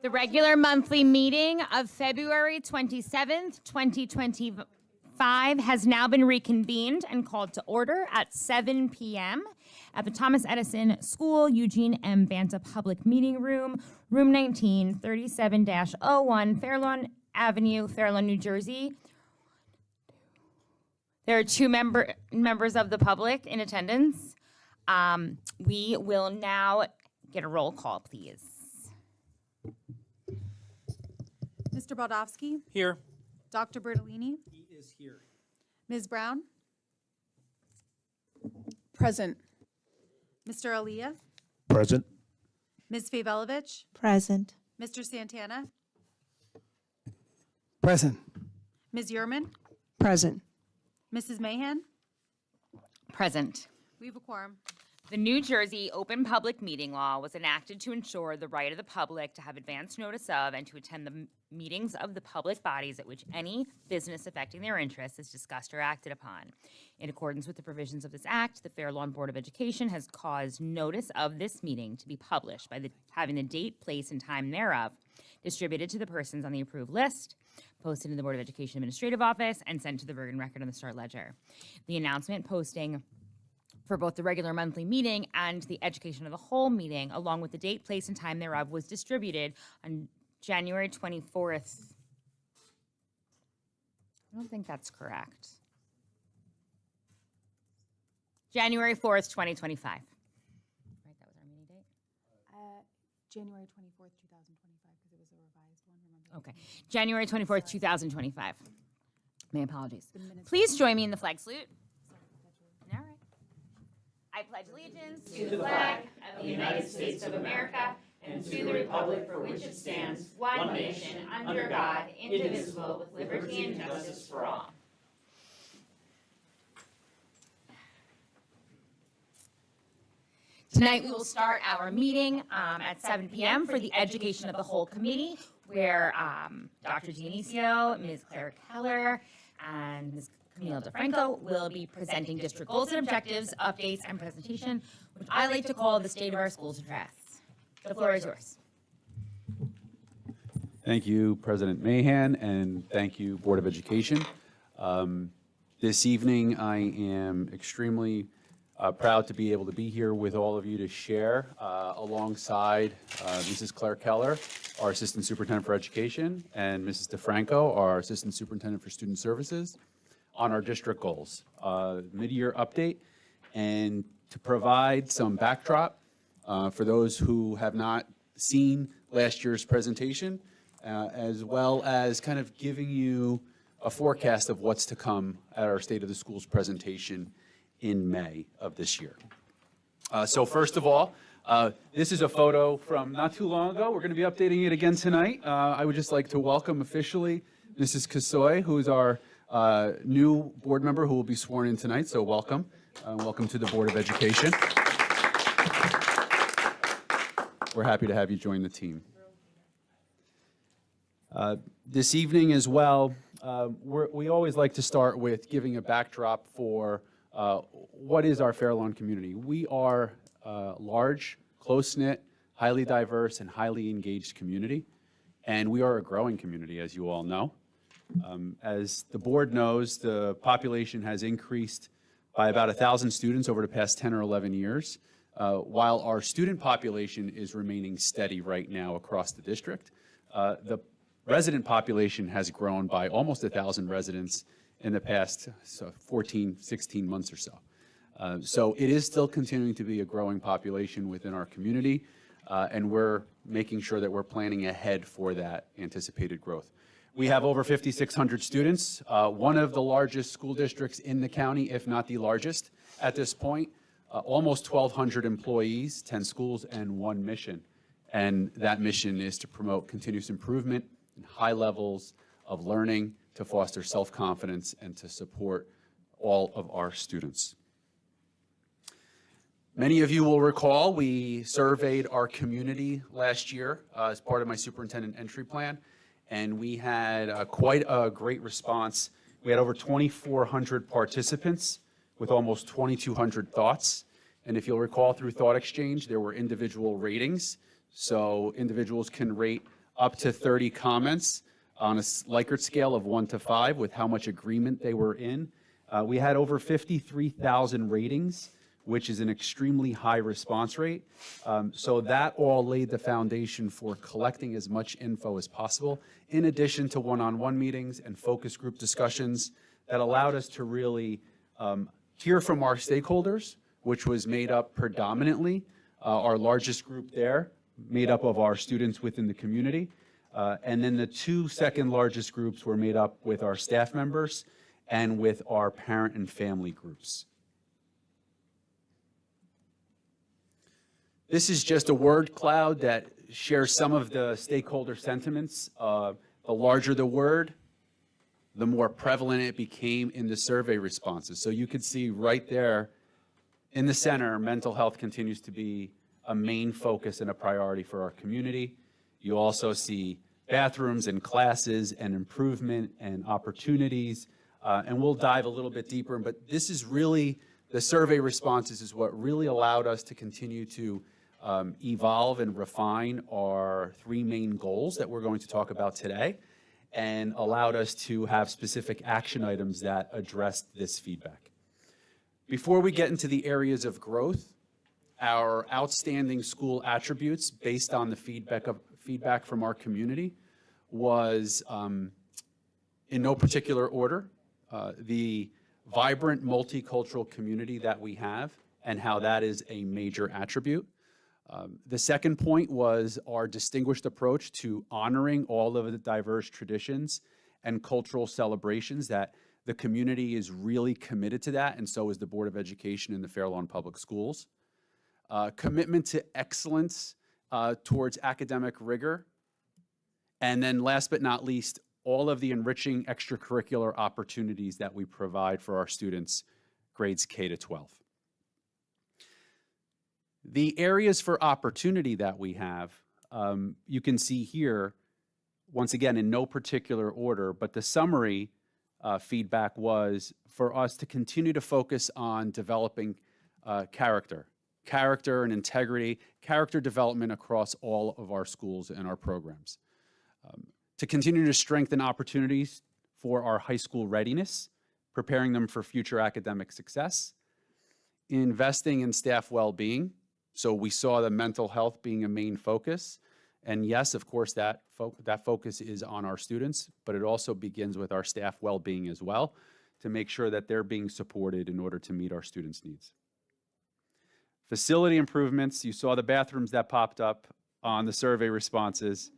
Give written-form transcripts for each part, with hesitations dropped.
The regular monthly meeting of February 27th, 2025 has now been reconvened and called to order at 7 p.m. at the Thomas Edison School Eugene M. Banta Public Meeting Room, Room 19, 37-01, Fairlawn Avenue, Fairlawn, New Jersey. There are two members of the public in attendance. We will now get a roll call, please. Mr. Baldovsky, Here. Dr. Bertolini, He is here. Ms. Brown, Present. Mr. Aliyah, Present. Ms. Favelovich, Present. Mr. Santana, Present. Ms. Yerman, Present. Mrs. Mahan. Present. We have a quorum. The New Jersey Open Public Meeting Law was enacted to ensure the right of the public to have advance notice of and to attend the meetings of the public bodies at which any business affecting their interests is discussed or acted upon. In accordance with the provisions of this act, the Fairlawn Board of Education has caused notice of this meeting to be published by having the date, place, and time thereof distributed to the persons on the approved list, posted in the Board of Education Administrative Office, and sent to the Bergen Record on the Star Ledger. The announcement posting for both the regular monthly meeting and the education of the whole meeting, along with the date, place, and time thereof, was distributed on January 24th. I don't think that's correct. January 4th, 2025. Right, that was our meeting date? January 24th, 2025, because it was a revised one, remember? Okay. January 24th, 2025. My apologies. Please join me in the flag salute. All right. I pledge allegiance to the flag of the United States of America and to the republic for which it stands, one nation, under God, indivisible, with liberty and justice for all. Tonight, we will start our meeting at 7 p.m. for the education of the whole committee, where Dr. Dionisio, Ms. Claire Keller, and Ms. Camille DeFranco will be presenting district goals and objectives, updates, and presentation, which I like to call the State of Our Schools Address. The floor is yours. Thank you, President Mahan, and thank you, Board of Education. This evening, I am extremely proud to be able to be here with all of you to share alongside Mrs. Claire Keller, our Assistant Superintendent for Education, and Mrs. DeFranco, our Assistant Superintendent for Student Services, on our district goals, mid-year update, and to provide some backdrop for those who have not seen last year's presentation, as well as kind of giving you a forecast of what's to come at our State of the Schools presentation in May of this year. So first of all, this is a photo from not too long ago. We're going to be updating it again tonight. I would just like to welcome officially Mrs. Kasoy, who is our new board member who will be sworn in tonight, so welcome. Welcome to the Board of Education. We're happy to have you join the team. This evening as well, we always like to start with giving a backdrop for what is our Fairlawn community. We are a large, close-knit, highly diverse, and highly engaged community, and we are a growing community, as you all know. As the board knows, the population has increased by about 1,000 students over the past 10 or 11 years, while our student population is remaining steady right now across the district. The resident population has grown by almost 1,000 residents in the past 14, 16 months or so. So it is still continuing to be a growing population within our community, and we're making sure that we're planning ahead for that anticipated growth. We have over 5,600 students, one of the largest school districts in the county, if not the largest at this point, almost 1,200 employees, 10 schools, and one mission. And that mission is to promote continuous improvement and high levels of learning, to foster self-confidence, and to support all of our students. Many of you will recall we surveyed our community last year as part of my superintendent entry plan, and we had quite a great response. We had over 2,400 participants with almost 2,200 thoughts. And if you'll recall, through Thought Exchange, there were individual ratings. So individuals can rate up to 30 comments on a Likert scale of 1 to 5 with how much agreement they were in. We had over 53,000 ratings, which is an extremely high response rate. So that all laid the foundation for collecting as much info as possible, in addition to one-on-one meetings and focus group discussions that allowed us to really hear from our stakeholders, which was made up predominantly, our largest group there, made up of our students within the community. And then the two second largest groups were made up with our staff members and with our parent and family groups. This is just a word cloud that shares some of the stakeholder sentiments. The larger the word, the more prevalent it became in the survey responses. So you could see right there in the center, mental health continues to be a main focus and a priority for our community. You also see bathrooms and classes and improvement and opportunities. And we'll dive a little bit deeper, but this is really, the survey responses is what really allowed us to continue to evolve and refine our three main goals that we're going to talk about today, and allowed us to have specific action items that addressed this feedback. Before we get into the areas of growth, our outstanding school attributes based on the feedback from our community was, in no particular order, the vibrant multicultural community that we have and how that is a major attribute. The second point was our distinguished approach to honoring all of the diverse traditions and cultural celebrations, that the community is really committed to that, and so is the Board of Education and the Fair Lawn Public Schools. Commitment to excellence towards academic rigor. And then last but not least, all of the enriching extracurricular opportunities that we provide for our students, grades K to 12. The areas for opportunity that we have, you can see here, once again, in no particular order, but the summary feedback was for us to continue to focus on developing character and integrity, character development across all of our schools and our programs. To continue to strengthen opportunities for our high school readiness, preparing them for future academic success, investing in staff well-being. So we saw the mental health being a main focus. And yes, of course, that focus is on our students, but it also begins with our staff well-being as well, to make sure that they're being supported in order to meet our students' needs. Facility improvements, you saw the bathrooms that popped up on the survey responses.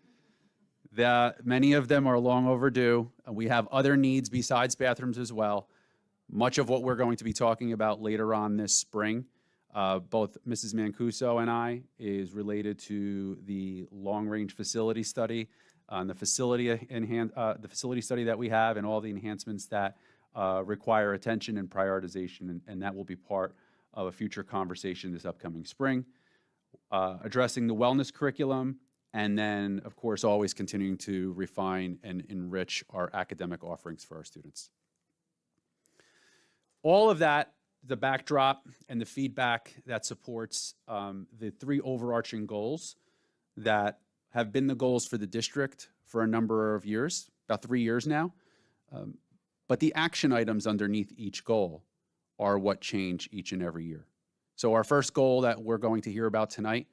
Many of them are long overdue. We have other needs besides bathrooms as well. Much of what we're going to be talking about later on this spring, both Mrs. Mancuso and I, is related to the long-range facility study, the facility study that we have, and all the enhancements that require attention and prioritization, and that will be part of a future conversation this upcoming spring. Addressing the wellness curriculum, and then, of course, always continuing to refine and enrich our academic offerings for our students. All of that, the backdrop and the feedback that supports the three overarching goals that have been the goals for the district for a number of years, about 3 years now. But the action items underneath each goal are what change each and every year. So our first goal that we're going to hear about tonight,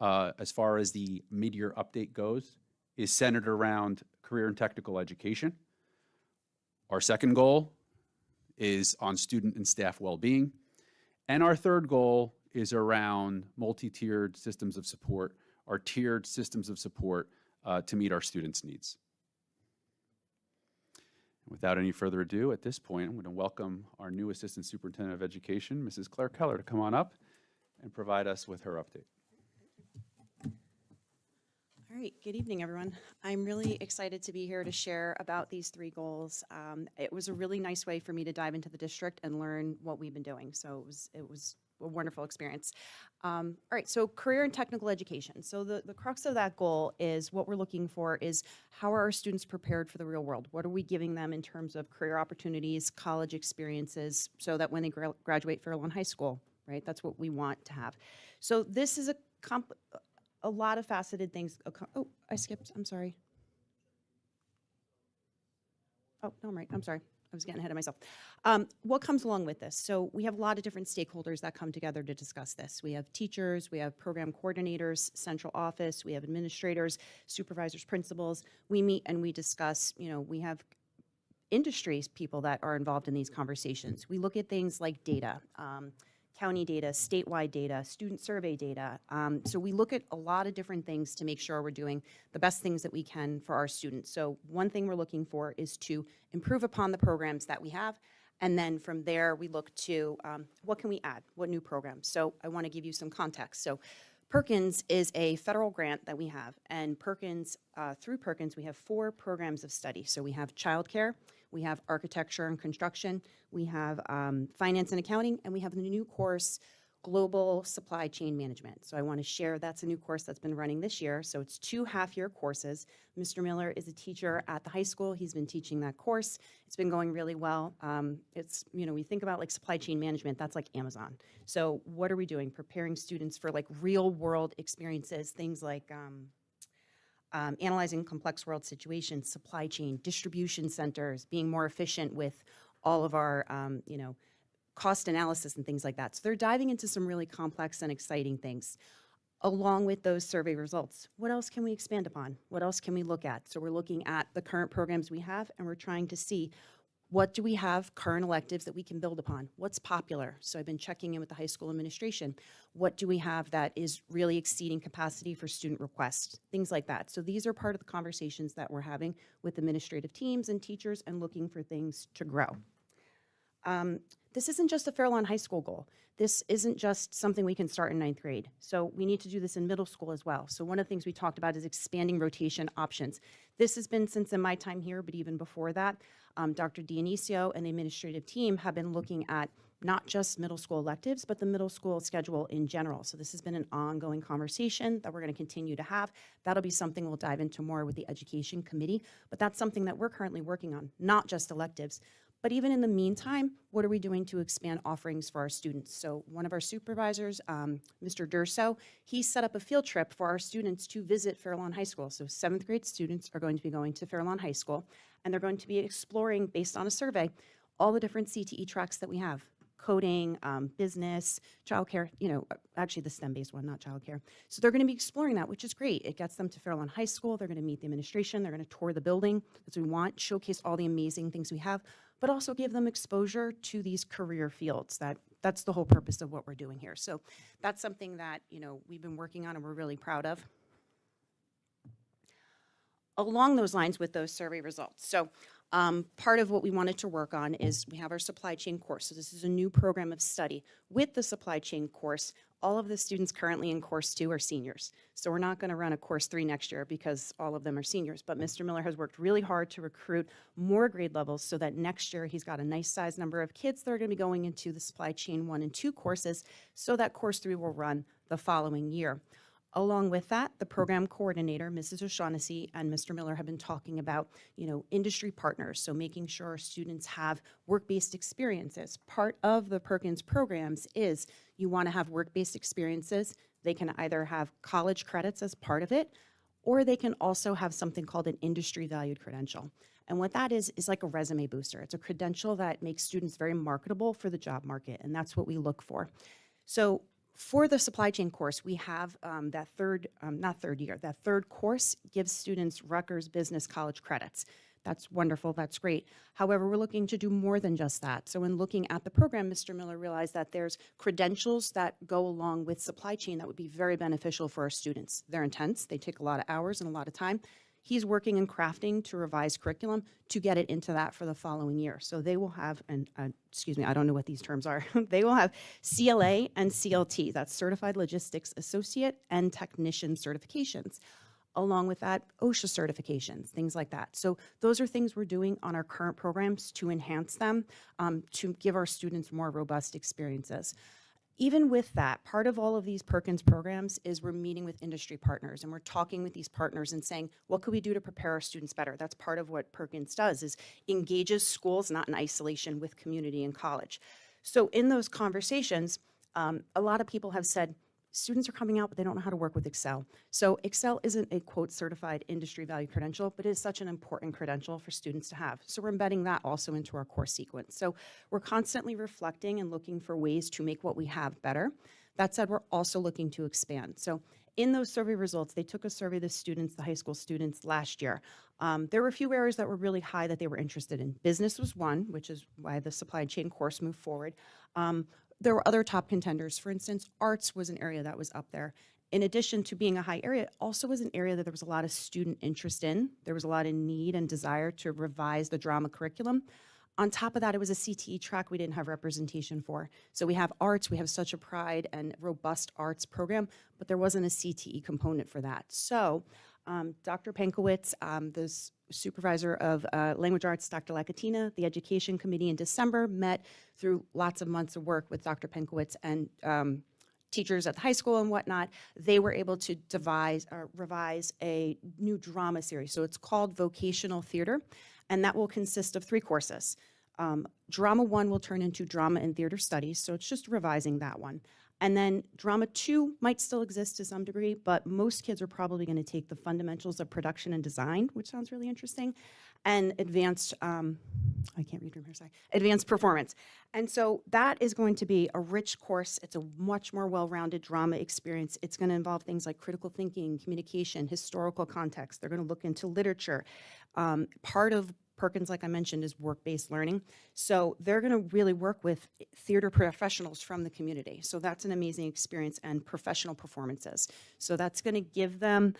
as far as the mid-year update goes, is centered around career and technical education. Our second goal is on student and staff well-being. And our third goal is around multi-tiered systems of support, or tiered systems of support to meet our students' needs. Without any further ado, at this point, I'm going to welcome our new Assistant Superintendent of Education, Mrs. Claire Keller, to come on up and provide us with her update. All right, good evening, everyone. I'm really excited to be here to share about these three goals. It was a really nice way for me to dive into the district and learn what we've been doing. So it was a wonderful experience. All right, so career and technical education. So the crux of that goal is what we're looking for is how are our students prepared for the real world? What are we giving them in terms of career opportunities, college experiences, so that when they graduate Fair Lawn High School, right? That's what we want to have. So this is a a lot of faceted things. Oh, I skipped, I'm sorry. Oh, no, I'm right, I'm sorry. I was getting ahead of myself. What comes along with this? So we have a lot of different stakeholders that come together to discuss this. We have teachers, we have program coordinators, central office, we have administrators, supervisors, principals. We meet and we discuss, we have industries people that are involved in these conversations. We look at things like data, county data, statewide data, student survey data. So we look at a lot of different things to make sure we're doing the best things that we can for our students. So one thing we're looking for is to improve upon the programs that we have. And then from there, we look to what can we add? What new programs? So I want to give you some context. So Perkins is a federal grant that we have, and Perkins, through Perkins, we have 4 programs of study. So we have childcare, we have architecture and construction, we have finance and accounting, and we have the new course, global supply chain management. So I want to share, that's a new course that's been running this year. So it's 2 half-year courses. Mr. Miller is a teacher at the high school. He's been teaching that course. It's been going really well. It's, we think about like supply chain management, that's like Amazon. So what are we doing? Preparing students for like real world experiences, things like analyzing complex world situations, supply chain, distribution centers, being more efficient with all of our, cost analysis and things like that. So they're diving into some really complex and exciting things. Along with those survey results, what else can we expand upon? What else can we look at? So we're looking at the current programs we have, and we're trying to see what do we have current electives that we can build upon? What's popular? So I've been checking in with the high school administration. What do we have that is really exceeding capacity for student requests? Things like that. So these are part of the conversations that we're having with administrative teams and teachers and looking for things to grow. This isn't just a Fairlawn High School goal. This isn't just something we can start in 9th grade. So we need to do this in middle school as well. So one of the things we talked about is expanding rotation options. This has been since in my time here, but even before that, Dr. Dionisio and the administrative team have been looking at not just middle school electives, but the middle school schedule in general. So this has been an ongoing conversation that we're going to continue to have. That'll be something we'll dive into more with the education committee, but that's something that we're currently working on, not just electives. But even in the meantime, what are we doing to expand offerings for our students? So one of our supervisors, Mr. Durso, he set up a field trip for our students to visit Fairlawn High School. So 7th grade students are going to be going to Fairlawn High School, and they're going to be exploring, based on a survey, all the different CTE tracks that we have. Coding, business, childcare, actually the STEM-based one, not childcare. So they're going to be exploring that, which is great. It gets them to Fairlawn High School. They're going to meet the administration. They're going to tour the building, as we want, showcase all the amazing things we have, but also give them exposure to these career fields. That's the whole purpose of what we're doing here. So that's something that, we've been working on and we're really proud of. Along those lines with those survey results. So part of what we wanted to work on is we have our supply chain course. So this is a new program of study. With the supply chain course, all of the students currently in course 2 are seniors. So we're not going to run a course 3 next year because all of them are seniors. But Mr. Miller has worked really hard to recruit more grade levels so that next year he's got a nice size number of kids that are going to be going into the supply chain 1 and 2 courses, so that course 3 will run the following year. Along with that, the program coordinator, Mrs. O'Shaughnessy, and Mr. Miller have been talking about, industry partners, so making sure our students have work-based experiences. Part of the Perkins programs is you want to have work-based experiences. They can either have college credits as part of it, or they can also have something called an industry-valued credential. And what that is like a resume booster. It's a credential that makes students very marketable for the job market, and that's what we look for. So for the supply chain course, we have that third course gives students Rutgers Business College credits. That's wonderful, that's great. However, we're looking to do more than just that. So in looking at the program, Mr. Miller realized that there's credentials that go along with supply chain that would be very beneficial for our students. They're intense, they take a lot of hours and a lot of time. He's working and crafting to revise curriculum to get it into that for the following year. So they will have, I don't know what these terms are. They will have CLA and CLT, that's Certified Logistics Associate and Technician certifications. Along with that, OSHA certifications, things like that. So those are things we're doing on our current programs to enhance them, to give our students more robust experiences. Even with that, part of all of these Perkins programs is we're meeting with industry partners and we're talking with these partners and saying, what could we do to prepare our students better? That's part of what Perkins does, is engages schools not in isolation with community and college. So in those conversations, a lot of people have said, students are coming out, but they don't know how to work with Excel. So Excel isn't a quote certified industry value credential, but it is such an important credential for students to have. So we're embedding that also into our course sequence. So we're constantly reflecting and looking for ways to make what we have better. That said, we're also looking to expand. So in those survey results, they took a survey of the students, the high school students last year. There were a few areas that were really high that they were interested in. Business was one, which is why the supply chain course moved forward. There were other top contenders. For instance, arts was an area that was up there. In addition to being a high area, it also was an area that there was a lot of student interest in. There was a lot of need and desire to revise the drama curriculum. On top of that, it was a CTE track we didn't have representation for. So we have arts, we have such a pride and robust arts program, but there wasn't a CTE component for that. So Dr. Pankowitz, the supervisor of language arts, Dr. Lakatina, the education committee in December met through lots of months of work with Dr. Pankowitz and teachers at the high school and whatnot. They were able to revise a new drama series. So it's called Vocational Theater, and that will consist of 3 courses. Drama 1 will turn into Drama and Theater Studies, so it's just revising that one. And then Drama 2 might still exist to some degree, but most kids are probably going to take the fundamentals of production and design, which sounds really interesting, and advanced, I can't read from here, sorry, advanced performance. And so that is going to be a rich course. It's a much more well-rounded drama experience. It's going to involve things like critical thinking, communication, historical context. They're going to look into literature. Part of Perkins, like I mentioned, is work-based learning. So they're going to really work with theater professionals from the community. So that's an amazing experience, and professional performances. So that's going to give them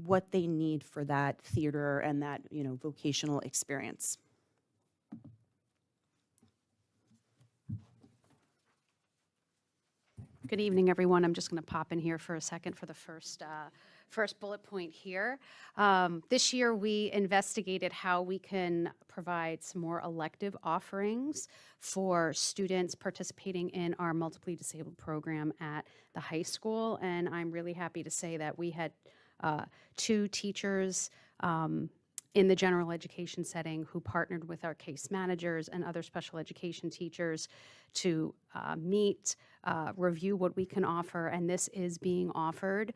what they need for that theater and that, vocational experience. Good evening, everyone. I'm just going to pop in here for a second for the first bullet point here. This year, we investigated how we can provide some more elective offerings for students participating in our multiply disabled program at the high school. And I'm really happy to say that we had 2 teachers in the general education setting who partnered with our case managers and other special education teachers to meet, review what we can offer, and this is being offered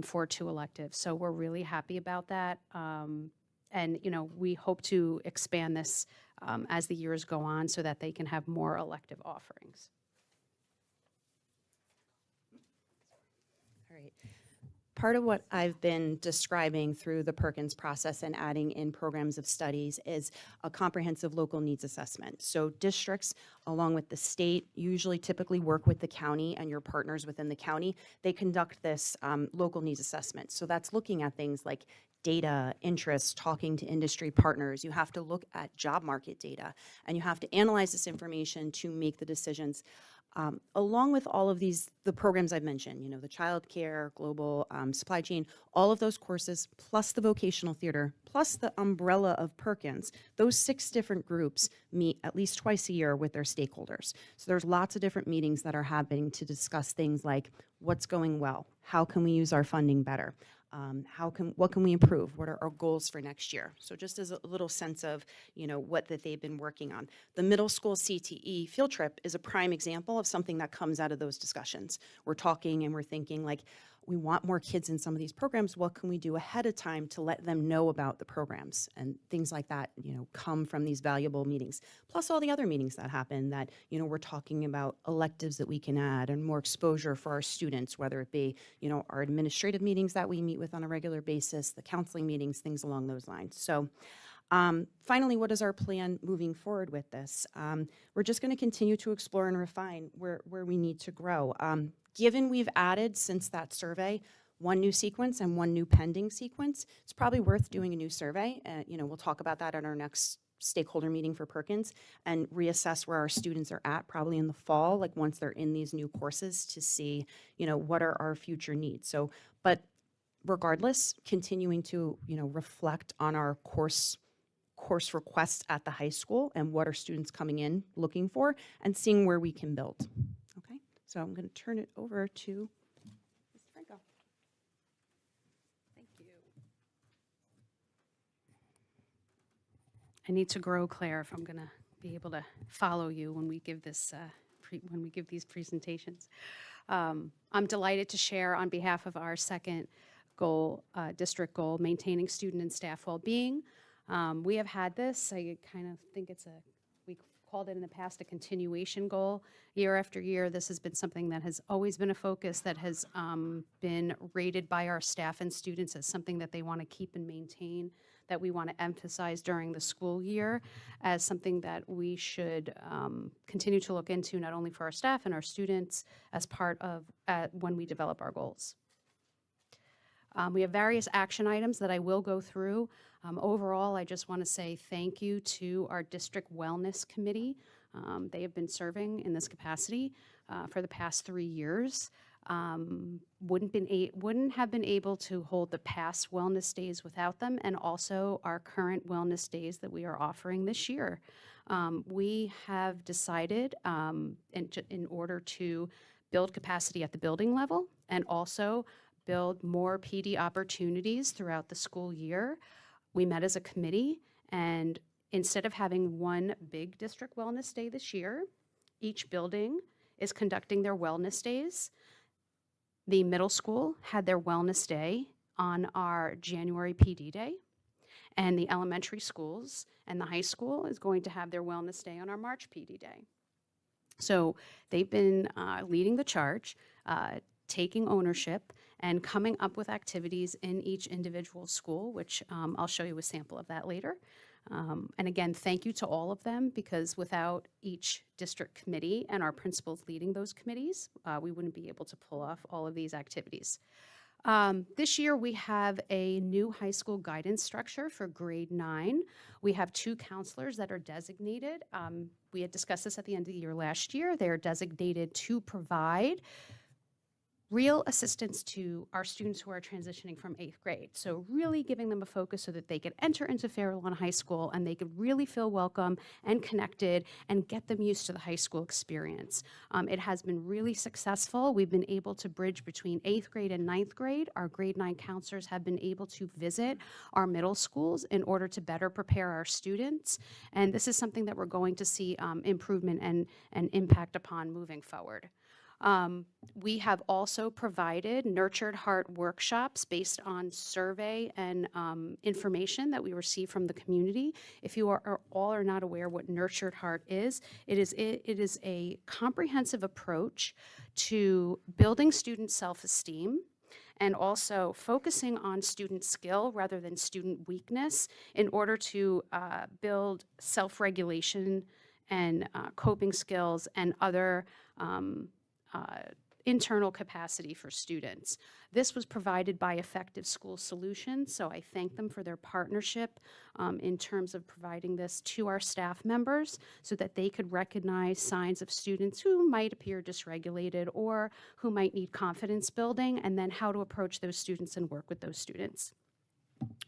for 2 electives. So we're really happy about that, and we hope to expand this as the years go on so that they can have more elective offerings. All right. Part of what I've been describing through the Perkins process and adding in programs of studies is a comprehensive local needs assessment. So districts, along with the state, usually typically work with the county and your partners within the county. They conduct this local needs assessment. So that's looking at things like data, interests, talking to industry partners. You have to look at job market data, and you have to analyze this information to make the decisions. Along with all of the programs I've mentioned, the child care, global supply chain, all of those courses, plus the vocational theater, plus the umbrella of Perkins, those 6 different groups meet at least twice a year with their stakeholders. So there's lots of different meetings that are happening to discuss things like what's going well, how can we use our funding better, what can we improve? What are our goals for next year? So just as a little sense of, what that they've been working on. The middle school CTE field trip is a prime example of something that comes out of those discussions. We're talking and we're thinking like, we want more kids in some of these programs. What can we do ahead of time to let them know about the programs? And things like that, come from these valuable meetings. Plus all the other meetings that happen that, we're talking about electives that we can add and more exposure for our students, whether it be, our administrative meetings that we meet with on a regular basis, the counseling meetings, things along those lines. So finally, what is our plan moving forward with this? We're just going to continue to explore and refine where we need to grow. Given we've added since that survey 1 new sequence and 1 new pending sequence, it's probably worth doing a new survey. We'll talk about that at our next stakeholder meeting for Perkins and reassess where our students are at probably in the fall, like once they're in these new courses to see, what are our future needs. So, but regardless, continuing to, reflect on our course requests at the high school and what are students coming in looking for and seeing where we can build. Okay, so I'm going to turn it over to Ms. Franco. Thank you. I need to grow, Claire, if I'm going to be able to follow you when we give this when we give these presentations. I'm delighted to share on behalf of our second goal, district goal, maintaining student and staff well-being. We have had this, I kind of think we called it in the past a continuation goal. Year after year, this has been something that has always been a focus, that has been rated by our staff and students as something that they want to keep and maintain, that we want to emphasize during the school year as something that we should continue to look into, not only for our staff and our students as part of when we develop our goals. We have various action items that I will go through. Overall, I just want to say thank you to our District Wellness Committee. They have been serving in this capacity for the past 3 years. Wouldn't have been able to hold the past wellness days without them, and also our current wellness days that we are offering this year. We have decided in order to build capacity at the building level and also build more PD opportunities throughout the school year, we met as a committee, and instead of having one big district wellness day this year, each building is conducting their wellness days. The middle school had their wellness day on our January PD day, and the elementary schools and the high school is going to have their wellness day on our March PD day. So they've been leading the charge, taking ownership, and coming up with activities in each individual school, which I'll show you a sample of that later. And again, thank you to all of them, because without each district committee and our principals leading those committees, we wouldn't be able to pull off all of these activities. This year, we have a new high school guidance structure for grade 9. We have 2 counselors that are designated. We had discussed this at the end of the year last year. They are designated to provide real assistance to our students who are transitioning from 8th grade. So really giving them a focus so that they could enter into Fair Lawn High School and they could really feel welcome and connected and get them used to the high school experience. It has been really successful. We've been able to bridge between 8th grade and 9th grade. Our grade 9 counselors have been able to visit our middle schools in order to better prepare our students. And this is something that we're going to see improvement and impact upon moving forward. We have also provided Nurtured Heart workshops based on survey and information that we receive from the community. If you are all are not aware what Nurtured Heart is, it is a comprehensive approach to building student self-esteem and also focusing on student skill rather than student weakness in order to build self-regulation and coping skills and other internal capacity for students. This was provided by Effective School Solutions, so I thank them for their partnership in terms of providing this to our staff members so that they could recognize signs of students who might appear dysregulated or who might need confidence building, and then how to approach those students and work with those students.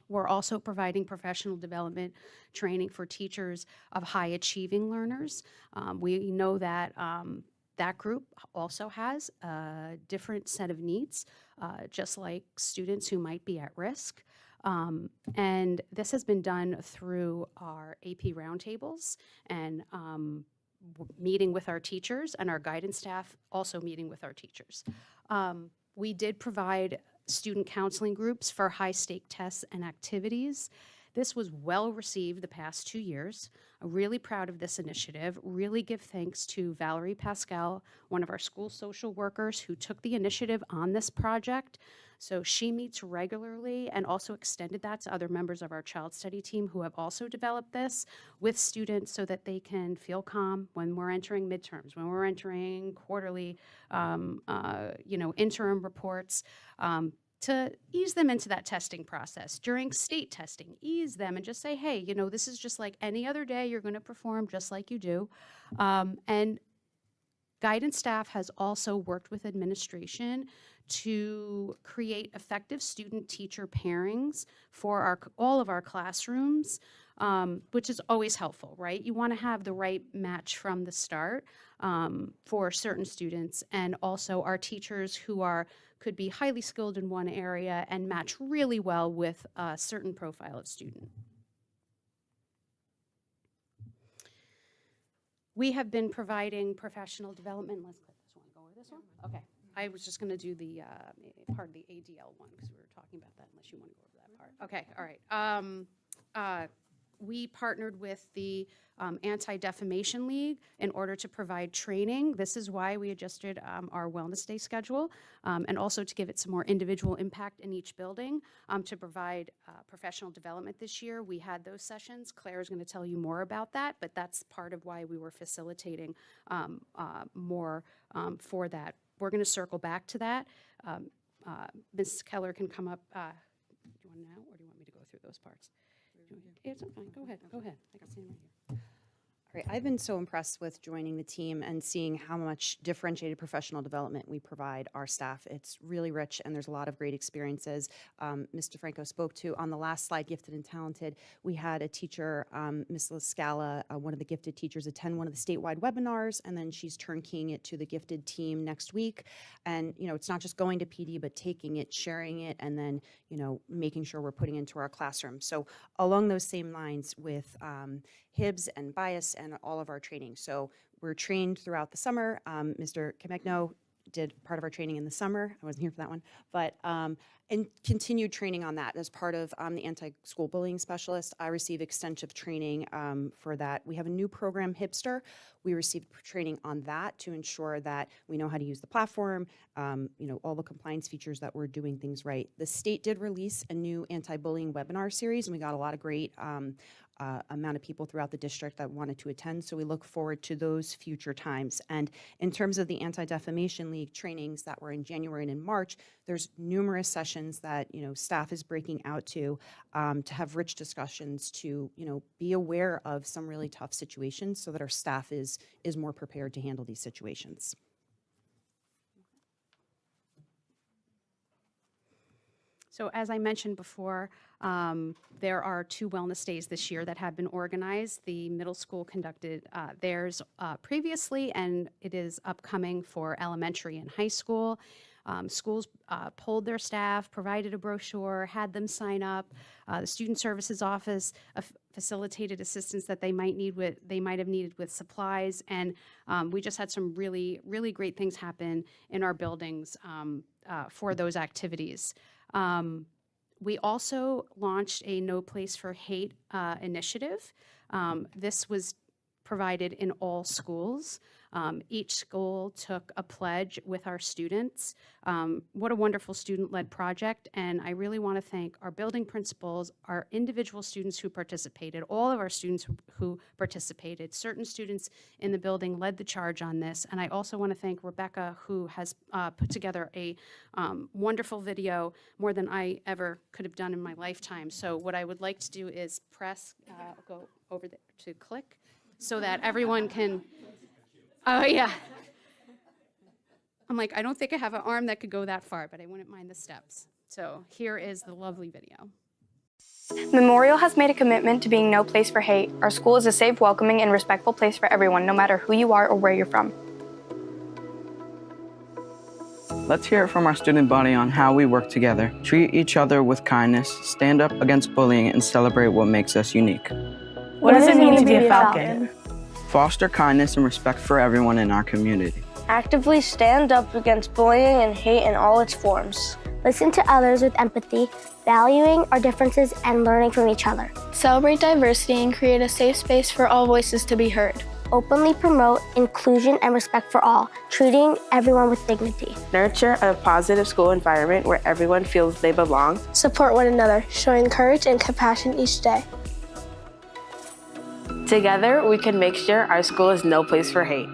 We're also providing professional development training for teachers of high achieving learners. We know that that group also has a different set of needs, just like students who might be at risk. And this has been done through our AP roundtables and meeting with our teachers, and our guidance staff also meeting with our teachers. We did provide student counseling groups for high-stake tests and activities. This was well received the past 2 years. I'm really proud of this initiative. Really give thanks to Valerie Pascal, one of our school social workers who took the initiative on this project. So she meets regularly and also extended that to other members of our child study team who have also developed this with students so that they can feel calm when we're entering midterms, when we're entering quarterly, interim reports. To ease them into that testing process. During state testing, ease them and just say, hey, this is just like any other day. You're going to perform just like you do. And guidance staff has also worked with administration to create effective student-teacher pairings for all of our classrooms, which is always helpful, right? You want to have the right match from the start for certain students, and also our teachers who could be highly skilled in one area and match really well with a certain profile of student. We have been providing professional development. Let's click this one. Go over this one? Okay. I was just going to do the part of the ADL one because we were talking about that, unless you want to go over that part. Okay, all right. We partnered with the Anti-Defamation League in order to provide training. This is why we adjusted our Wellness Day schedule, and also to give it some more individual impact in each building, to provide professional development this year. We had those sessions. Claire is going to tell you more about that, but that's part of why we were facilitating more for that. We're going to circle back to that. Ms. Keller can come up. Do you want to know, or do you want me to go through those parts? It's fine. Go ahead. Go ahead. I can stand right here. All right, I've been so impressed with joining the team and seeing how much differentiated professional development we provide our staff. It's really rich, and there's a lot of great experiences. Mr. Franco spoke to on the last slide, Gifted and Talented. We had a teacher, Ms. LaScala, one of the gifted teachers, attend one of the statewide webinars, and then she's turnkeying it to the gifted team next week. And, you know, it's not just going to PD, but taking it, sharing it, and then, you know, making sure we're putting it into our classroom. So along those same lines with HIBS and BIAS and all of our training. So we're trained throughout the summer. Mr. Camegno did part of our training in the summer. I wasn't here for that one, but and continued training on that as part of the anti-school bullying specialist. I receive extensive training for that. We have a new program, Hipster. We received training on that to ensure that we know how to use the platform, you know, all the compliance features, that we're doing things right. The state did release a new anti-bullying webinar series, and we got a lot of great amount of people throughout the district that wanted to attend. So we look forward to those future times. And in terms of the Anti-Defamation League trainings that were in January and in March, there's numerous sessions that, you know, staff is breaking out to have rich discussions, to, you know, be aware of some really tough situations so that our staff is more prepared to handle these situations. So as I mentioned before, there are 2 wellness days this year that have been organized. The middle school conducted theirs previously, and it is upcoming for elementary and high school. Schools polled their staff, provided a brochure, had them sign up. The Student Services Office facilitated assistance that they might have needed with supplies, and we just had some really, really great things happen in our buildings for those activities. We also launched a No Place for Hate initiative. This was provided in all schools. Each school took a pledge with our students. What a wonderful student-led project, and I really want to thank our building principals, our individual students who participated, all of our students who participated. Certain students in the building led the charge on this, and I also want to thank Rebecca, who has put together a wonderful video, more than I ever could have done in my lifetime. So what I would like to do is press, go over there to click, so that everyone can. Oh, yeah. I'm like, I don't think I have an arm that could go that far, but I wouldn't mind the steps. So here is the lovely video. Memorial has made a commitment to being no place for hate. Our school is a safe, welcoming, and respectful place for everyone, no matter who you are or where you're from. Let's hear it from our student body on how we work together, treat each other with kindness, stand up against bullying, and celebrate what makes us unique. What does it mean to be a Falcon? Foster kindness and respect for everyone in our community. Actively stand up against bullying and hate in all its forms. Listen to others with empathy, valuing our differences and learning from each other. Celebrate diversity and create a safe space for all voices to be heard. Openly promote inclusion and respect for all, treating everyone with dignity. Nurture a positive school environment where everyone feels they belong. Support one another, showing courage and compassion each day. Together, we can make sure our school is no place for hate.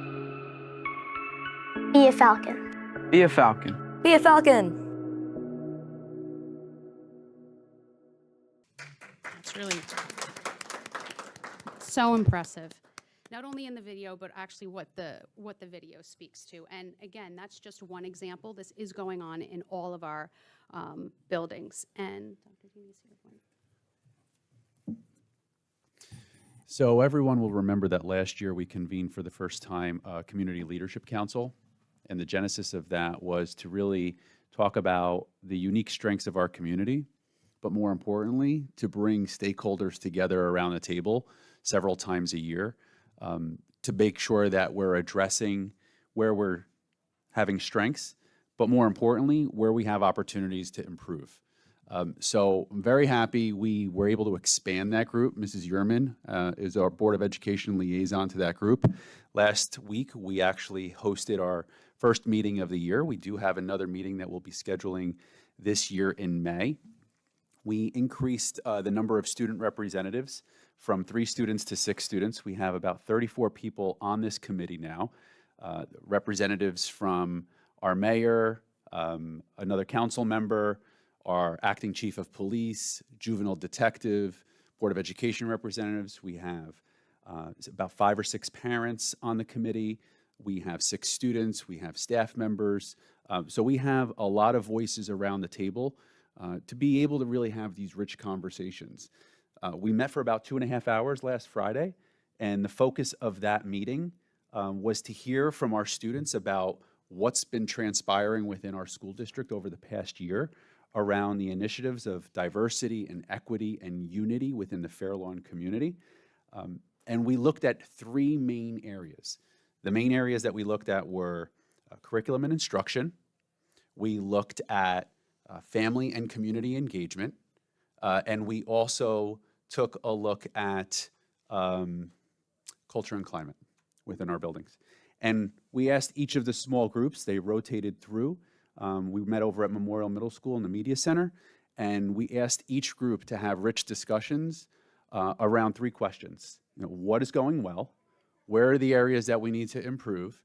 Be a Falcon. Be a Falcon. Be a Falcon. It's really so impressive. Not only in the video, but actually what the video speaks to. And again, that's just one example. This is going on in all of our buildings. And Dr. Dini's here. So everyone will remember that last year we convened for the first time a Community Leadership Council, and the genesis of that was to really talk about the unique strengths of our community, but more importantly, to bring stakeholders together around the table several times a year to make sure that we're addressing where we're having strengths, but more importantly, where we have opportunities to improve. So I'm very happy we were able to expand that group. Mrs. Yerman is our Board of Education liaison to that group. Last week, we actually hosted our first meeting of the year. We do have another meeting that we'll be scheduling this year in May. We increased the number of student representatives from 3 students to 6 students. We have about 34 people on this committee now, representatives from our mayor, another council member, our acting chief of police, juvenile detective, Board of Education representatives. We have about 5 or 6 parents on the committee. We have 6 students. We have staff members. So we have a lot of voices around the table to be able to really have these rich conversations. We met for about 2.5 hours last Friday, and the focus of that meeting was to hear from our students about what's been transpiring within our school district over the past year around the initiatives of diversity and equity and unity within the Fair Lawn community. And we looked at 3 main areas. The main areas that we looked at were curriculum and instruction. We looked at family and community engagement. And we also took a look at culture and climate within our buildings. And we asked each of the small groups, they rotated through. We met over at Memorial Middle School in the Media Center, and we asked each group to have rich discussions around 3 questions. What is going well? Where are the areas that we need to improve?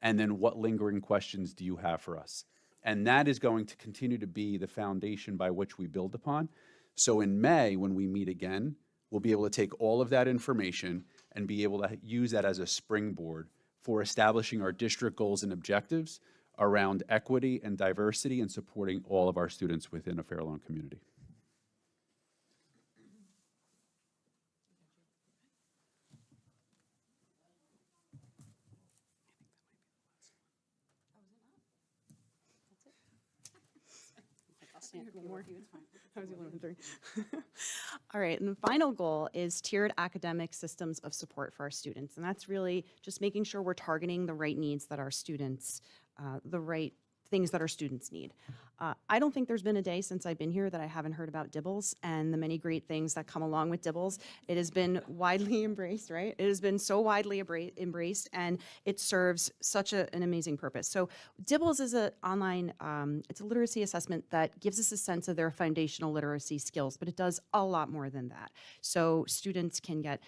And then what lingering questions do you have for us? And that is going to continue to be the foundation by which we build upon. So in May, when we meet again, we'll be able to take all of that information and be able to use that as a springboard for establishing our district goals and objectives around equity and diversity and supporting all of our students within a Fair Lawn community. All right, and the final goal is tiered academic systems of support for our students. And that's really just making sure we're targeting the right needs that our students, the right things that our students need. I don't think there's been a day since I've been here that I haven't heard about Dibbles and the many great things that come along with Dibbles. It has been widely embraced, right? It has been so widely embraced, and it serves such an amazing purpose. So Dibbles is an online, it's a literacy assessment that gives us a sense of their foundational literacy skills, but it does a lot more than that. So students can get,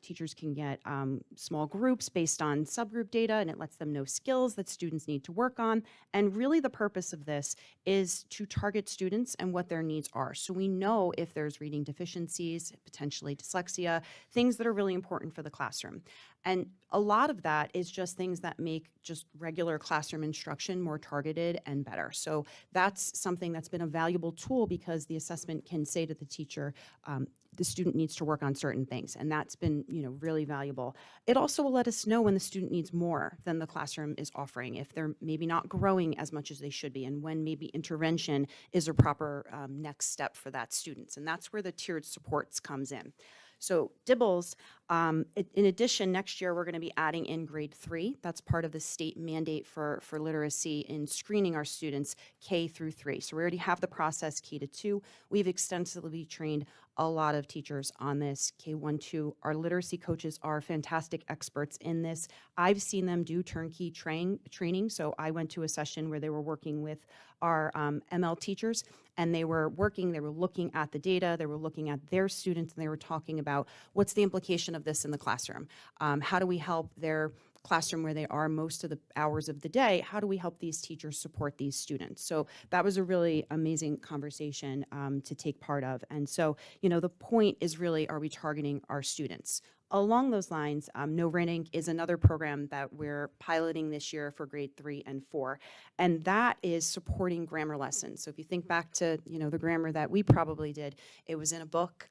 teachers can get small groups based on subgroup data, and it lets them know skills that students need to work on. And really the purpose of this is to target students and what their needs are. So we know if there's reading deficiencies, potentially dyslexia, things that are really important for the classroom. And a lot of that is just things that make just regular classroom instruction more targeted and better. So that's something that's been a valuable tool because the assessment can say to the teacher, the student needs to work on certain things, and that's been, really valuable. It also will let us know when the student needs more than the classroom is offering, if they're maybe not growing as much as they should be, and when maybe intervention is a proper next step for that student. And that's where the tiered supports comes in. So Dibbles, in addition, next year we're going to be adding in grade 3. That's part of the state mandate for literacy in screening our students K through 3. So we already have the process K to 2. We've extensively trained a lot of teachers on this K1, 2. Our literacy coaches are fantastic experts in this. I've seen them do turnkey training. So I went to a session where they were working with our ML teachers, and they were looking at the data, they were looking at their students, and they were talking about what's the implication of this in the classroom. How do we help their classroom where they are most of the hours of the day? How do we help these teachers support these students? So that was a really amazing conversation to take part of. And so, the point is really, are we targeting our students? Along those lines, No Red Ink is another program that we're piloting this year for grade 3 and 4, and that is supporting grammar lessons. So if you think back to, the grammar that we probably did, it was in a book.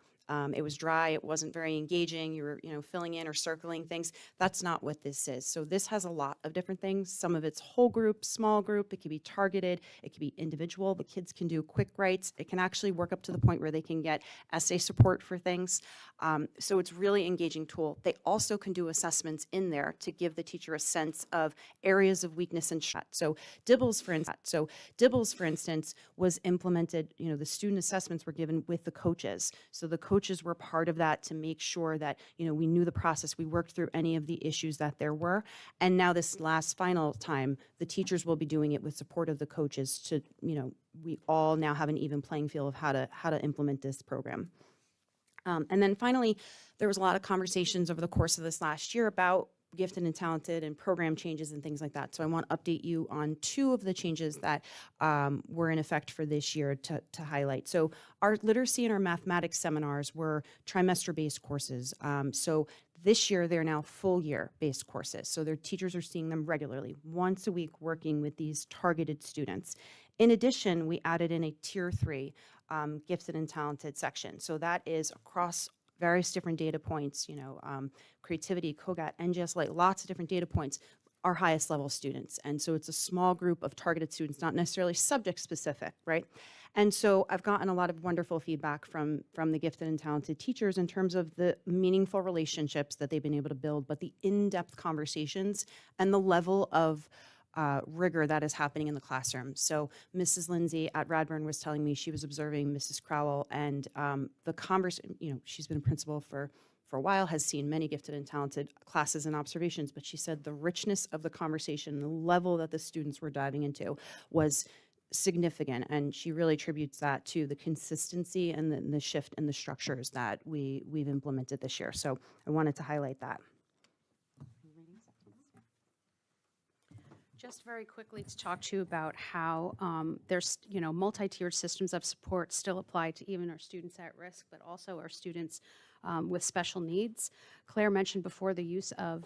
It was dry, it wasn't very engaging, you were, filling in or circling things. That's not what this is. So this has a lot of different things. Some of it's whole group, small group, it can be targeted, it can be individual. The kids can do quick writes. It can actually work up to the point where they can get essay support for things. So it's really engaging tool. They also can do assessments in there to give the teacher a sense of areas of weakness and So Dibbles, for instance, was implemented, the student assessments were given with the coaches. So the coaches were part of that to make sure that, we knew the process, we worked through any of the issues that there were. And now this last final time, the teachers will be doing it with support of the coaches to, we all now have an even playing field of how to implement this program. And then finally, there was a lot of conversations over the course of this last year about gifted and talented and program changes and things like that. So I want to update you on 2 of the changes that were in effect for this year to highlight. So our literacy and our mathematics seminars were trimester-based courses. So this year, they're now full year-based courses. So their teachers are seeing them regularly, once a week, working with these targeted students. In addition, we added in a Tier 3 gifted and talented section. So that is across various different data points, creativity, COGAT, NGS Lite, lots of different data points, our highest level students. And so it's a small group of targeted students, not necessarily subject specific, right? And so I've gotten a lot of wonderful feedback from the gifted and talented teachers in terms of the meaningful relationships that they've been able to build, but the in-depth conversations and the level of rigor that is happening in the classroom. So Mrs. Lindsay at Radburn was telling me she was observing Mrs. Crowell, and the conversation, she's been a principal for a while, has seen many gifted and talented classes and observations, but she said the richness of the conversation, the level that the students were diving into was significant, and she really attributes that to the consistency and the shift in the structures that we've implemented this year. So I wanted to highlight that. Just very quickly to talk to you about how there's, multi-tiered systems of support still apply to even our students at risk, but also our students with special needs. Claire mentioned before the use of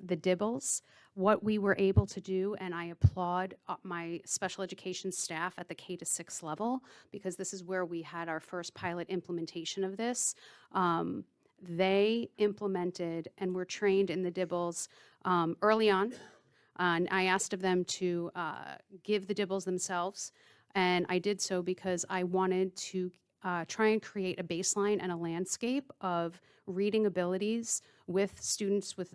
the Dibbles. What we were able to do, and I applaud my special education staff at the K-6 level, because this is where we had our first pilot implementation of this. They implemented and were trained in the Dibbles early on. And I asked of them to give the Dibbles themselves, and I did so because I wanted to try and create a baseline and a landscape of reading abilities with students with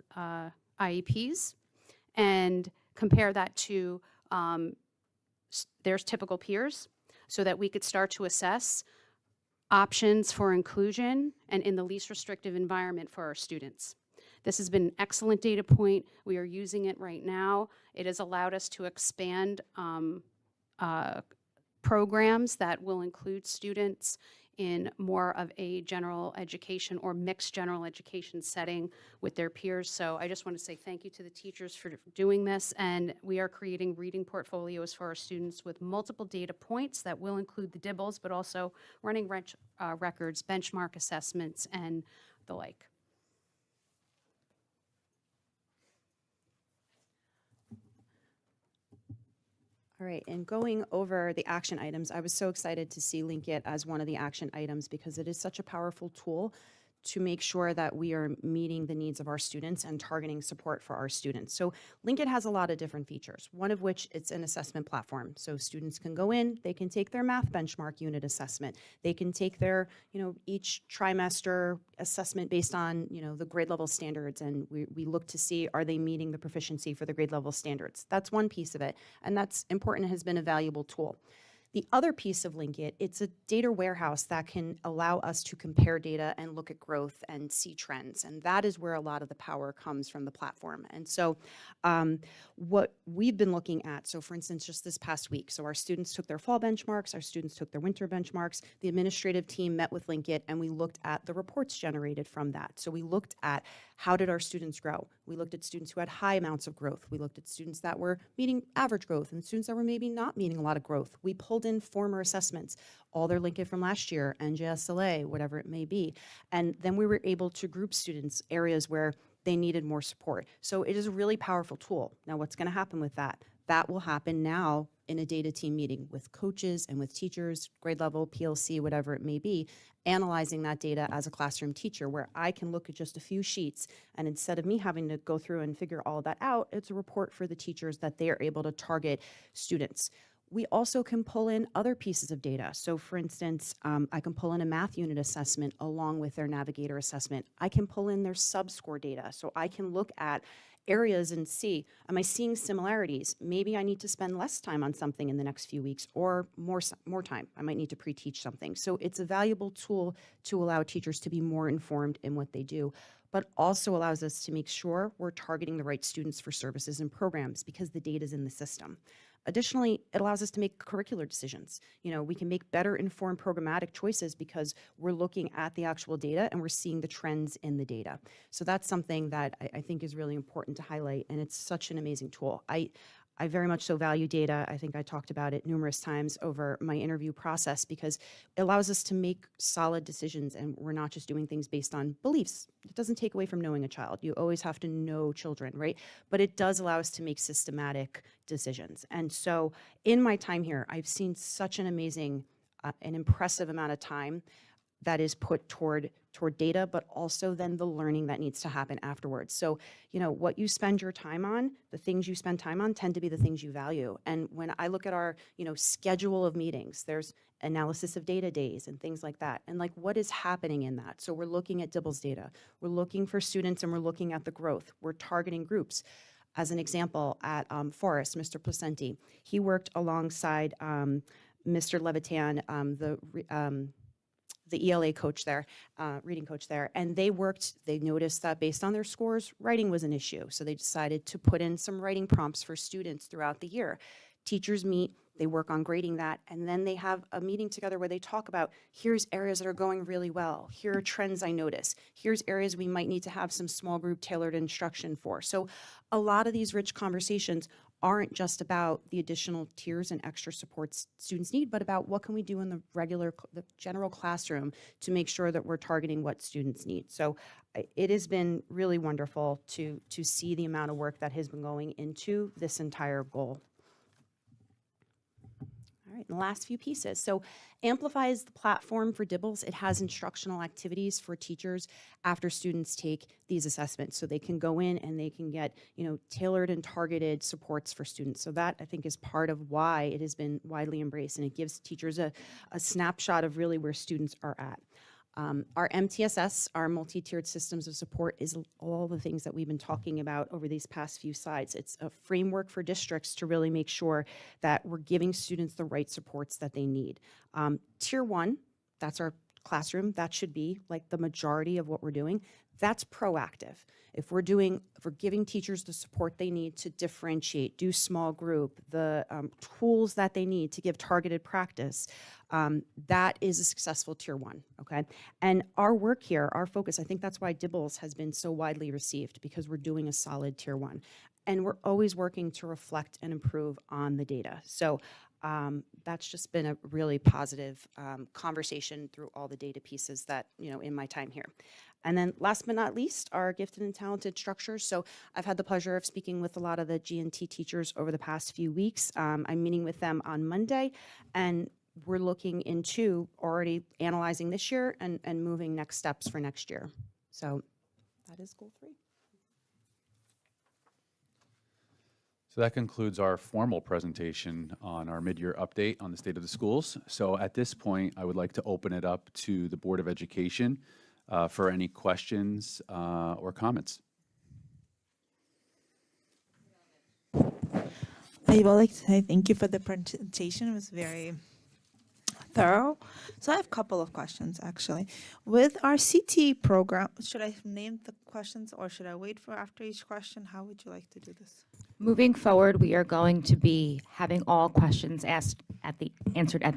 IEPs, and compare that to their typical peers, so that we could start to assess options for inclusion and in the least restrictive environment for our students. This has been an excellent data point. We are using it right now. It has allowed us to expand programs that will include students in more of a general education or mixed general education setting with their peers. So I just want to say thank you to the teachers for doing this. And we are creating reading portfolios for our students with multiple data points that will include the Dibbles, but also running records, benchmark assessments, and the like. All right, and going over the action items, I was so excited to see Link It as one of the action items because it is such a powerful tool to make sure that we are meeting the needs of our students and targeting support for our students. So Link It has a lot of different features, one of which it's an assessment platform. So students can go in, they can take their math benchmark unit assessment, they can take their, each trimester assessment based on, the grade level standards, and we look to see, are they meeting the proficiency for the grade level standards? That's one piece of it, and that's important and has been a valuable tool. The other piece of Link It, it's a data warehouse that can allow us to compare data and look at growth and see trends. And that is where a lot of the power comes from the platform. And so what we've been looking at, so for instance, just this past week, so our students took their fall benchmarks, our students took their winter benchmarks, the administrative team met with Link It, and we looked at the reports generated from that. So we looked at how did our students grow? We looked at students who had high amounts of growth. We looked at students that were meeting average growth and students that were maybe not meeting a lot of growth. We pulled in former assessments, all their Link It from last year, NJSLA, whatever it may be. And then we were able to group students areas where they needed more support. So it is a really powerful tool. Now, what's going to happen with that? That will happen now in a data team meeting with coaches and with teachers, grade level, PLC, whatever it may be, analyzing that data as a classroom teacher where I can look at just a few sheets, and instead of me having to go through and figure all that out, it's a report for the teachers that they are able to target students. We also can pull in other pieces of data. So for instance, I can pull in a math unit assessment along with their Navigator assessment. I can pull in their sub-score data. So I can look at areas and see, am I seeing similarities? Maybe I need to spend less time on something in the next few weeks or more time. I might need to pre-teach something. So it's a valuable tool to allow teachers to be more informed in what they do, but also allows us to make sure we're targeting the right students for services and programs because the data is in the system. Additionally, it allows us to make curricular decisions. You know, we can make better informed programmatic choices because we're looking at the actual data and we're seeing the trends in the data. So that's something that I think is really important to highlight, and it's such an amazing tool. I very much so value data. I think I talked about it numerous times over my interview process because it allows us to make solid decisions and we're not just doing things based on beliefs. It doesn't take away from knowing a child. You always have to know children, right? But it does allow us to make systematic decisions. And so in my time here, I've seen such an amazing, an impressive amount of time that is put toward data, but also then the learning that needs to happen afterwards. So, you know, what you spend your time on, the things you spend time on tend to be the things you value. And when I look at our, you know, schedule of meetings, there's analysis of data days and things like that. And like, what is happening in that? So we're looking at DIBELS data. We're looking for students and we're looking at the growth. We're targeting groups. As an example, at Forest, Mr. Placenti, he worked alongside Mr. Levitan, the ELA coach there, reading coach there, and they noticed that based on their scores, writing was an issue. So they decided to put in some writing prompts for students throughout the year. Teachers meet, they work on grading that, and then they have a meeting together where they talk about, here's areas that are going really well, here are trends I notice, here's areas we might need to have some small group tailored instruction for. So a lot of these rich conversations aren't just about the additional tiers and extra supports students need, but about what can we do in the general classroom to make sure that we're targeting what students need. So it has been really wonderful to see the amount of work that has been going into this entire goal. All right, and the last few pieces. So Amplify is the platform for DIBELS. It has instructional activities for teachers after students take these assessments. So they can go in and they can get, you know, tailored and targeted supports for students. So that, I think, is part of why it has been widely embraced, and it gives teachers a snapshot of really where students are at. Our MTSS, our multi-tiered systems of support, is all the things that we've been talking about over these past few slides. It's a framework for districts to really make sure that we're giving students the right supports that they need. Tier 1, that's our classroom. That should be like the majority of what we're doing. That's proactive. If we're giving teachers the support they need to differentiate, do small group, the tools that they need to give targeted practice, that is a successful tier 1, okay? And our work here, our focus, I think that's why DIBELS has been so widely received, because we're doing a solid tier 1. And we're always working to reflect and improve on the data. So that's just been a really positive conversation through all the data pieces that, you know, in my time here. And then last but not least, our gifted and talented structures. So I've had the pleasure of speaking with a lot of the G&T teachers over the past few weeks. I'm meeting with them on Monday, and we're looking into already analyzing this year and moving next steps for next year. So that is goal 3. So that concludes our formal presentation on our mid-year update on the state of the schools. So at this point, I would like to open it up to the Board of Education for any questions or comments. I would like to say thank you for the presentation. It was very thorough. So I have a couple of questions, actually. With our CTE program, should I name the questions or should I wait for after each question? How would you like to do this? Moving forward, we are going to be having all questions answered at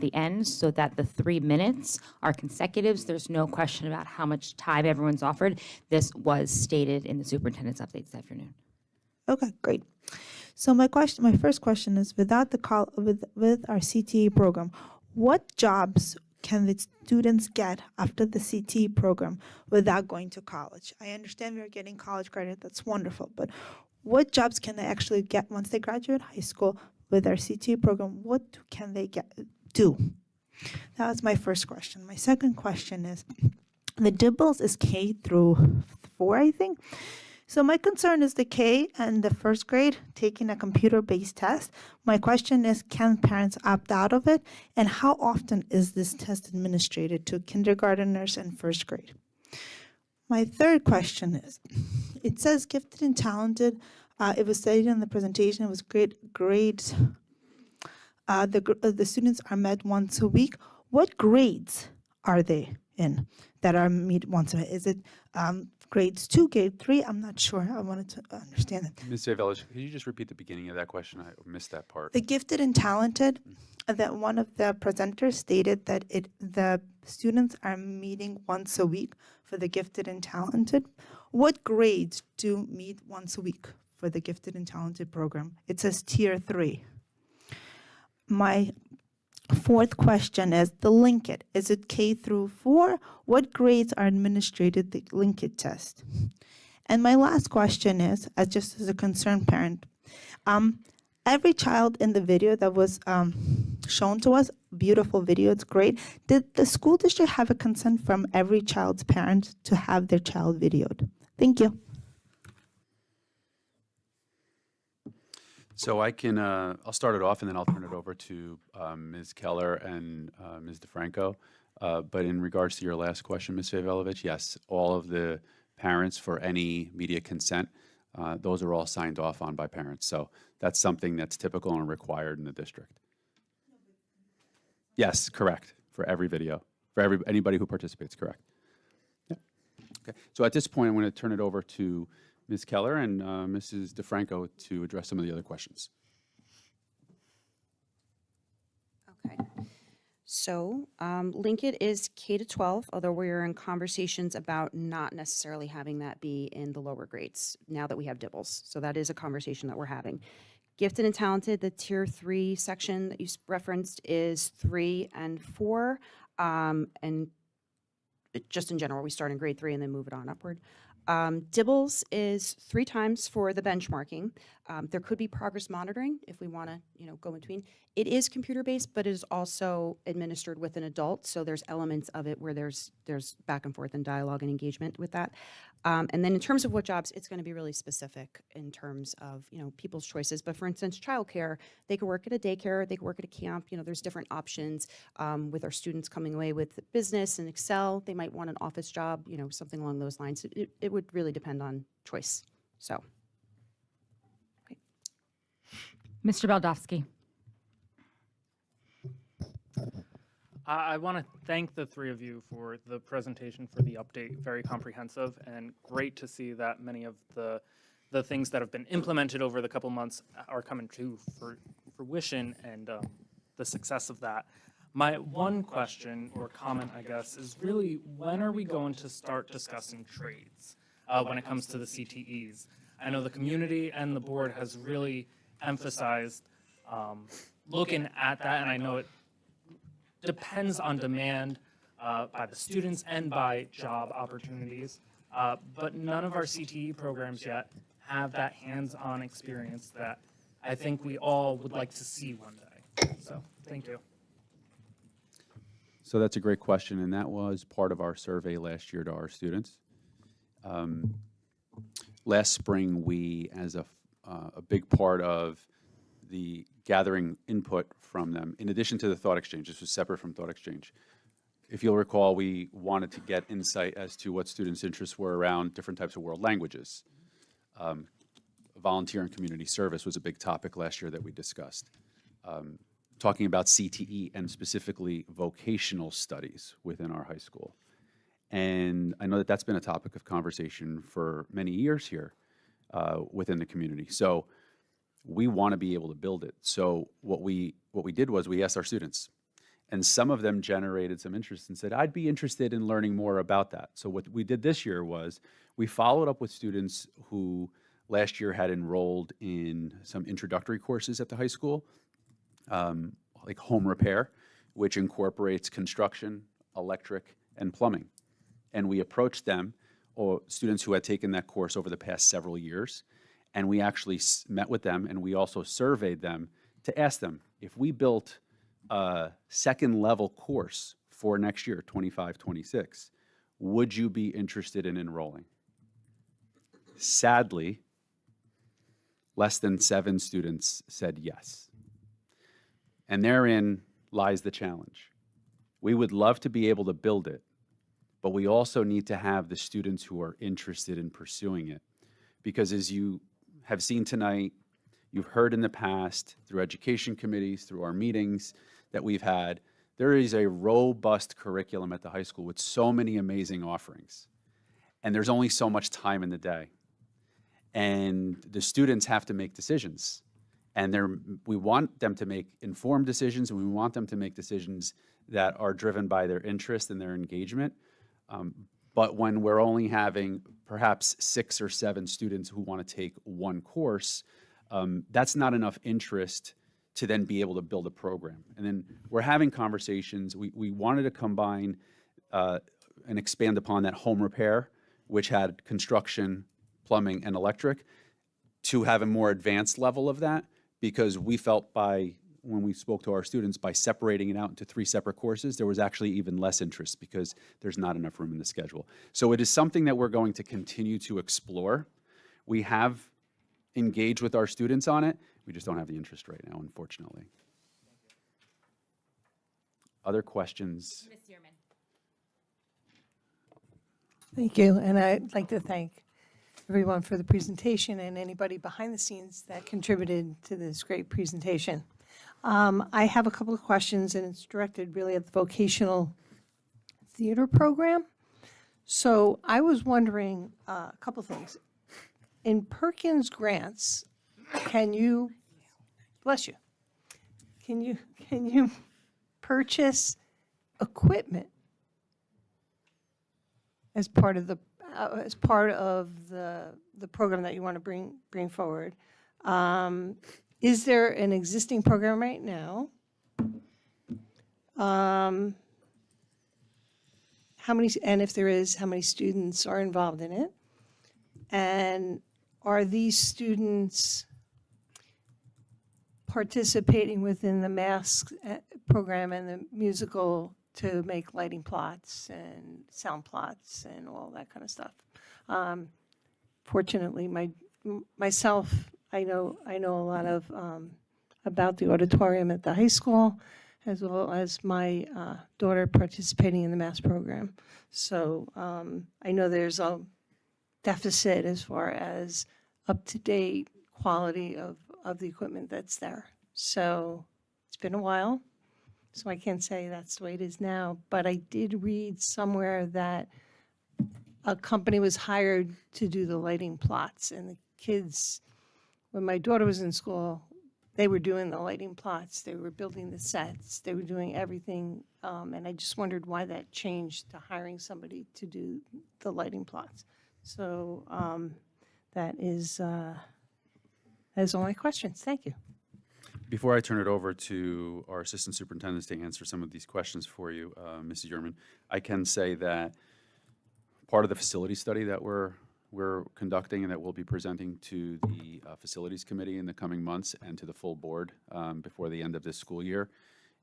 the end, so that the 3 minutes are consecutives. There's no question about how much time everyone's offered. This was stated in the superintendent's update this afternoon. Okay, great. So my first question is, with our CTE program, what jobs can the students get after the CTE program without going to college? I understand we're getting college credit, that's wonderful, but what jobs can they actually get once they graduate high school with our CTE program? What can they do? That was my first question. My second question is, the DIBELS is K through 4, I think. So my concern is the K and the first grade taking a computer-based test. My question is, can parents opt out of it? And how often is this test administered to kindergarteners and first grade? My third question is, it says gifted and talented. It was stated in the presentation, it was great grades. The students are met once a week. What grades are they in that are met once a week? Is it grades 2, grade 3? I'm not sure. I wanted to understand that. Ms. Zavelich, could you just repeat the beginning of that question? I missed that part. The gifted and talented, that one of the presenters stated that the students are meeting once a week for the gifted and talented. What grades do meet once a week for the gifted and talented program? It says tier 3. My fourth question is the Linkit. Is it K through 4? What grades are administered the Linkit test? And my last question is, just as a concerned parent, every child in the video that was shown to us, beautiful video, it's great. Did the school district have a consent from every child's parent to have their child videoed? Thank you. So I can, I'll start it off and then I'll turn it over to Ms. Keller and Ms. DeFranco. But in regards to your last question, Ms. Zavelich, yes, all of the parents for any media consent, those are all signed off on by parents. So that's something that's typical and required in the district. Yes, correct, for every video, for anybody who participates, correct. Yeah. Okay. So at this point, I'm going to turn it over to Ms. Keller and Mrs. DeFranco to address some of the other questions. Okay. So Linkit is K to 12, although we're in conversations about not necessarily having that be in the lower grades now that we have DIBELS. So that is a conversation that we're having. Gifted and talented, the tier 3 section that you referenced is 3 and 4. And just in general, we start in grade 3 and then move it on upward. DIBELS is 3 times for the benchmarking. There could be progress monitoring if we want to, go in between. It is computer-based, but it is also administered with an adult, so there's elements of it where there's back and forth and dialogue and engagement with that. And then in terms of what jobs, it's going to be really specific in terms of, people's choices. But for instance, childcare, they could work at a daycare, they could work at a camp. There's different options with our students coming away with business and Excel. They might want an office job, something along those lines. It would really depend on choice. So. Okay. Mr. Baldowski. I want to thank the 3 of you for the presentation, for the update, very comprehensive, and great to see that many of the things that have been implemented over the couple months are coming to fruition and the success of that. My one question or comment, I guess, is really when are we going to start discussing trades when it comes to the CTEs? I know the community and the board has really emphasized looking at that, and I know it depends on demand by the students and by job opportunities, but none of our CTE programs yet have that hands-on experience that I think we all would like to see one day. So, thank you. So that's a great question, and that was part of our survey last year to our students. Last spring, we, as a big part of the gathering input from them, in addition to the thought exchange, this was separate from thought exchange. If you'll recall, we wanted to get insight as to what students' interests were around different types of world languages. Volunteer and community service was a big topic last year that we discussed. Talking about CTE and specifically vocational studies within our high school. And I know that that's been a topic of conversation for many years here within the community. So we want to be able to build it. So what we did was we asked our students, and some of them generated some interest and said, I'd be interested in learning more about that. So what we did this year was we followed up with students who last year had enrolled in some introductory courses at the high school, like home repair, which incorporates construction, electric, and plumbing. And we approached them, or students who had taken that course over the past several years, And we actually met with them, and we also surveyed them to ask them, if we built a second level course for next year, 25-26, would you be interested in enrolling? Sadly, less than 7 students said yes. And therein lies the challenge. We would love to be able to build it, but we also need to have the students who are interested in pursuing it. Because as you have seen tonight, you've heard in the past, through education committees, through our meetings that we've had, there is a robust curriculum at the high school with so many amazing offerings. And there's only so much time in the day. And the students have to make decisions. And we want them to make informed decisions, and we want them to make decisions that are driven by their interest and their engagement. But when we're only having perhaps 6 or 7 students who want to take one course, that's not enough interest to then be able to build a program. And then we're having conversations. We wanted to combine and expand upon that home repair, which had construction, plumbing, and electric, to have a more advanced level of that, because we felt when we spoke to our students, by separating it out into 3 separate courses, there was actually even less interest because there's not enough room in the schedule. So it is something that we're going to continue to explore. We have engaged with our students on it. We just don't have the interest right now, unfortunately. Other questions? Ms. Yearman. Thank you, and I'd like to thank everyone for the presentation and anybody behind the scenes that contributed to this great presentation. I have a couple of questions, and it's directed really at the vocational theater program. So I was wondering a couple things. In Perkins grants, can you, bless you, can you purchase equipment as part of the program that you want to bring forward? Is there an existing program right now? How many, and if there is, how many students are involved in it? And are these students participating within the mask program and the musical to make lighting plots and sound plots and all that kind of stuff? Fortunately, myself, I know a lot of about the auditorium at the high school, as well as my daughter participating in the mass program. So I know there's a deficit as far as up-to-date quality of the equipment that's there. So it's been a while, so I can't say that's the way it is now, but I did read somewhere that a company was hired to do the lighting plots, and the kids, when my daughter was in school, they were doing the lighting plots, they were building the sets, they were doing everything, and I just wondered why that changed to hiring somebody to do the lighting plots. So that is all my questions. Thank you. Before I turn it over to our assistant superintendents to answer some of these questions for you, Mrs. Yerman, I can say that part of the facility study that we're conducting and that we'll be presenting to the facilities committee in the coming months and to the full board before the end of this school year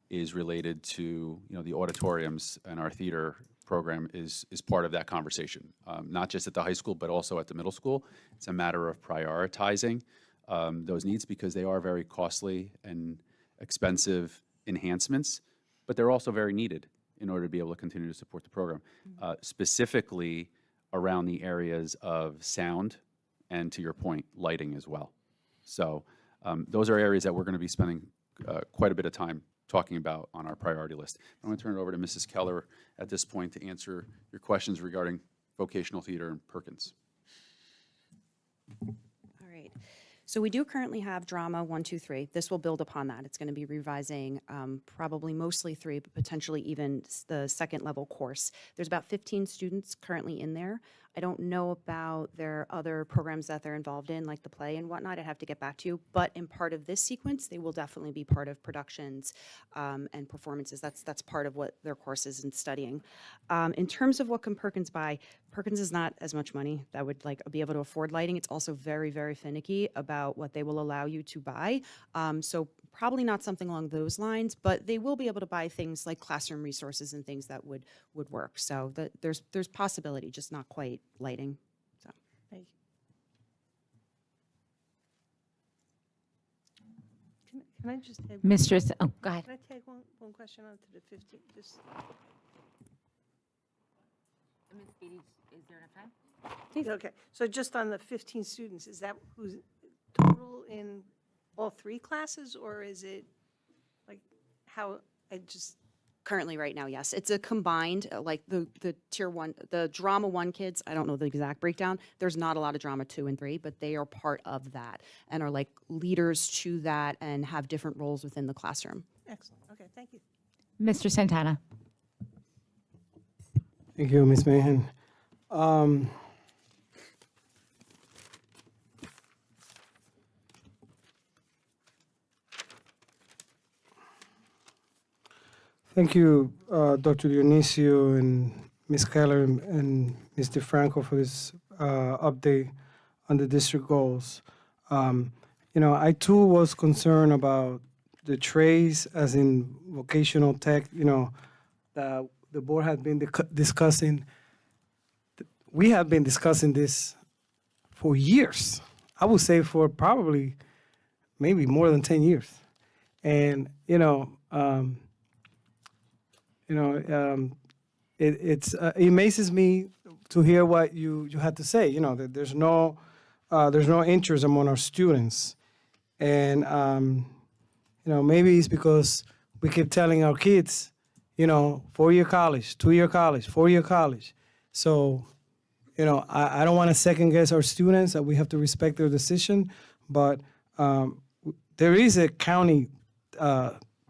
is related to the auditoriums, and our theater program is part of that conversation, not just at the high school but also at the middle school. It's a matter of prioritizing those needs because they are very costly and expensive enhancements, but they're also very needed in order to be able to continue to support the program, specifically around the areas of sound and, to your point, lighting as well. So those are areas that we're going to be spending quite a bit of time talking about on our priority list. I'm going to turn it over to Mrs. Keller at this point to answer your questions regarding vocational theater and Perkins. All right. So we do currently have drama 1, 2, 3. This will build upon that. It's going to be revising probably mostly 3, but potentially even the second level course. There's about 15 students currently in there. I don't know about their other programs that they're involved in, like the play and whatnot. I'd have to get back to you. But in part of this sequence, they will definitely be part of productions and performances. That's part of what their course is in studying. In terms of what can Perkins buy, Perkins is not as much money that would be able to afford lighting. It's also very, very finicky about what they will allow you to buy. So probably not something along those lines, but they will be able to buy things like classroom resources and things that would work. So there's possibility, just not quite lighting. So Thank you. Can I just tag? Mistress, oh, go ahead. Can I tag one question on to the 15? Just Ms. Beatty, is there enough time? okay. So just on the 15 students, is that who's total in all 3 classes, or is it like how? I just currently right now, yes. It's a combined, like the tier 1, the drama 1 kids, I don't know the exact breakdown. There's not a lot of drama 2 and 3, but they are part of that and are like leaders to that and have different roles within the classroom. excellent. Okay, thank you. Mr. Santana. Thank you, Ms. Mahan. Thank you, Dr. Dionisio and Ms. Keller and Ms. DeFranco for this update on the district goals. I too was concerned about the trades, as in vocational tech, that the board had been discussing. We have been discussing this for years. I would say for probably maybe more than 10 years. And, it amazes me to hear what you had to say, that there's no interest among our students. And, maybe it's because we keep telling our kids, 4-year college, 2-year college, 4-year college. So, I don't want to second guess our students, that we have to respect their decision, but there is a county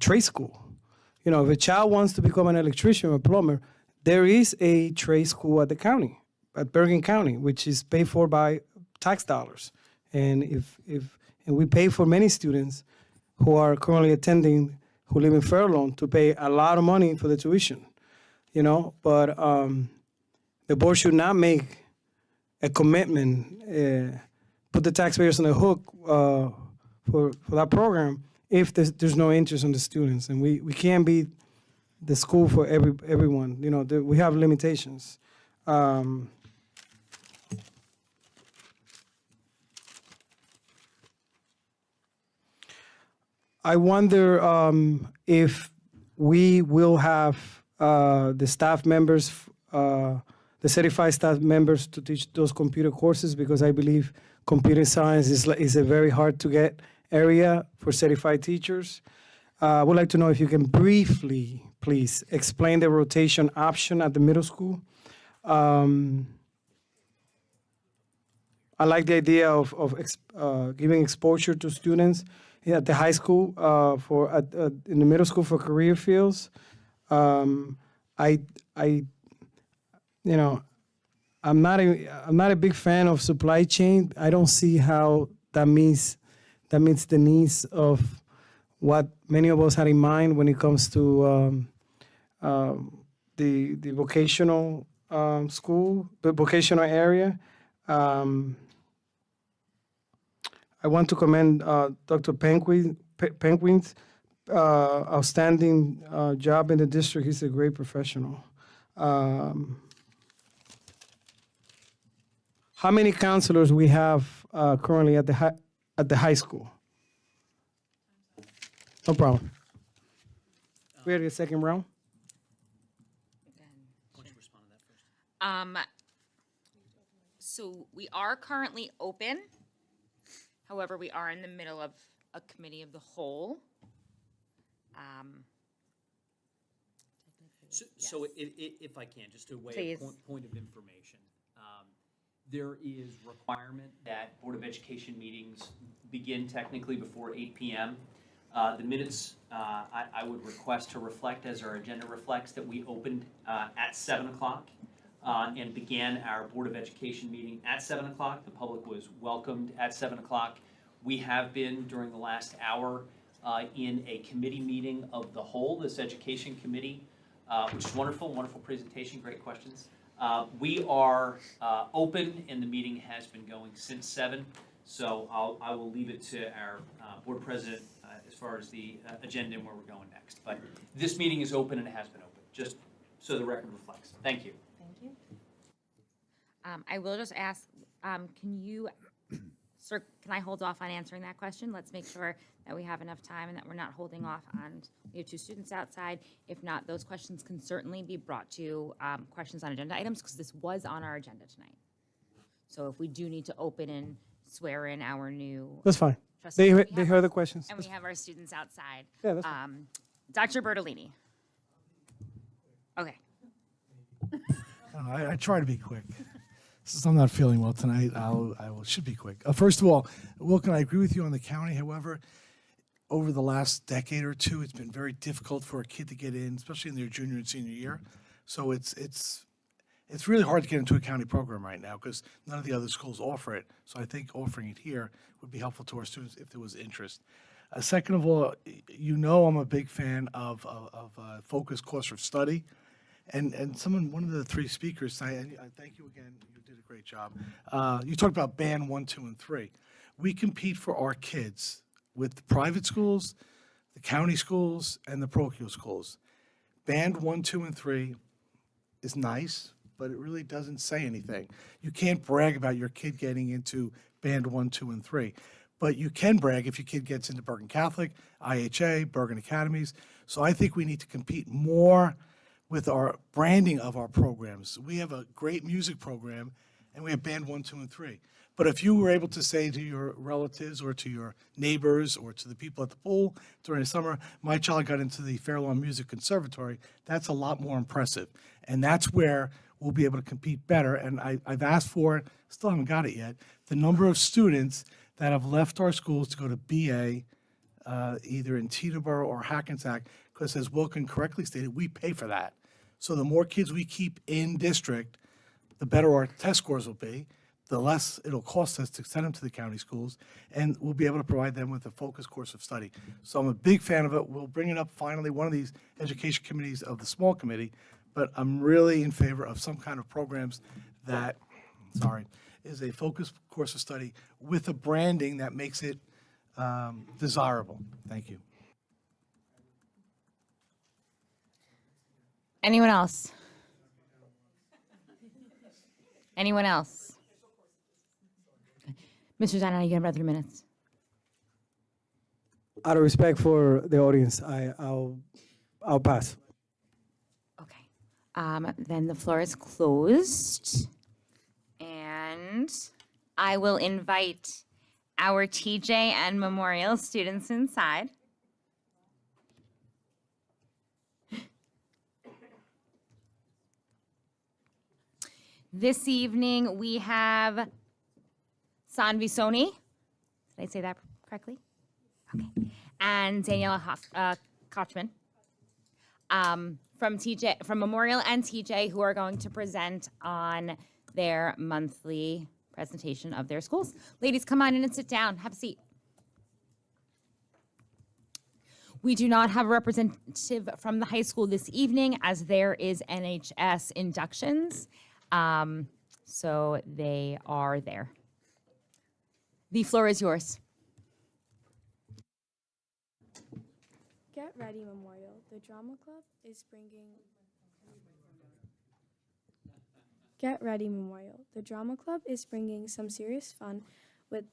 trade school. If a child wants to become an electrician or plumber, there is a trade school at the county, at Bergen County, which is paid for by tax dollars. And and we pay for many students who are currently attending, who live in Fairlawn, to pay a lot of money for the tuition, But the board should not make a commitment, put the taxpayers on the hook for that program if there's no interest in the students. And we can't be the school for everyone. We have limitations. I wonder if we will have the staff members, the certified staff members, to teach those computer courses, because I believe computer science is a very hard to get area for certified teachers. I would like to know if you can briefly, please, explain the rotation option at the middle school. I like the idea of giving exposure to students at the high school, in the middle school for career fields. I'm not a big fan of supply chain. I don't see how that meets the needs of what many of us had in mind when it comes to the vocational school, the vocational area. I want to commend Dr. Penguin's outstanding job in the district. He's a great professional. How many counselors we have currently at the high school? No problem. We had a second round. So we are currently open. However, we are in the middle of a committee of the whole. So if I can, just a way Please. of point of information. there is requirement that Board of Education meetings begin technically before 8 p.m. The minutes, I would request to reflect, as our agenda reflects, that we opened at 7 o'clock and began our Board of Education meeting at 7 o'clock. The public was welcomed at 7 o'clock. We have been, during the last hour, in a committee meeting of the whole, this education committee, which is wonderful, wonderful presentation, great questions. We are open, and the meeting has been going since 7, so I will leave it to our board president as far as the agenda and where we're going next. But this meeting is open and it has been open, just so the record reflects. Thank you. Thank you. I will just ask, can you, sir, can I hold off on answering that question? Let's make sure that we have enough time and that we're not holding off on, we have 2 students outside. If not, those questions can certainly be brought to questions on agenda items, because this was on our agenda tonight. So if we do need to open and swear in our new. That's fine. trustees, They heard the questions. and we have our students outside. Yeah, that's fine. Dr. Bertolini. Okay. I try to be quick. Since I'm not feeling well tonight, should be quick. First of all, Wilkin, I agree with you on the county. However, over the last decade or two, it's been very difficult for a kid to get in, especially in their junior and senior year. So it's really hard to get into a county program right now because none of the other schools offer it. So I think offering it here would be helpful to our students if there was interest. Second of all, I'm a big fan of focused course of study. And one of the 3 speakers, I thank you again, you did a great job. You talked about band 1, 2, and 3. We compete for our kids with the private schools, the county schools, and the parochial schools. Band 1, 2, and 3 is nice, but it really doesn't say anything. You can't brag about your kid getting into band 1, 2, and 3. But you can brag if your kid gets into Bergen Catholic, IHA, Bergen Academies. So I think we need to compete more with our branding of our programs. We have a great music program, and we have band 1, 2, and 3. But if you were able to say to your relatives or to your neighbors or to the people at the pool during the summer, my child got into the Fair Lawn Music Conservatory, that's a lot more impressive. And that's where we'll be able to compete better. And I've asked for it, still haven't got it yet, the number of students that have left our schools to go to BA, either in Teterboro or Hackensack, because as Wilkin correctly stated, we pay for that. So the more kids we keep in district, the better our test scores will be, the less it'll cost us to send them to the county schools, and we'll be able to provide them with a focused course of study. So I'm a big fan of it. We'll bring it up finally, one of these education committees of the small committee, but I'm really in favor of some kind of programs that, is a focused course of study with a branding that makes it desirable. Thank you. Anyone else? Anyone else? Mr. Zana, you have another 3 minutes. Out of respect for the audience, I'll pass. Okay. Then the floor is closed. And I will invite our TJ and Memorial students inside. This evening, we have Sanvi Soni. Did I say that correctly? Okay. And Daniela Kochman from Memorial and TJ, who are going to present on their monthly presentation of their schools. Ladies, come on in and sit down. Have a seat. We do not have a representative from the high school this evening, as there is NHS inductions. So they are there. The floor is yours. Get ready, Memorial. The Drama Club is bringing... Get ready, Memorial. The Drama Club is bringing some serious fun with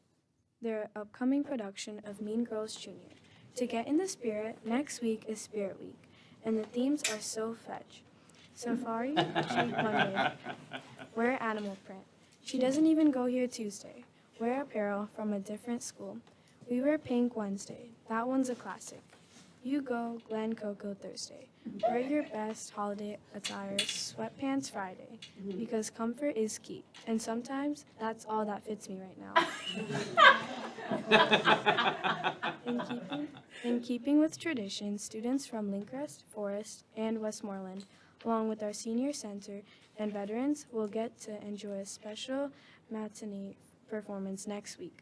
their upcoming production of Mean Girls Jr. To get in the spirit, next week is Spirit Week, and the themes are so fetch. Safari, Jake Monday. Wear animal print. She doesn't even go here Tuesday. Wear apparel from a different school. We wear pink Wednesday. That one's a classic. Hugo Glen Coco Thursday. Wear your best holiday attire, sweatpants Friday, because comfort is key. And sometimes that's all that fits me right now. In keeping with tradition, students from Linkrest, Forest, and Westmoreland, along with our senior center and veterans, will get to enjoy a special matinee performance next week.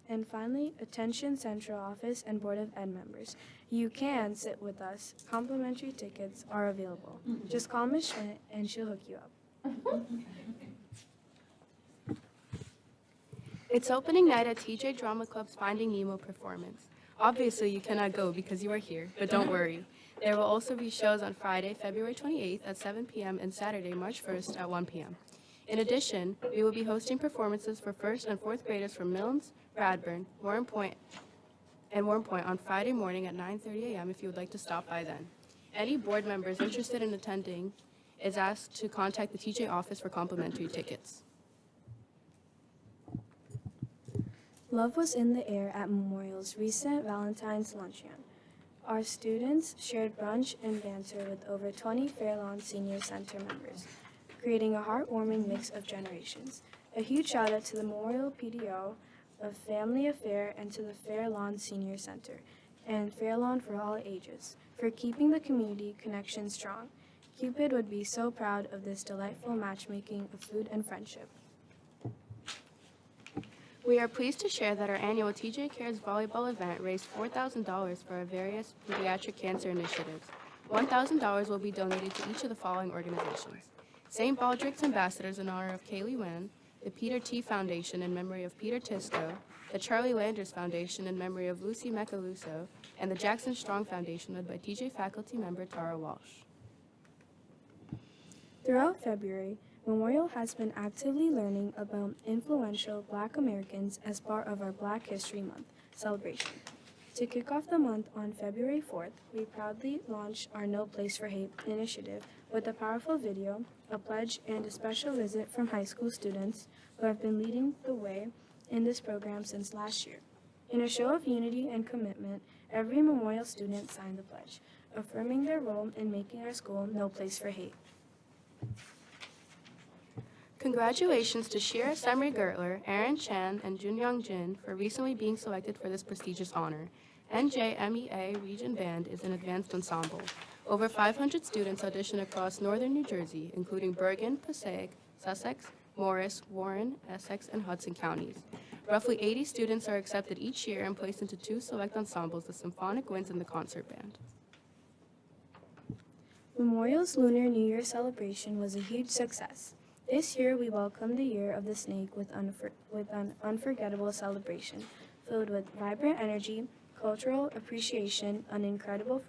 And finally, attention Central Office and Board of Ed members. You can sit with us. Complimentary tickets are available. Just call Ms. Schmidt and she'll hook you up. It's opening night at TJ Drama Club's Finding Nemo performance. Obviously, you cannot go because you are here, but don't worry. There will also be shows on Friday, February 28th at 7 p.m. and Saturday, March 1st at 1 p.m. In addition, we will be hosting performances for 1st and 4th graders from Milnes, Bradburn, Warren Point on Friday morning at 9:30 a.m. if you would like to stop by then. Any board members interested in attending is asked to contact the TJ office for complimentary tickets. Love was in the air at Memorial's recent Valentine's Luncheon. Our students shared brunch and banter with over 20 Fairlawn Senior Center members, creating a heartwarming mix of generations. A huge shout out to the Memorial PDO of Family Affair and to the Fairlawn Senior Center and Fairlawn for all ages for keeping the community connection strong. Cupid would be so proud of this delightful matchmaking of food and friendship. We are pleased to share that our annual TJ Cares volleyball event raised $4,000 for our various pediatric cancer initiatives. $1,000 will be donated to each of the following organizations: St. Baldrick's Ambassadors in honor of Kaylee Wan, the Peter T. Foundation in memory of Peter Tisco, the Charlie Landers Foundation in memory of Lucy Macaluso, and the Jackson Strong Foundation led by TJ faculty member Tara Walsh. Throughout February, Memorial has been actively learning about influential Black Americans as part of our Black History Month celebration. To kick off the month on February 4th, we proudly launched our No Place for Hate initiative with a powerful video, a pledge, and a special visit from high school students who have been leading the way in this program since last year. In a show of unity and commitment, every Memorial student signed the pledge, affirming their role in making our school no place for hate. Congratulations to Shira Semri Gertler, Aaron Chan, and Junyoung Jin for recently being selected for this prestigious honor. NJMEA Region Band is an advanced ensemble. Over 500 students audition across northern New Jersey, including Bergen, Passaic, Sussex, Morris, Warren, Essex, and Hudson counties. Roughly 80 students are accepted each year and placed into two select ensembles, the Symphonic Winds and the Concert Band. Memorial's Lunar New Year celebration was a huge success. This year, we welcomed the Year of the Snake with an unforgettable celebration filled with vibrant energy, cultural appreciation, and incredible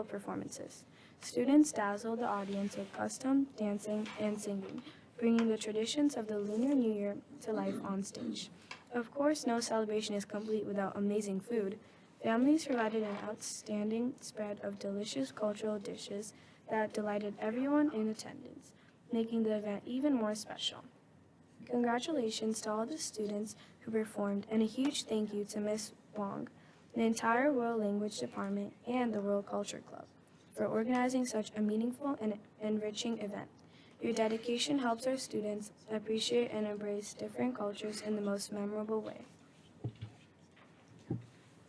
performances. Students dazzled the audience with custom dancing and singing, bringing the traditions of the Lunar New Year to life on stage. Of course, no celebration is complete without amazing food. Families provided an outstanding spread of delicious cultural dishes that delighted everyone in attendance, making the event even more special. Congratulations to all the students who performed, and a huge thank you to Ms. Wong, the entire World Language Department, and the World Culture Club for organizing such a meaningful and enriching event. Your dedication helps our students appreciate and embrace different cultures in the most memorable way.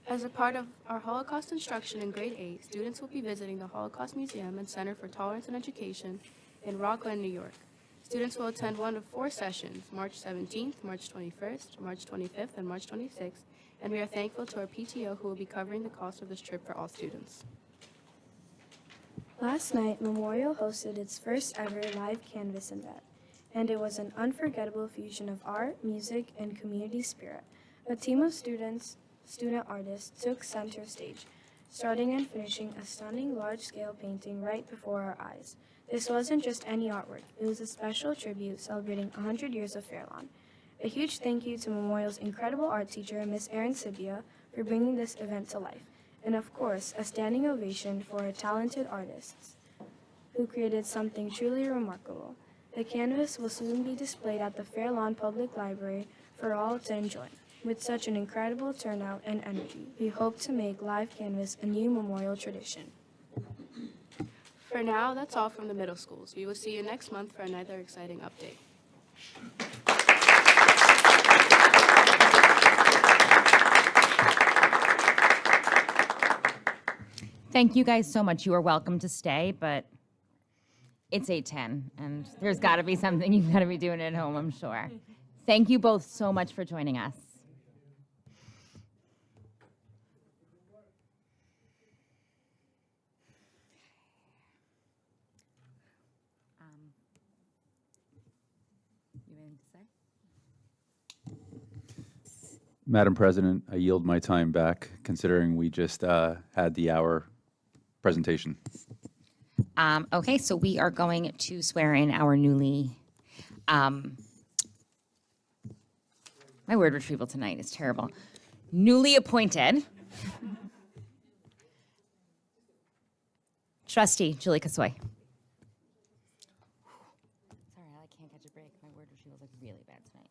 As a part of our Holocaust instruction in grade 8, students will be visiting the Holocaust Museum and Center for Tolerance and Education in Rockland, New York. Students will attend one of 4 sessions, March 17th, March 21st, March 25th, and March 26th, and we are thankful to our PTO who will be covering the cost of this trip for all students. Last night, Memorial hosted its first ever live Canvas event, and it was an unforgettable fusion of art, music, and community spirit. A team of student artists took center stage, starting and finishing a stunning large-scale painting right before our eyes. This wasn't just any artwork, it was a special tribute celebrating 100 years of Fairlawn. A huge thank you to Memorial's incredible art teacher, Miss Erin Sibia, for bringing this event to life. And of course, a standing ovation for our talented artists who created something truly remarkable. The canvas will soon be displayed at the Fairlawn Public Library for all to enjoy. With such an incredible turnout and energy, we hope to make Live Canvas a new memorial tradition. For now, that's all from the middle schools. We will see you next month for another exciting update. Thank you guys so much. You are welcome to stay, but it's 8:10, and there's got to be something you've got to be doing at home, I'm sure. Thank you both so much for joining us. You have anything to say? Madam President, I yield my time back, considering we just had the hour presentation. Okay, so we are going to swear in our newly, my word retrieval tonight is terrible. Newly appointed trustee Julie Kasoy. Sorry, I can't catch a break. My word retrieval is like really bad tonight.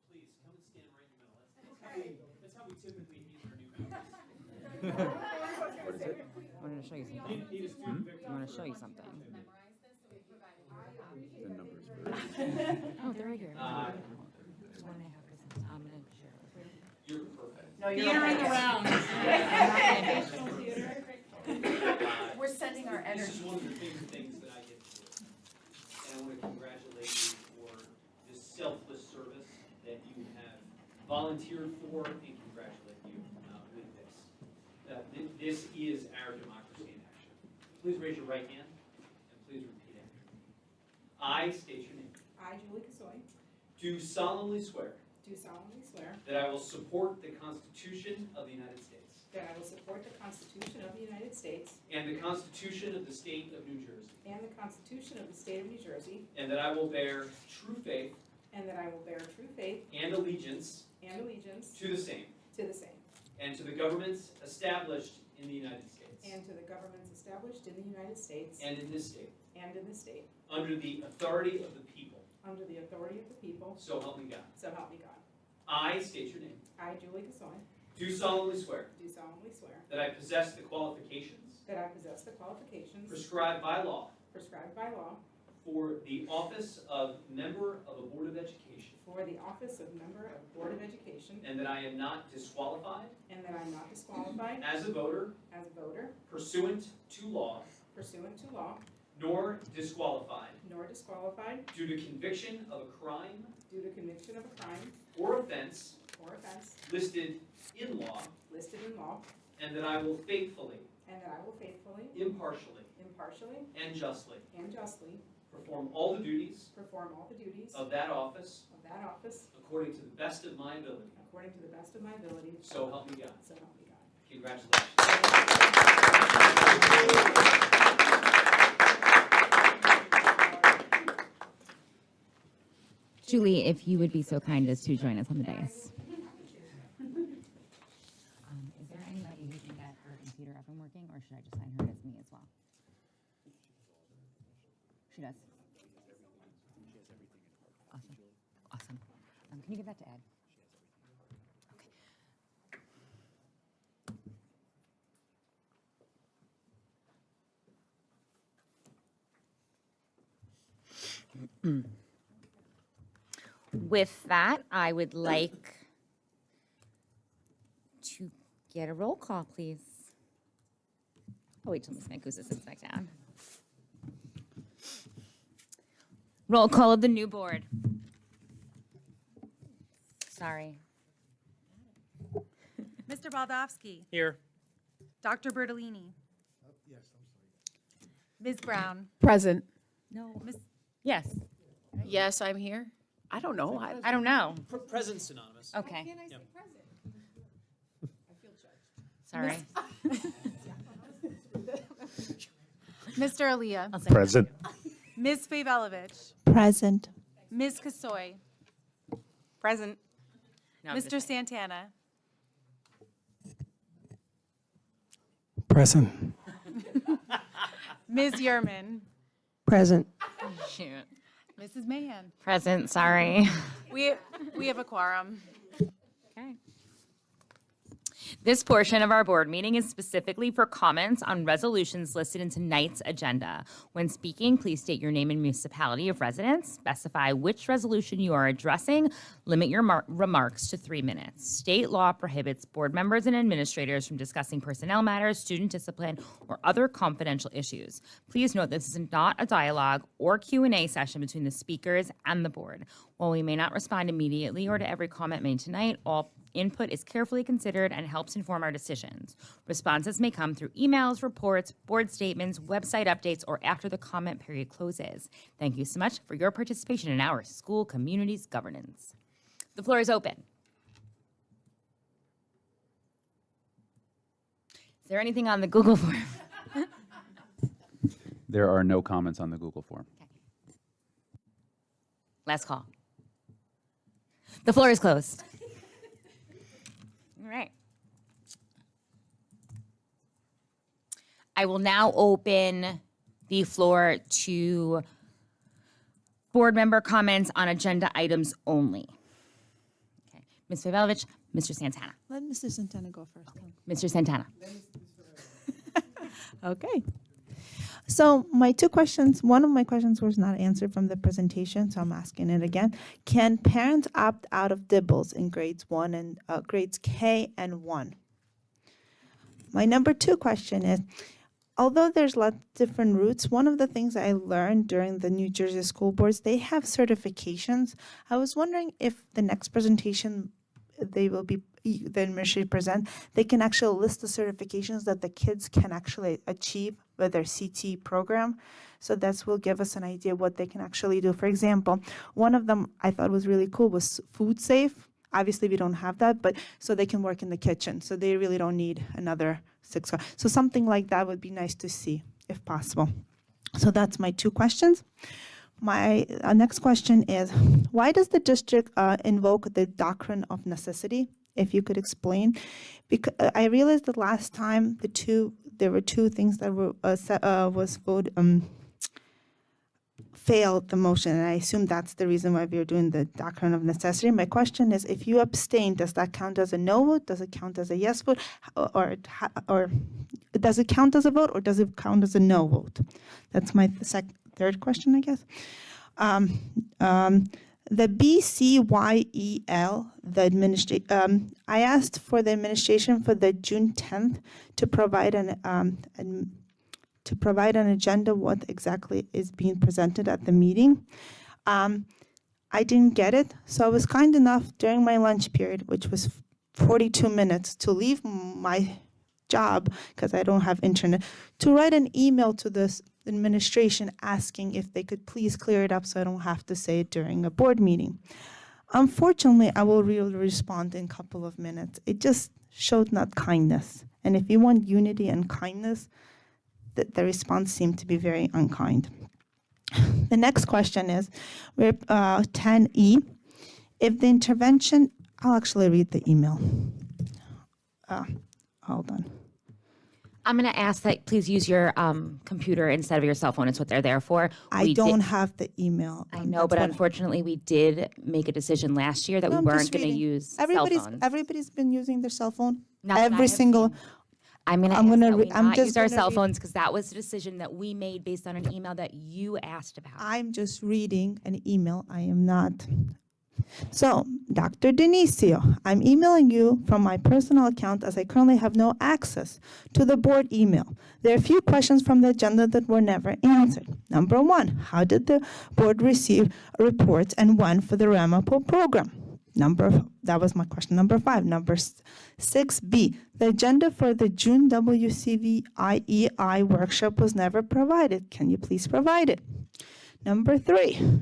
Please, come and stand right in the middle. That's how we typically meet our new members. What is it? I wanted to show you something. I want to show you something. The numbers. Oh, they're right here. 1.5%. I'm going to share it with you. You're perfect. No, you're Theater in the okay. round. National theater. We're sending our This energy. is one of the favorite things that I get to do. And I want to congratulate you for the selfless service that you have volunteered for, and congratulate you with this. This is our democracy in action. Please raise your right hand, and please repeat after me. I state your name. I, Julie Kasoy, Do solemnly swear do solemnly swear that I will support the Constitution of the United States that I will support the Constitution of the United States and the Constitution of the State of New Jersey, and the Constitution of the State of New Jersey, and that I will bear true faith and that I will bear true faith and allegiance and allegiance to the same to the same, and to the governments established in the United States and to the governments established in the United States and in this state, and in this state, under the authority of the people, under the authority of the people, so help me God. so help me God. I state your name. I, Julie Kasoy, Do solemnly swear do solemnly swear that I possess the qualifications that I possess the qualifications prescribed by law prescribed by law for the office of member of a Board of Education, for the office of member of Board of Education, and that I am not disqualified and that I am not disqualified as a voter as a voter pursuant to law, pursuant to law, nor disqualified nor disqualified due to conviction of a crime due to conviction of a crime or offense or offense listed in law, listed in law, and that I will faithfully, and that I will faithfully, impartially, impartially, and justly and justly perform all the duties perform all the duties of that office of that office according to the best of my ability. according to the best of my ability, So help me God. so help me God. Congratulations. Julie, if you would be so kind as to join us on the dais. Is there anybody who can get her computer up and working, or should I just sign her as me as well? She does. Awesome. Awesome. Can you give that to Ed? Okay. With that, I would like to get a roll call, please. Oh, wait till Ms. Mancuso sits back down. Roll call of the new board. Sorry. Mr. Baldowski. Here. Dr. Bertolini. Yes, I'm sorry. Ms. Brown. Present. No. Ms. Yes. Yes, I'm here. I don't know. I don't know. Present synonymous. Okay. Can I say Yep. present? I feel judged. Sorry. Mr. Aaliyah. I'll say Present. Ms. Fejvelovich. Present. Ms. Kasoy. Present. No, I'm just Mr. saying. Santana. Present. Ms. Yerman. Present. Shoot. Mrs. Mahan. Present, sorry. We have a quorum. Okay. This portion of our board meeting is specifically for comments on resolutions listed in tonight's agenda. When speaking, please state your name and municipality of residence, specify which resolution you are addressing, limit your remarks to 3 minutes. State law prohibits board members and administrators from discussing personnel matters, student discipline, or other confidential issues. Please note this is not a dialogue or Q&A session between the speakers and the board. While we may not respond immediately or to every comment made tonight, all input is carefully considered and helps inform our decisions. Responses may come through emails, reports, board statements, website updates, or after the comment period closes. Thank you so much for your participation in our school community's governance. The floor is open. Is there anything on the Google form? There are no comments on the Google form. Last call. The floor is closed. All right. I will now open the floor to board member comments on agenda items only. Okay. Ms. Favalovich, Mr. Santana. Let Mr. Santana go first. Mr. Santana. Okay. So my two questions, one of my questions was not answered from the presentation, so I'm asking it again. Can parents opt out of dibbles in grades K and 1? My number two question is, although there's lots of different routes, one of the things I learned during the New Jersey school boards, they have certifications. I was wondering if the next presentation the administration present, they can actually list the certifications that the kids can actually achieve with their CT program. So that will give us an idea what they can actually do. For example, one of them I thought was really cool was food safe. Obviously, we don't have that, but so they can work in the kitchen. So they really don't need another 6 hours. So something like that would be nice to see, if possible. So that's my two questions. My next question is, why does the district invoke the doctrine of necessity? If you could explain, because I realized the last time there were two things that were failed the motion, and I assume that's the reason why we are doing the doctrine of necessity. My question is, if you abstain, does that count as a no vote? Does it count as a yes vote, or does it count as a vote, or does it count as a no vote? That's my third question, I guess. The BCYEL, I asked for the administration for the June 10th to provide an agenda what exactly is being presented at the meeting. I didn't get it, so I was kind enough during my lunch period, which was 42 minutes, to leave my job because I don't have internet, to write an email to this administration asking if they could please clear it up so I don't have to say it during a board meeting. Unfortunately, I will really respond in a couple of minutes. It just showed not kindness. And if you want unity and kindness, the response seemed to be very unkind. The next question is 10E. If the intervention, I'll actually read the email. Hold on. I'm going to ask that please use your computer instead of your cell phone. It's what they're there for. I don't have the email. I know, but unfortunately, we did make a decision last year that we weren't going to use cell phones. Everybody's been using their cell phone. Not that I Every have single. seen. I'm going to not use our cell phones because that was a decision that we made based on an email that you asked about. I'm just reading an email. I am not. So, Dr. Denisio, I'm emailing you from my personal account as I currently have no access to the board email. There are a few questions from the agenda that were never answered. Number 1, how did the board receive reports and when for the Ramapo program? That was my question. Number 5. Number 6B, the agenda for the June WCVIEI workshop was never provided. Can you please provide it? Number 3.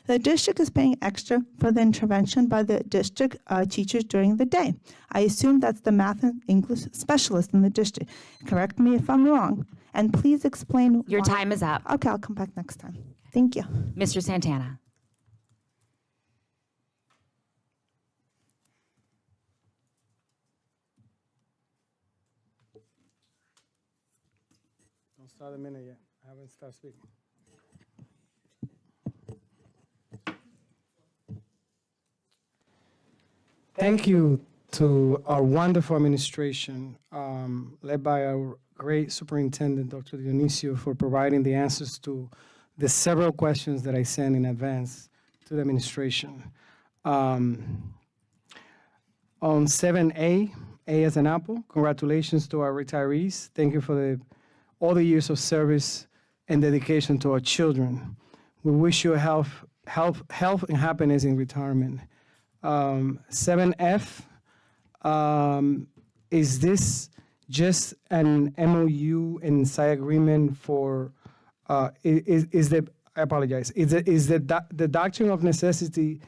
The district is paying extra for the intervention by the district teachers during the day. I assume that's the math and English specialist in the district. Correct me if I'm wrong. And please explain Your time is up. Okay, I'll come back next time. Thank you. Mr. Santana. Don't start a minute yet. I haven't started speaking. thank you to our wonderful administration, led by our great superintendent, Dr. Dionisio, for providing the answers to the several questions that I sent in advance to the administration. On 7A, A as an apple, congratulations to our retirees. Thank you for all the years of service and dedication to our children. We wish you health and happiness in retirement. 7F, is this just an MOU and side agreement for, I apologize, is the doctrine of necessity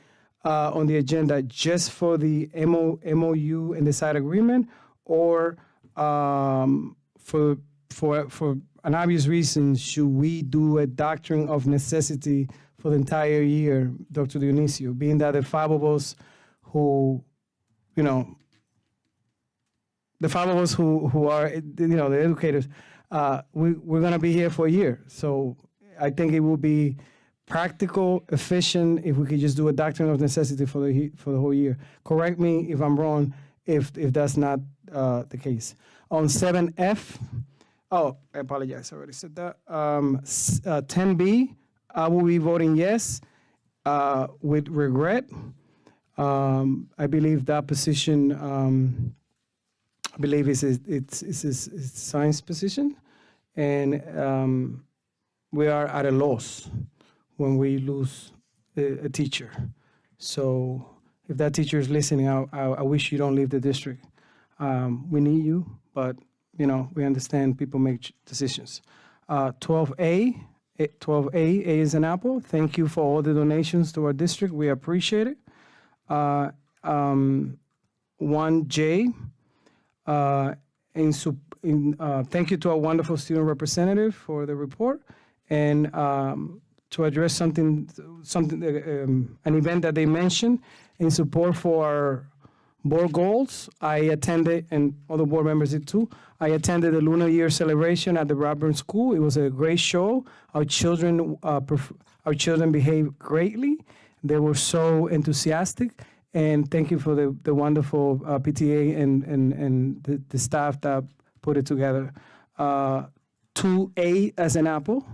on the agenda just for the MOU and the side agreement, or for an obvious reason, should we do a doctrine of necessity for the entire year, Dr. Dionisio, being that the 5 who, you know, the 5 who are, you know, the educators, we're going to be here for a year. So I think it would be practical, efficient, if we could just do a doctrine of necessity for the whole year. Correct me if I'm wrong, if that's not the case. On 7F, oh, I apologize, I already said that. 10B, I will be voting yes with regret. I believe that position, I believe it's a science position, and we are at a loss when we lose a teacher. So if that teacher is listening, I wish you don't leave the district. We need you, but you know, we understand people make decisions. 12A, A is an apple. Thank you for all the donations to our district. We appreciate it. 1J, thank you to our wonderful student representative for the report, and to address something, an event that they mentioned in support for our board goals. I attended, and other board members did too. I attended the Lunar Year celebration at the Rockburn School. It was a great show. Our children behaved greatly. They were so enthusiastic, and thank you for the wonderful PTA and the staff that put it together. 2A as an apple,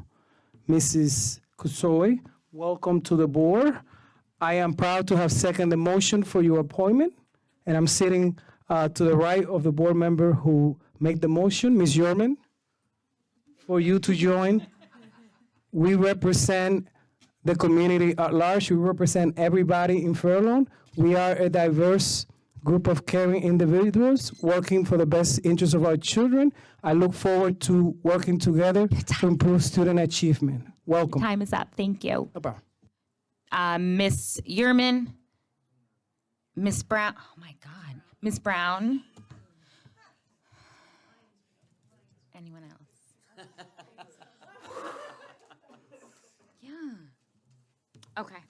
Mrs. Kusoy, welcome to the board. I am proud to have seconded the motion for your appointment, and I'm sitting to the right of the board member who made the motion, Ms. Yerman, for you to join. We represent the community at large. We represent everybody in Fair Lawn. We are a diverse group of caring individuals working for the best interests of our children. I look forward to working together to improve student achievement. Welcome. Time is up. Thank you. Bye-bye. Ms. Yerman, Ms. Brown, oh my God, Ms. Brown. Anyone else? Yeah. Okay.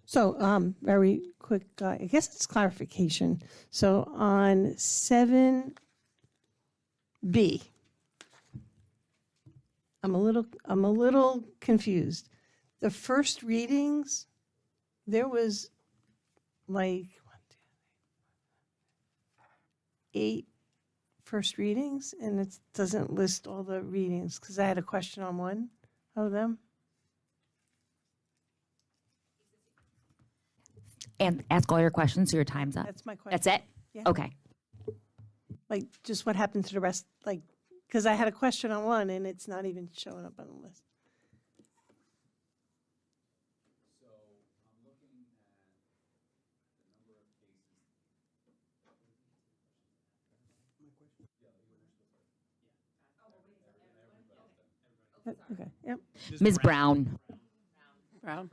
So, very quick, I guess it's clarification. So on 7B, I'm a little confused. The first readings, there was like 8 first readings, and it doesn't list all the readings because I had a question on one of them. And ask all your questions, so your time's up. That's my question. That's it? Yeah. Okay. Like, just what happened to the rest, like, because I had a question on one and it's not even showing up on the list. Okay, yep. Ms. Brown. Brown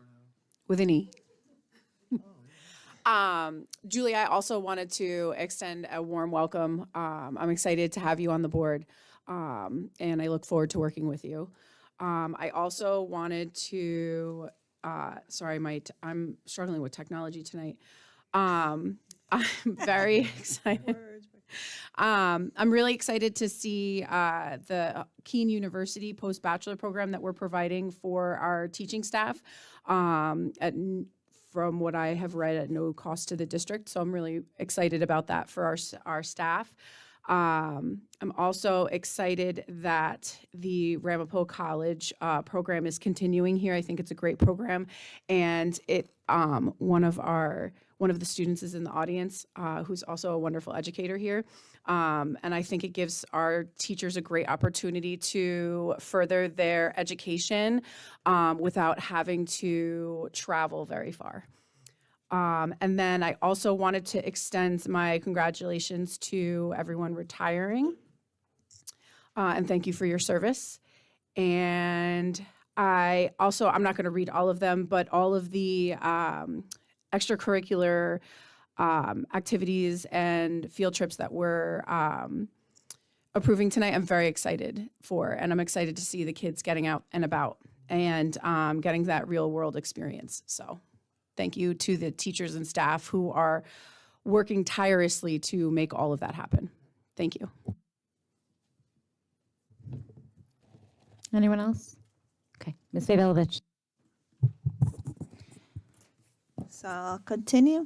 with an E. Julie, I also wanted to extend a warm welcome. I'm excited to have you on the board, and I look forward to working with you. I also wanted to, I'm struggling with technology tonight. I'm very excited. I'm really excited to see the Keene University post-bachelor program that we're providing for our teaching staff from what I have read, at no cost to the district. So I'm really excited about that for our staff. I'm also excited that the Ramapo College program is continuing here. I think it's a great program, and one of the students is in the audience, who's also a wonderful educator here, and I think it gives our teachers a great opportunity to further their education without having to travel very far. And then I also wanted to extend my congratulations to everyone retiring. And thank you for your service. And I'm not going to read all of them, but all of the extracurricular activities and field trips that we're approving tonight, I'm very excited for. And I'm excited to see the kids getting out and about and getting that real world experience. So thank you to the teachers and staff who are working tirelessly to make all of that happen. Thank you. Anyone else? Okay, Ms. Favalovich. So I'll continue.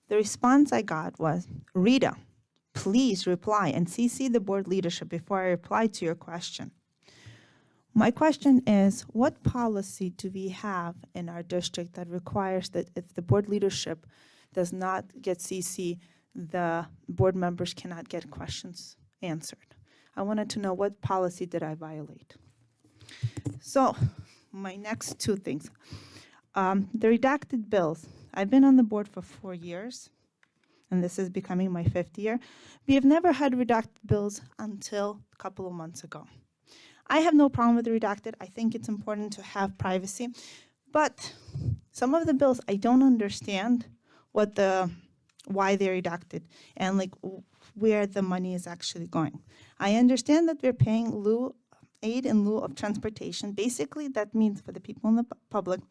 The response I got was, Rita, please reply and CC the board leadership before I reply to your question. My question is, what policy do we have in our district that requires that if the board leadership does not get CC, the board members cannot get questions answered? I wanted to know, what policy did I violate? So my next two things. The redacted bills. I've been on the board for 4 years, and this is becoming my 5th year. We have never had redacted bills until a couple of months ago. I have no problem with the redacted. I think it's important to have privacy. But some of the bills, I don't understand why they're redacted and where the money is actually going. I understand that we're paying aid in lieu of transportation. Basically, that means for the people in the public,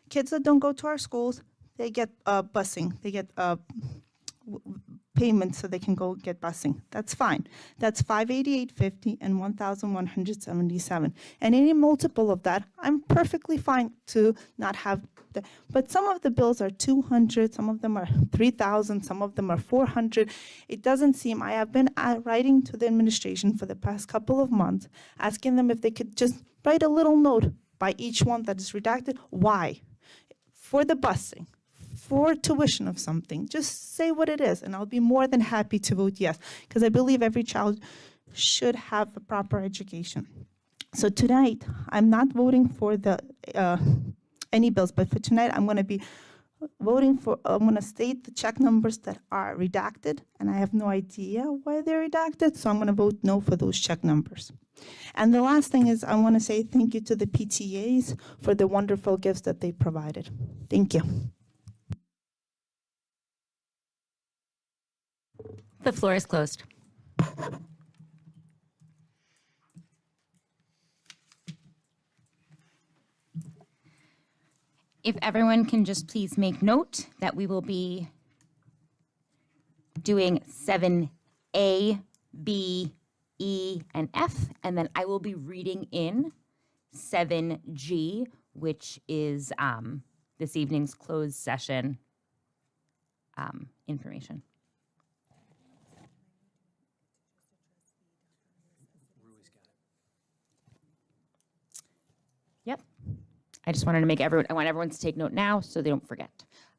kids that don't go to our schools, they get busing. They get payment so they can go get busing. That's fine. That's $588.50 and $1,177. And any multiple of that, I'm perfectly fine to not have. But some of the bills are $200, some of them are $3,000, some of them are $400. It doesn't seem. I have been writing to the administration for the past couple of months, asking them if they could just write a little note by each one that is redacted. Why? For the busing, for tuition of something. Just say what it is, and I'll be more than happy to vote yes, because I believe every child should have a proper education. So tonight, I'm not voting for the any bills, but for tonight, I'm going to be voting for, I'm going to state the check numbers that are redacted, and I have no idea why they're redacted, so I'm going to vote no for those check numbers. And the last thing is, I want to say thank you to the PTAs for the wonderful gifts that they provided. Thank you. The floor is closed. If everyone can just please make note that we will be doing 7A, B, E, and F, and then I will be reading in 7G, which is this evening's closed session information. Yep. I just wanted to make I want everyone to take note now so they don't forget.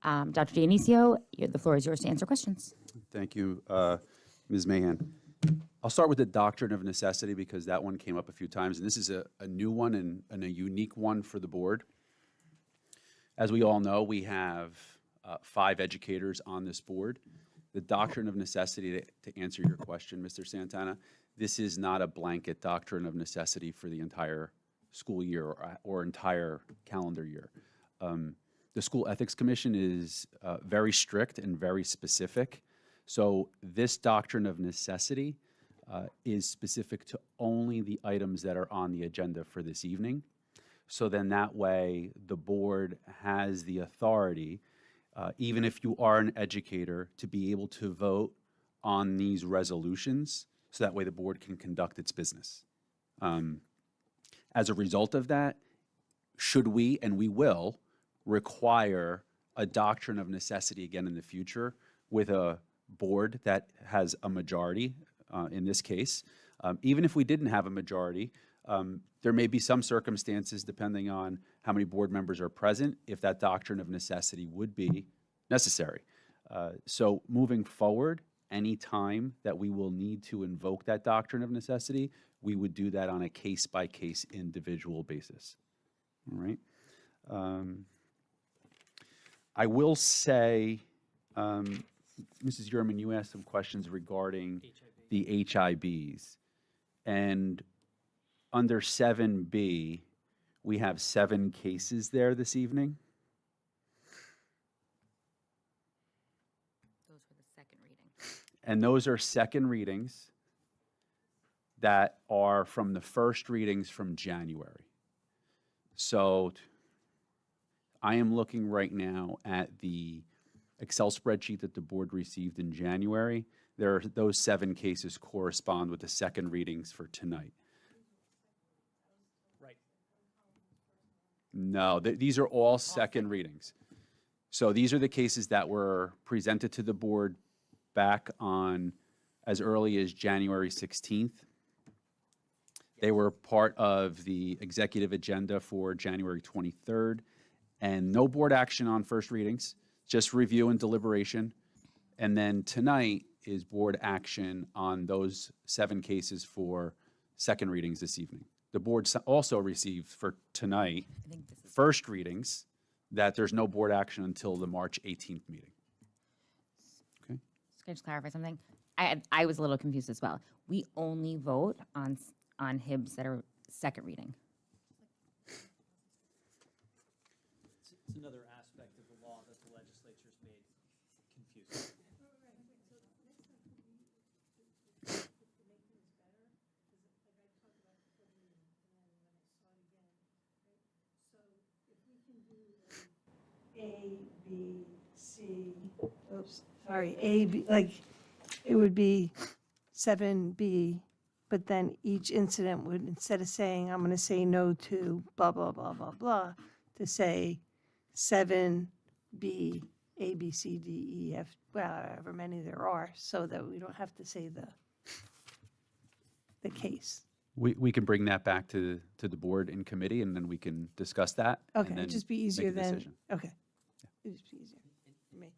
Dr. Dionisio, the floor is yours to answer questions. Thank you, Ms. Mahan. I'll start with the doctrine of necessity because that one came up a few times, and this is a new one and a unique one for the board. As we all know, we have 5 educators on this board. The doctrine of necessity, to answer your question, Mr. Santana, this is not a blanket doctrine of necessity for the entire school year or entire calendar year. The School Ethics Commission is very strict and very specific. So this doctrine of necessity is specific to only the items that are on the agenda for this evening. So then that way the board has the authority, even if you are an educator, to be able to vote on these resolutions so that way the board can conduct its business. As a result of that, should we, and we will, require a doctrine of necessity again in the future with a board that has a majority, in this case, even if we didn't have a majority, there may be some circumstances, depending on how many board members are present, if that doctrine of necessity would be necessary. So moving forward, any time that we will need to invoke that doctrine of necessity, we would do that on a case-by-case individual basis. All right? I will say, Mrs. Yerman, you asked some questions regarding the HIBs. And under 7B, we have 7 cases there this evening. Those were the second reading. And those are second readings that are from the first readings from January. So I am looking right now at the Excel spreadsheet that the board received in January. Those 7 cases correspond with the second readings for tonight. Right. No, these are all second readings. So these are the cases that were presented to the board back on as early as January 16th. They were part of the executive agenda for January 23rd, and no board action on first readings, just review and deliberation. And then tonight is board action on those 7 cases for second readings this evening. The board also received for tonight first readings that there's no board action until the March 18th meeting. Can I just clarify something? I was a little confused as well. We only vote on HIBs that are second reading. It's another aspect of the law that the legislature's made confusing. A, B, C, oops, sorry, A, B, like, it would be 7B, but then each incident would, instead of saying, I'm gonna say no to blah, blah, blah, blah, blah, to say 7B, A, B, C, D, E, F, well, however many there are, so that we don't have to say the case. We can bring that back to the board in committee, and then we can discuss that. and Okay, then it'd just be make easier a than, decision. okay. It'd just be easier for me.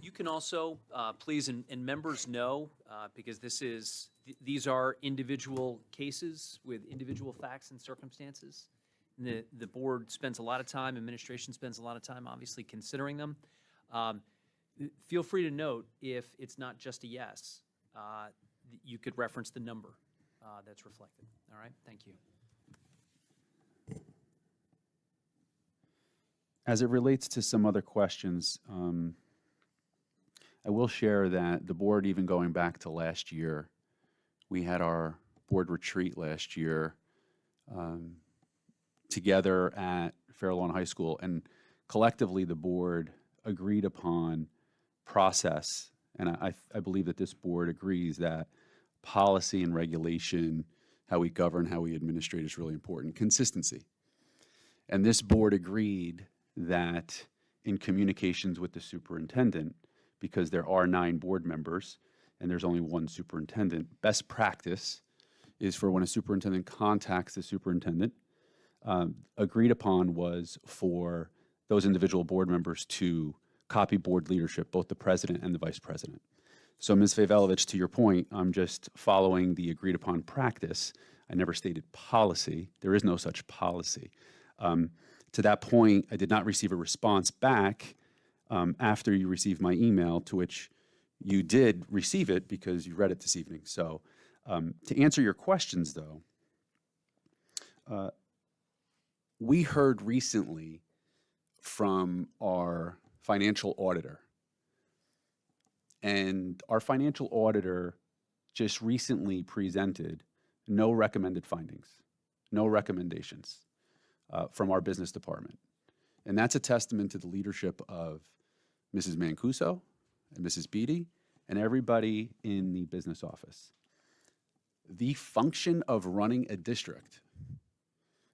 You can also, please, and members know, because these are individual cases with individual facts and circumstances. And the board spends a lot of time, administration spends a lot of time, obviously, considering them. Feel free to note if it's not just a yes, you could reference the number that's reflected. All right, thank you. As it relates to some other questions, I will share that the board, even going back to last year, we had our board retreat last year together at Fair Lawn High School, and collectively the board agreed upon process, and I believe that this board agrees that policy and regulation, how we govern, how we administrate is really important. Consistency. And this board agreed that in communications with the superintendent, because there are 9 board members and there's only 1 superintendent, best practice is for when a superintendent contacts the superintendent, agreed upon was for those individual board members to copy board leadership, both the president and the vice president. So Ms. Favalovich, to your point, I'm just following the agreed upon practice. I never stated policy. There is no such policy. To that point, I did not receive a response back after you received my email, to which you did receive it because you read it this evening. So to answer your questions, though, we heard recently from our financial auditor. And our financial auditor just recently presented no recommended findings, no recommendations from our business department. And that's a testament to the leadership of Mrs. Mancuso and Mrs. Beatty and everybody in the business office. the function of running a district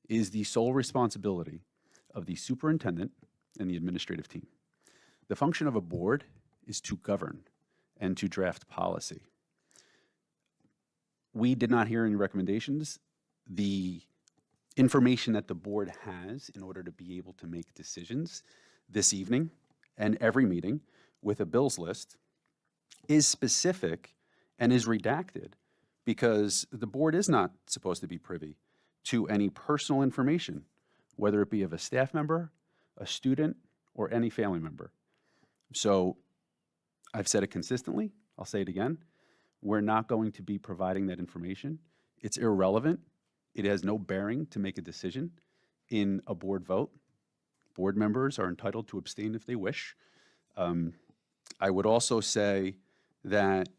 is the sole responsibility of the superintendent and the administrative team. The function of a board is to govern and to draft policy. We did not hear any recommendations. The information that the board has in order to be able to make decisions this evening and every meeting with a bills list is specific and is redacted because the board is not supposed to be privy to any personal information, whether it be of a staff member, a student, or any family member. So I've said it consistently, I'll say it again, we're not going to be providing that information. It's irrelevant. It has no bearing to make a decision in a board vote. Board members are entitled to abstain if they wish. I would also say that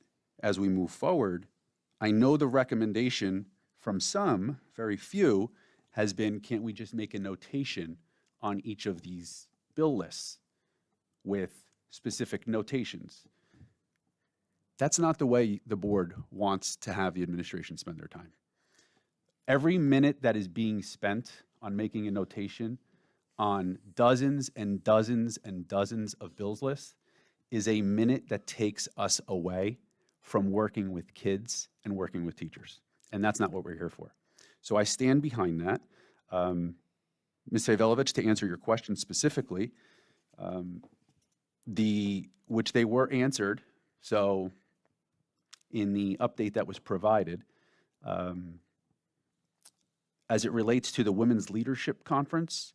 as we move forward, I know the recommendation from some, very few, has been, can't we just make a notation on each of these bill lists with specific notations? That's not the way the board wants to have the administration spend their time. Every minute that is being spent on making a notation on dozens and dozens and dozens of bills lists is a minute that takes us away from working with kids and working with teachers. And that's not what we're here for. So I stand behind that. Ms. Favalovich, to answer your question specifically, which they were answered, so in the update that was provided, as it relates to the Women's Leadership Conference,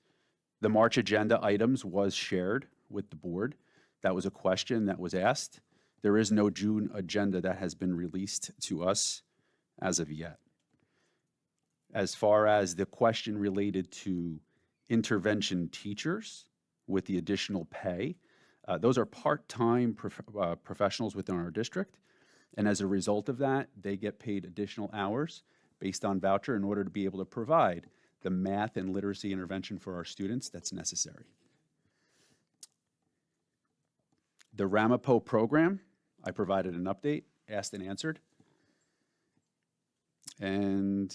the March agenda items was shared with the board. That was a question that was asked. There is no June agenda that has been released to us as of yet. As far as the question related to intervention teachers with the additional pay, those are part-time professionals within our district. And as a result of that, they get paid additional hours based on voucher in order to be able to provide the math and literacy intervention for our students that's necessary. The Ramapo program, I provided an update, asked and answered. And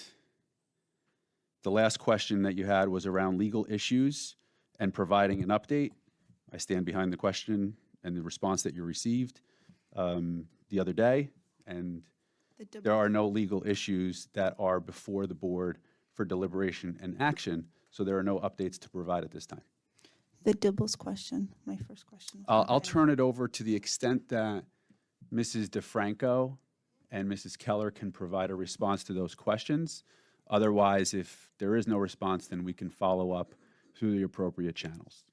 the last question that you had was around legal issues and providing an update. I stand behind the question and the response that you received the other day, and there are no legal issues that are before the board for deliberation and action, so there are no updates to provide at this time. The Dibbles question, my first question. I'll turn it over to the extent that Mrs. DeFranco and Mrs. Keller can provide a response to those questions. Otherwise, if there is no response, then we can follow up through the appropriate channels.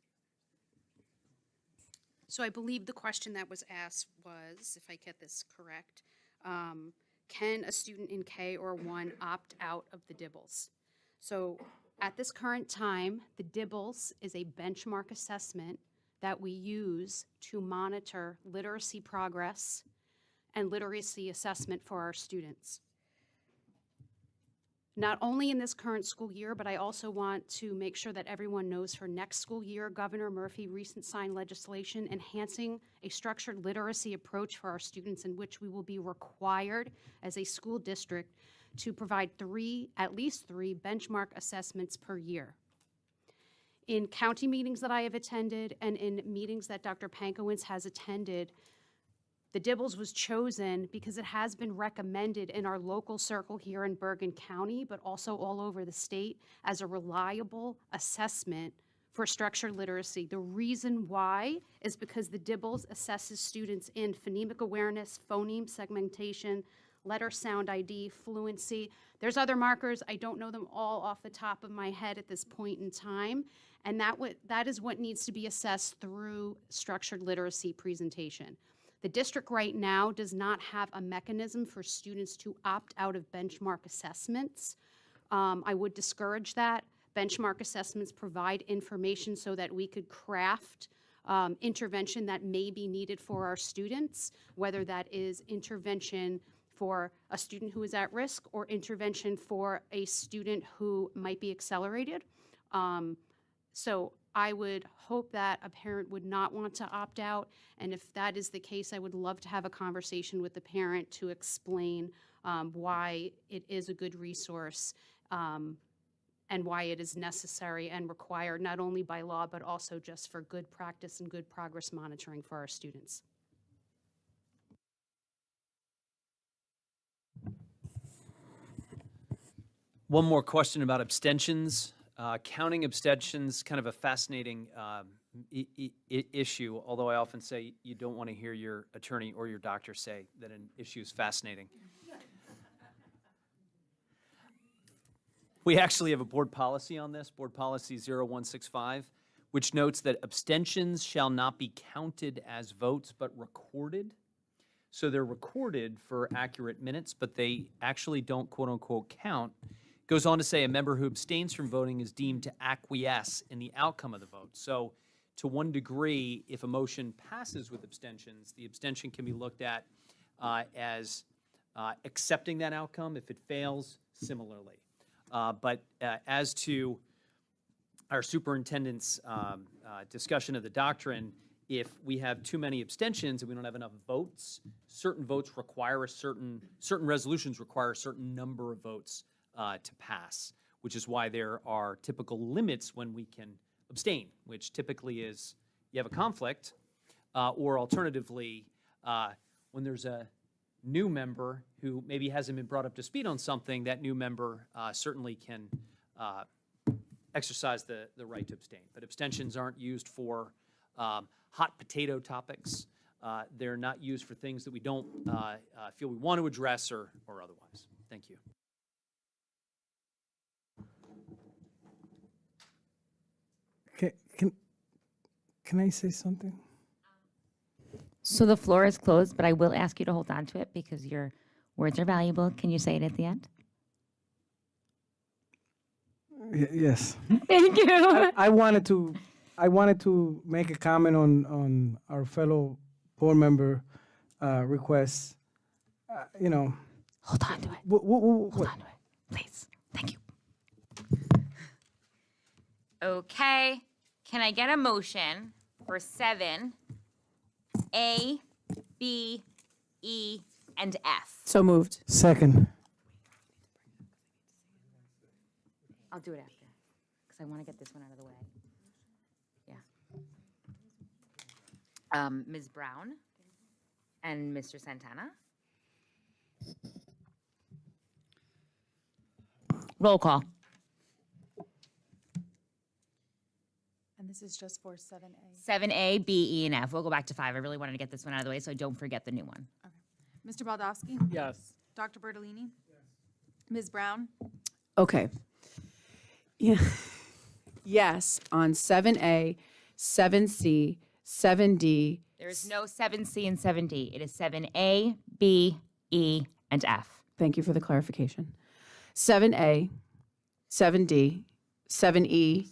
So I believe the question that was asked was, if I get this correct, can a student in K or 1 opt out of the Dibbles? So at this current time, the Dibbles is a benchmark assessment that we use to monitor literacy progress and literacy assessment for our students. Not only in this current school year, but I also want to make sure that everyone knows for next school year, Governor Murphy recent signed legislation enhancing a structured literacy approach for our students, in which we will be required as a school district to provide at least three benchmark assessments per year. In county meetings that I have attended and in meetings that Dr. Pankowitz has attended, the Dibbles was chosen because it has been recommended in our local circle here in Bergen County, but also all over the state, as a reliable assessment for structured literacy. The reason why is because the Dibbles assesses students in phonemic awareness, phoneme segmentation, letter sound ID, fluency. There's other markers. I don't know them all off the top of my head at this point in time. And that is what needs to be assessed through structured literacy presentation. The district right now does not have a mechanism for students to opt out of benchmark assessments. I would discourage that. Benchmark assessments provide information so that we could craft intervention that may be needed for our students, whether that is intervention for a student who is at risk or intervention for a student who might be accelerated. So I would hope that a parent would not want to opt out, and if that is the case, I would love to have a conversation with the parent to explain why it is a good resource and why it is necessary and required, not only by law, but also just for good practice and good progress monitoring for our students. One more question about abstentions. Counting abstentions, kind of a fascinating issue, although I often say you don't want to hear your attorney or your doctor say that an issue is fascinating. We actually have a board policy on this, Board Policy 0165, which notes that abstentions shall not be counted as votes but recorded. So they're recorded for accurate minutes, but they actually don't quote-unquote count. Goes on to say a member who abstains from voting is deemed to acquiesce in the outcome of the vote. So to one degree, if a motion passes with abstentions, the abstention can be looked at as accepting that outcome. If it fails, similarly. But as to our superintendent's discussion of the doctrine, if we have too many abstentions and we don't have enough votes, certain votes require certain resolutions require a certain number of votes to pass, which is why there are typical limits when we can abstain, which typically is you have a conflict, or alternatively, when there's a new member who maybe hasn't been brought up to speed on something, that new member certainly can exercise the right to abstain. But abstentions aren't used for hot potato topics. They're not used for things that we don't feel we want to address or otherwise. Thank you. Can I say something? So the floor is closed, but I will ask you to hold on to it because your words are valuable. Can you say it at the end? Yes. Thank you. I wanted to make a comment on our fellow board member requests. Hold on to it. Hold on to it, please. Thank you. Okay. Can I get a motion for 7A, B, E, and F? So moved. Second. I'll do it after, because I want to get this one out of the way. Yeah. Ms. Brown and Mr. Santana. Roll call. And this is just for 7A. 7A, B, E, and F. We'll go back to 5. I really wanted to get this one out of the way so I don't forget the new one. Mr. Baldowski? Yes. Dr. Bertolini? Ms. Brown? Okay. Yeah. Yes, on 7A, 7C, 7D. There is no 7C and 7D. It is 7A, B, E, and F. Thank you for the clarification. 7A, 7D, 7E.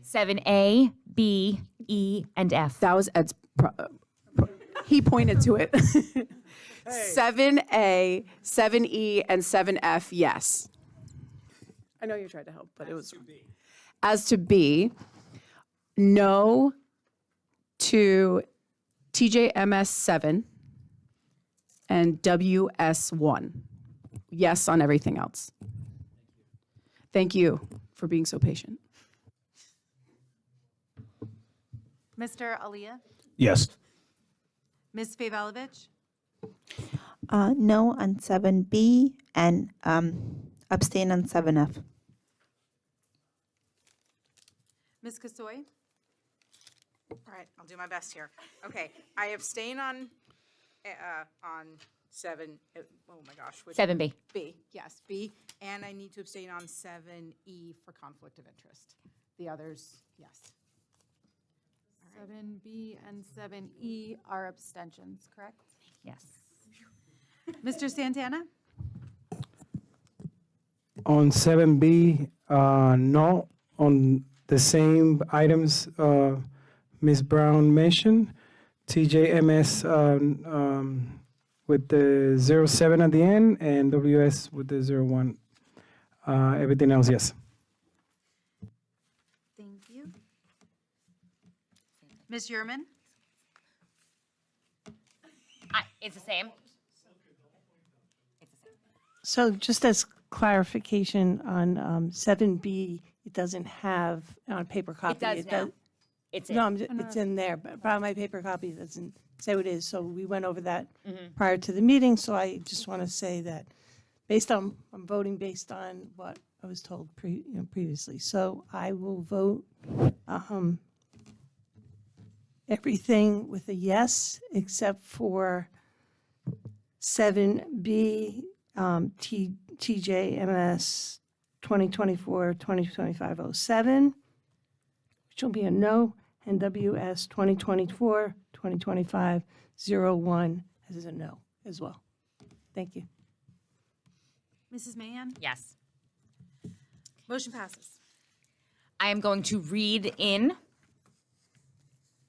7A, B, E, and F. That was Ed's. He pointed to it. 7A, 7E, and 7F, yes. I know you tried to help, but it was. As to B, no to TJMS 7 and WS1. Yes on everything else. Thank you for being so patient. Mr. Alia? Yes. Ms. Favalovich? No on 7B and abstain on 7F. Ms. Kasoy? All right, I'll do my best here. Okay, I abstain on 7. Oh my gosh. 7B. B, yes, B, and I need to abstain on 7E for conflict of interest. The others, yes. 7B and 7E are abstentions, correct? Yes. Mr. Santana? On 7B, no. On the same items Ms. Brown mentioned, TJMS with the 07 at the end and WS with the 01. Everything else, yes. Thank you. Ms. Yurman? It's the same. So just as clarification on 7B, it doesn't have on paper copy. does now. It's No, in. it's in there, but on my paper copy, it doesn't say what it is. So we went over that Mhm. prior to the meeting, so I just want to say that I'm voting based on what I was told previously. So I will vote everything with a yes, except for 7B, TJMS 2024-2025-07, which will be a no, and WS 2024-2025-01 is a no as well. Thank you. Mrs. Mahan? Yes. Motion passes. I am going to read in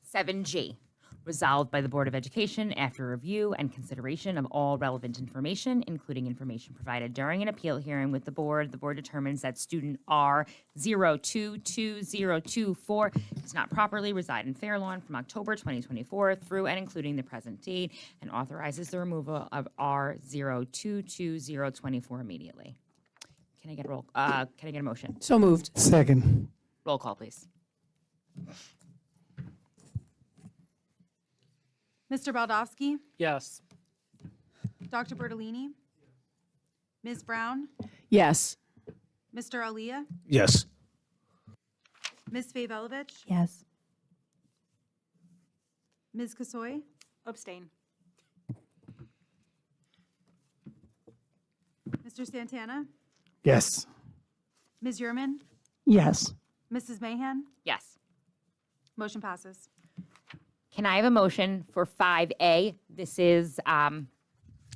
7G. Resolved by the Board of Education after review and consideration of all relevant information, including information provided during an appeal hearing with the board determines that student R022024 does not properly reside in Fairlawn from October 2024 through and including the present date, and authorizes the removal of R022024 immediately. Can I get a motion? So moved. Second. Roll call, please. Mr. Baldowski? Yes. Dr. Bertolini? Ms. Brown? Yes. Mr. Alia? Yes. Ms. Favolovich? Yes. Ms. Kasoy? Abstain. Mr. Santana? Yes. Ms. Yurman? Yes. Mrs. Mahan? Yes. Motion passes. Can I have a motion for 5A? This is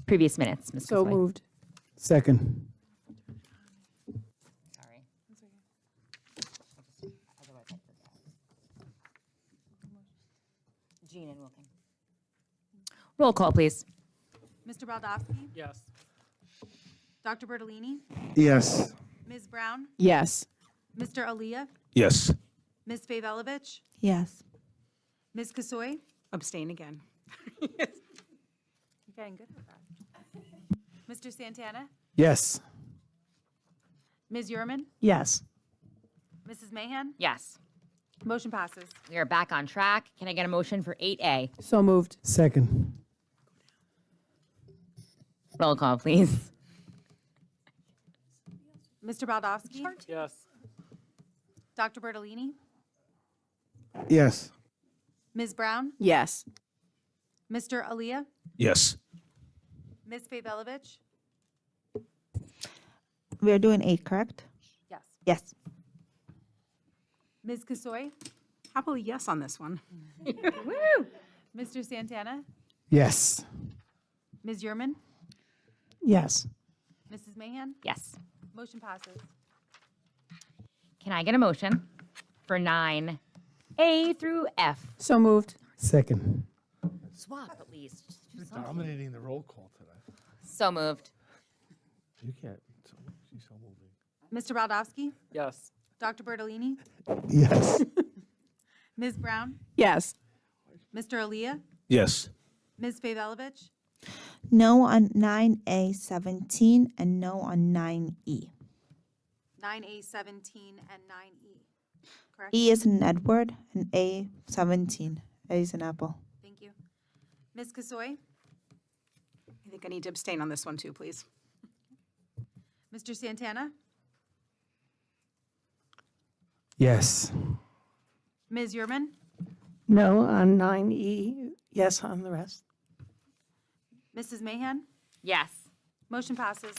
previous minutes, Ms. So Kasoy. moved. Second. Sorry. Jean and Wilkin. Roll call, please. Mr. Baldowski? Yes. Dr. Bertolini? Yes. Ms. Brown? Yes. Mr. Alia? Yes. Ms. Favolovich? Yes. Ms. Kasoy? Abstain again. You're getting good at that. Mr. Santana? Yes. Ms. Yurman? Yes. Mrs. Mahan? Yes. Motion passes. We are back on track. Can I get a motion for 8A? So moved. Second. Roll call, please. Mr. Baldowski? Yes. Dr. Bertolini? Yes. Ms. Brown? Yes. Mr. Alia? Yes. Ms. Favolovich? We're doing 8, correct? Yes. Yes. Ms. Kasoy? Happily yes on this one. Woo! Mr. Santana? Yes. Ms. Yurman? Yes. Mrs. Mahan? Yes. Motion passes. Can I get a motion for 9A through F? So moved. Second. Swap at least. You're dominating the roll call today. So moved. You can't. She's so moving. Mr. Baldowski? Yes. Dr. Bertolini? Yes. Ms. Brown? Yes. Mr. Alia? Yes. Ms. Favolovich? No on 9A17 and no on 9E. 9A17 and 9E. Correct? E is in Edward and A17. A is in Apple. Thank you. Ms. Kasoy? I think I need to abstain on this one too, please. Mr. Santana? Yes. Ms. Yurman? No on 9E, yes on the rest. Mrs. Mahan? Yes. Motion passes.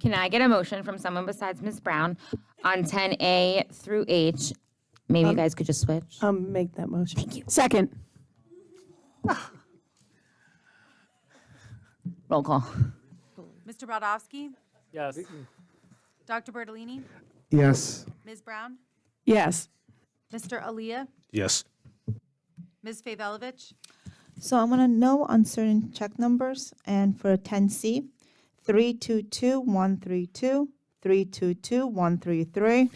Can I get a motion from someone besides Ms. Brown on 10A through H? Maybe you guys could just switch. Make that motion. Thank you. Second. Roll call. Mr. Baldowski? Yes. Dr. Bertolini? Yes. Ms. Brown? Yes. Mr. Alia? Yes. Ms. Favolovich? So I'm going to no on certain check numbers. And for 10C, 322132, 322133,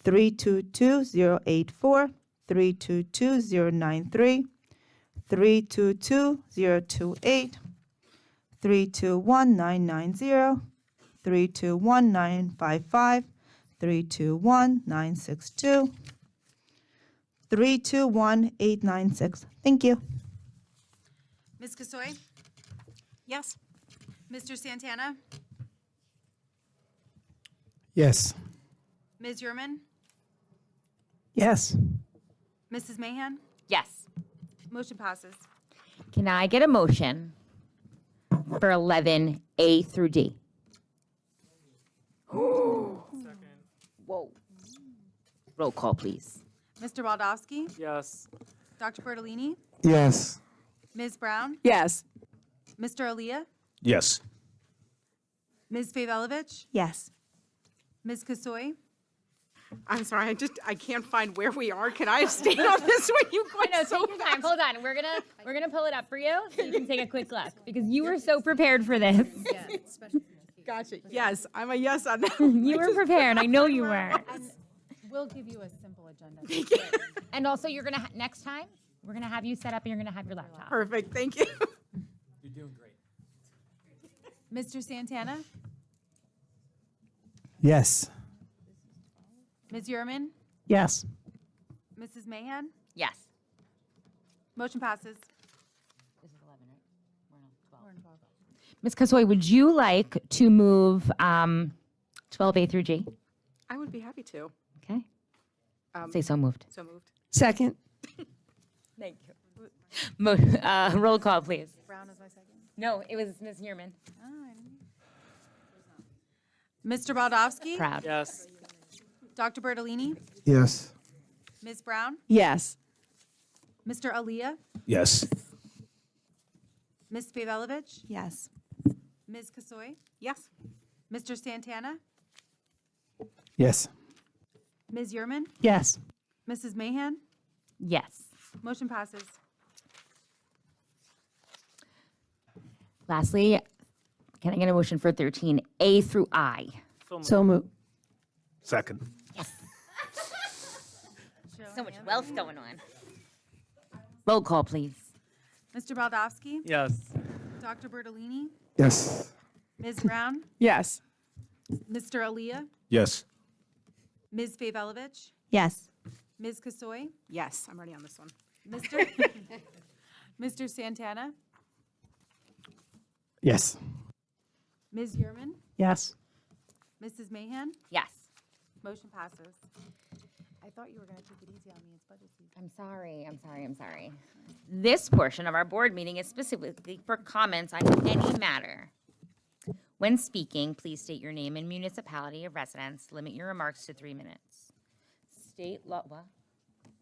322084, 322-093, 322-028, 321-990, 321-955, 321-962, 321-896. Thank you. Ms. Kasoy? Yes. Mr. Santana? Yes. Ms. Yurman? Yes. Mrs. Mahan? Yes. Motion passes. Can I get a motion for 11A through D? Whoa. Roll call, please. Mr. Waldowski? Yes. Dr. Bertolini? Yes. Ms. Brown? Yes. Mr. Aaliyah? Yes. Ms. Favolovich? Yes. Ms. Kasoy? I'm sorry, I can't find where we are. Can I abstain on this one? You I went know, so take your time. Hold on. We're gonna pull it up for you so you can take a quick look because you were so prepared for this. Gotcha. Yes, I'm a yes on that. You were prepared. I know you were. We'll give you a simple agenda. And also, you're gonna next time we're gonna have you set up and you're gonna have your laptop. Perfect, thank you. You're doing great. Mr. Santana? Yes. Ms. Yurman? Yes. Mrs. Mahan? Yes. Motion passes. This is 11, right? We're on 12. Ms. Kasoy, would you like to move 12A through G? I would be happy to. Okay. Say so moved. So moved. Second. Thank you. Roll call, please. Brown is my second. No, it was Ms. Nierman. Mr. Waldowski? Proud. Yes. Dr. Bertolini? Yes. Ms. Brown? Yes. Mr. Aaliyah? Yes. Ms. Favolovich? Yes. Ms. Kasoy? Yes. Mr. Santana? Yes. Ms. Yurman? Yes. Mrs. Mahan? Yes. Motion passes. Lastly, can I get a motion for 13A through I? So moved. Second. So much wealth going on. Roll call, please. Mr. Waldowski? Yes. Dr. Bertolini? Yes. Ms. Brown? Yes. Mr. Aaliyah? Yes. Ms. Favolovich? Yes. Ms. Kasoy? Yes, I'm ready on this one. Mr. Mr. Santana? Yes. Ms. Yurman? Yes. Mrs. Mahan? Yes. Motion passes. I thought you were going to take it easy on me. It's budget season. I'm sorry. This portion of our board meeting is specifically for comments on any matter. When speaking, please state your name and municipality of residence. Limit your remarks to 3 minutes. State law, what?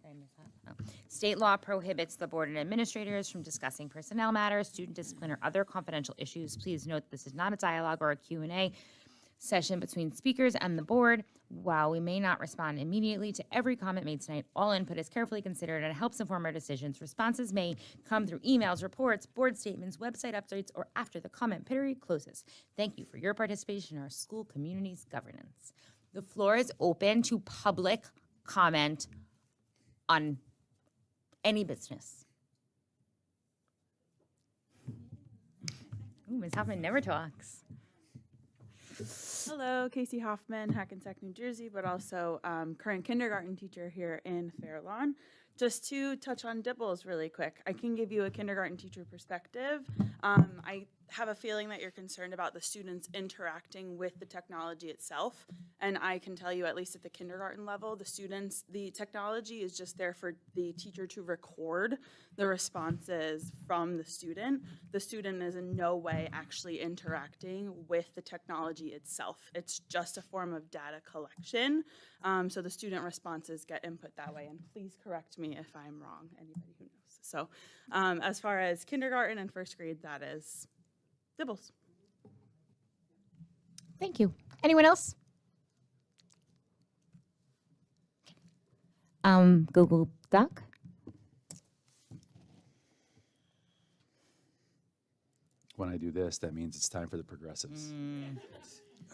Did I miss that? Oh. State law prohibits the board and administrators from discussing personnel matters, student discipline, or other confidential issues. Please note this is not a dialogue or a Q&A session between speakers and the board. While we may not respond immediately to every comment made tonight, all input is carefully considered and helps inform our decisions. Responses may come through emails, reports, board statements, website updates, or after the comment period closes. Thank you for your participation in our school community's governance. The floor is open to public comment on any business. Ooh, Ms. Hoffman never talks. Hello, Casey Hoffman, Hackensack, New Jersey, but also current kindergarten teacher here in Fair Lawn. Just to touch on Dibbles really quick, I can give you a kindergarten teacher perspective. I have a feeling that you're concerned about the students interacting with the technology itself, and I can tell you, at least at the kindergarten level, the technology is just there for the teacher to record the responses from the student. The student is in no way actually interacting with the technology itself. It's just a form of data collection, so the student responses get input that way, and please correct me if I'm wrong, anybody who knows. So as far as kindergarten and first grade, that is Dibbles. Thank you. Anyone else? Google Doc. When I do this, that means it's time for the progressives.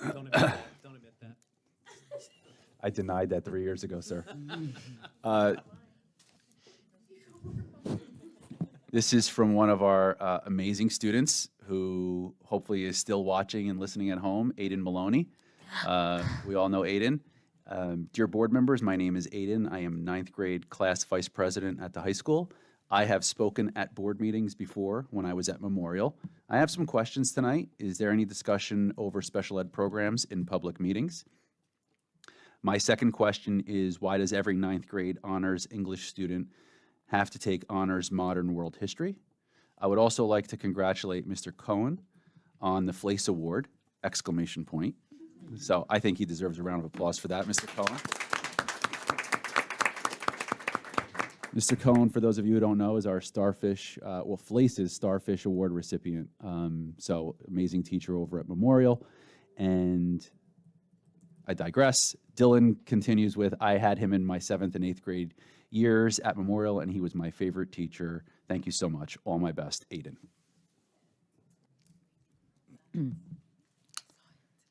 Don't admit that. I denied that 3 years ago, sir. This is from one of our amazing students who hopefully is still watching and listening at home, Aiden Maloney. We all know Aiden. Dear board members, my name is Aiden. I am 9th grade class vice president at the high school. I have spoken at board meetings before when I was at Memorial. I have some questions tonight. Is there any discussion over special ed programs in public meetings? My second question is, why does every 9th grade honors English student have to take honors modern world history? I would also like to congratulate Mr. Cohen on the Flace Award, exclamation point. So I think he deserves a round of applause for that, Mr. Cohen. Mr. Cohen, for those of you who don't know, is our Starfish, Flace's Starfish Award recipient. So amazing teacher over at Memorial. And I digress. Dylan continues with, I had him in my 7th and 8th grade years at Memorial, and he was my favorite teacher. Thank you so much. All my best, Aiden.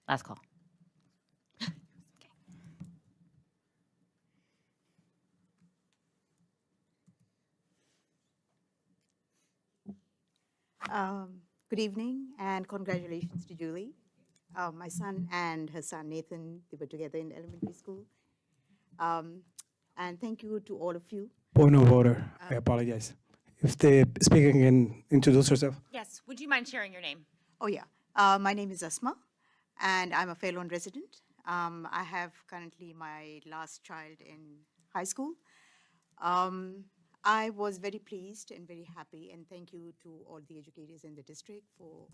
Last call. Good evening and congratulations to Julie. My son and her son Nathan, they were together in elementary school. And thank you to all of you. Point of order. I apologize. If the speaker can introduce herself. Yes, would you mind sharing your name? Oh yeah, my name is Asma and I'm a Fair Lawn resident. I have currently my last child in high school. I was very pleased and very happy, and thank you to all the educators in the district for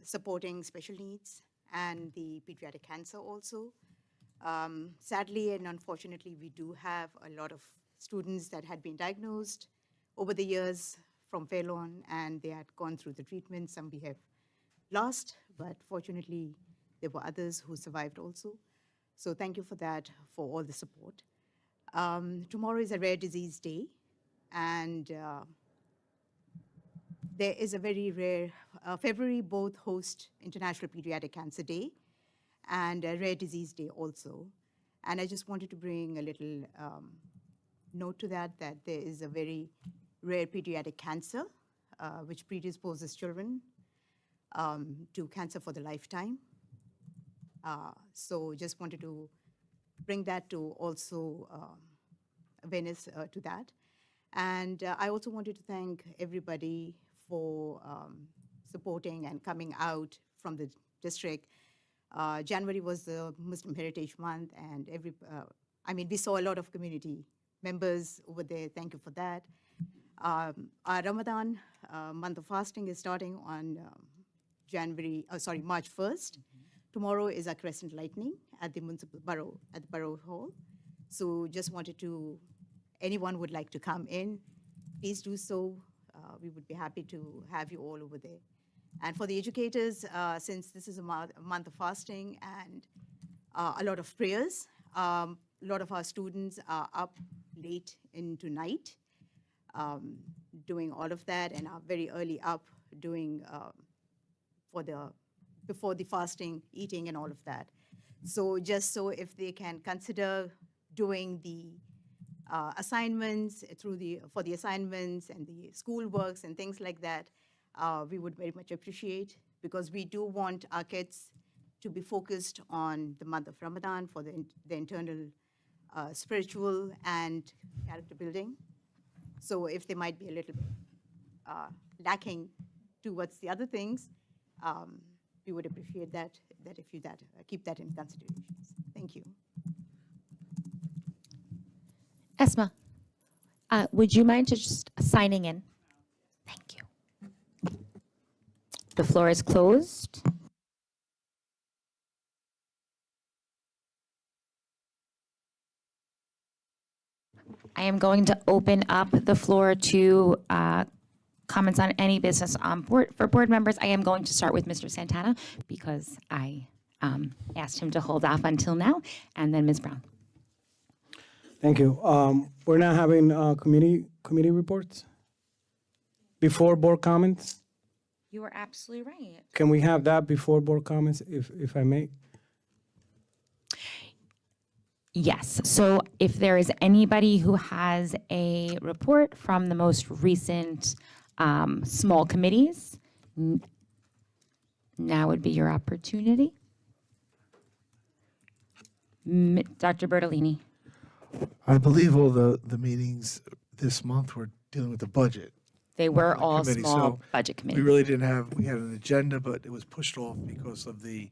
supporting special needs and the pediatric cancer also. Sadly and unfortunately, we do have a lot of students that had been diagnosed over the years from Fair Lawn, and they had gone through the treatment. Some we have lost, but fortunately, there were others who survived also. So thank you for that, for all the support. Tomorrow is a rare disease day, and there is a very rare, February both host International Pediatric Cancer Day and a Rare Disease Day also. And I just wanted to bring a little note to that there is a very rare pediatric cancer which predisposes children to cancer for the lifetime. So just wanted to bring that to also awareness to that. And I also wanted to thank everybody for supporting and coming out from the district. January was the Muslim Heritage Month, and we saw a lot of community members over there. Thank you for that. Our Ramadan month of fasting is starting on March 1st. Tomorrow is our Crescent Lightning at the Municipal Borough, at the Borough Hall. So just wanted to, anyone would like to come in, please do so. We would be happy to have you all over there. And for the educators, since this is a month of fasting and a lot of prayers, a lot of our students are up late into night doing all of that, and are very early up doing before the fasting, eating and all of that. So just so if they can consider doing the assignments for the assignments and the school works and things like that, we would very much appreciate, because we do want our kids to be focused on the month of Ramadan for the internal spiritual and character building. So if they might be a little bit lacking towards the other things, we would appreciate that if you keep that in consideration. Thank you. Esma, would you mind just signing in? Thank you. The floor is closed. I am going to open up the floor to comments on any business on for board members. I am going to start with Mr. Santana because I asked him to hold off until now, and then Ms. Brown. Thank you. We're not having committee reports before board comments. You are absolutely right. Can we have that before board comments, if I may? Yes, so if there is anybody who has a report from the most recent small committees, now would be your opportunity. Dr. Bertolini. I believe all the meetings this month were dealing with the budget. They were all committee, small so budget We committees. really didn't have, we had an agenda, but it was pushed off because of the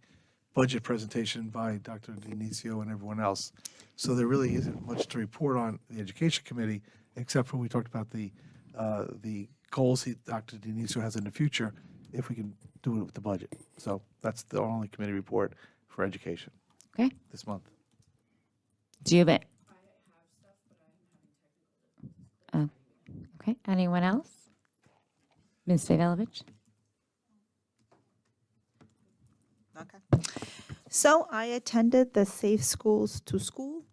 budget presentation by Dr. Dionisio and everyone else. So there really isn't much to report on the Education Committee, except for we talked about the goals Dr. Dionisio has in the future, if we can do it with the budget. So that's the only committee report for education. Okay. This month. Do you have it? Oh, okay, anyone else? Ms. Vejvelovich? So I attended the Safe Schools to School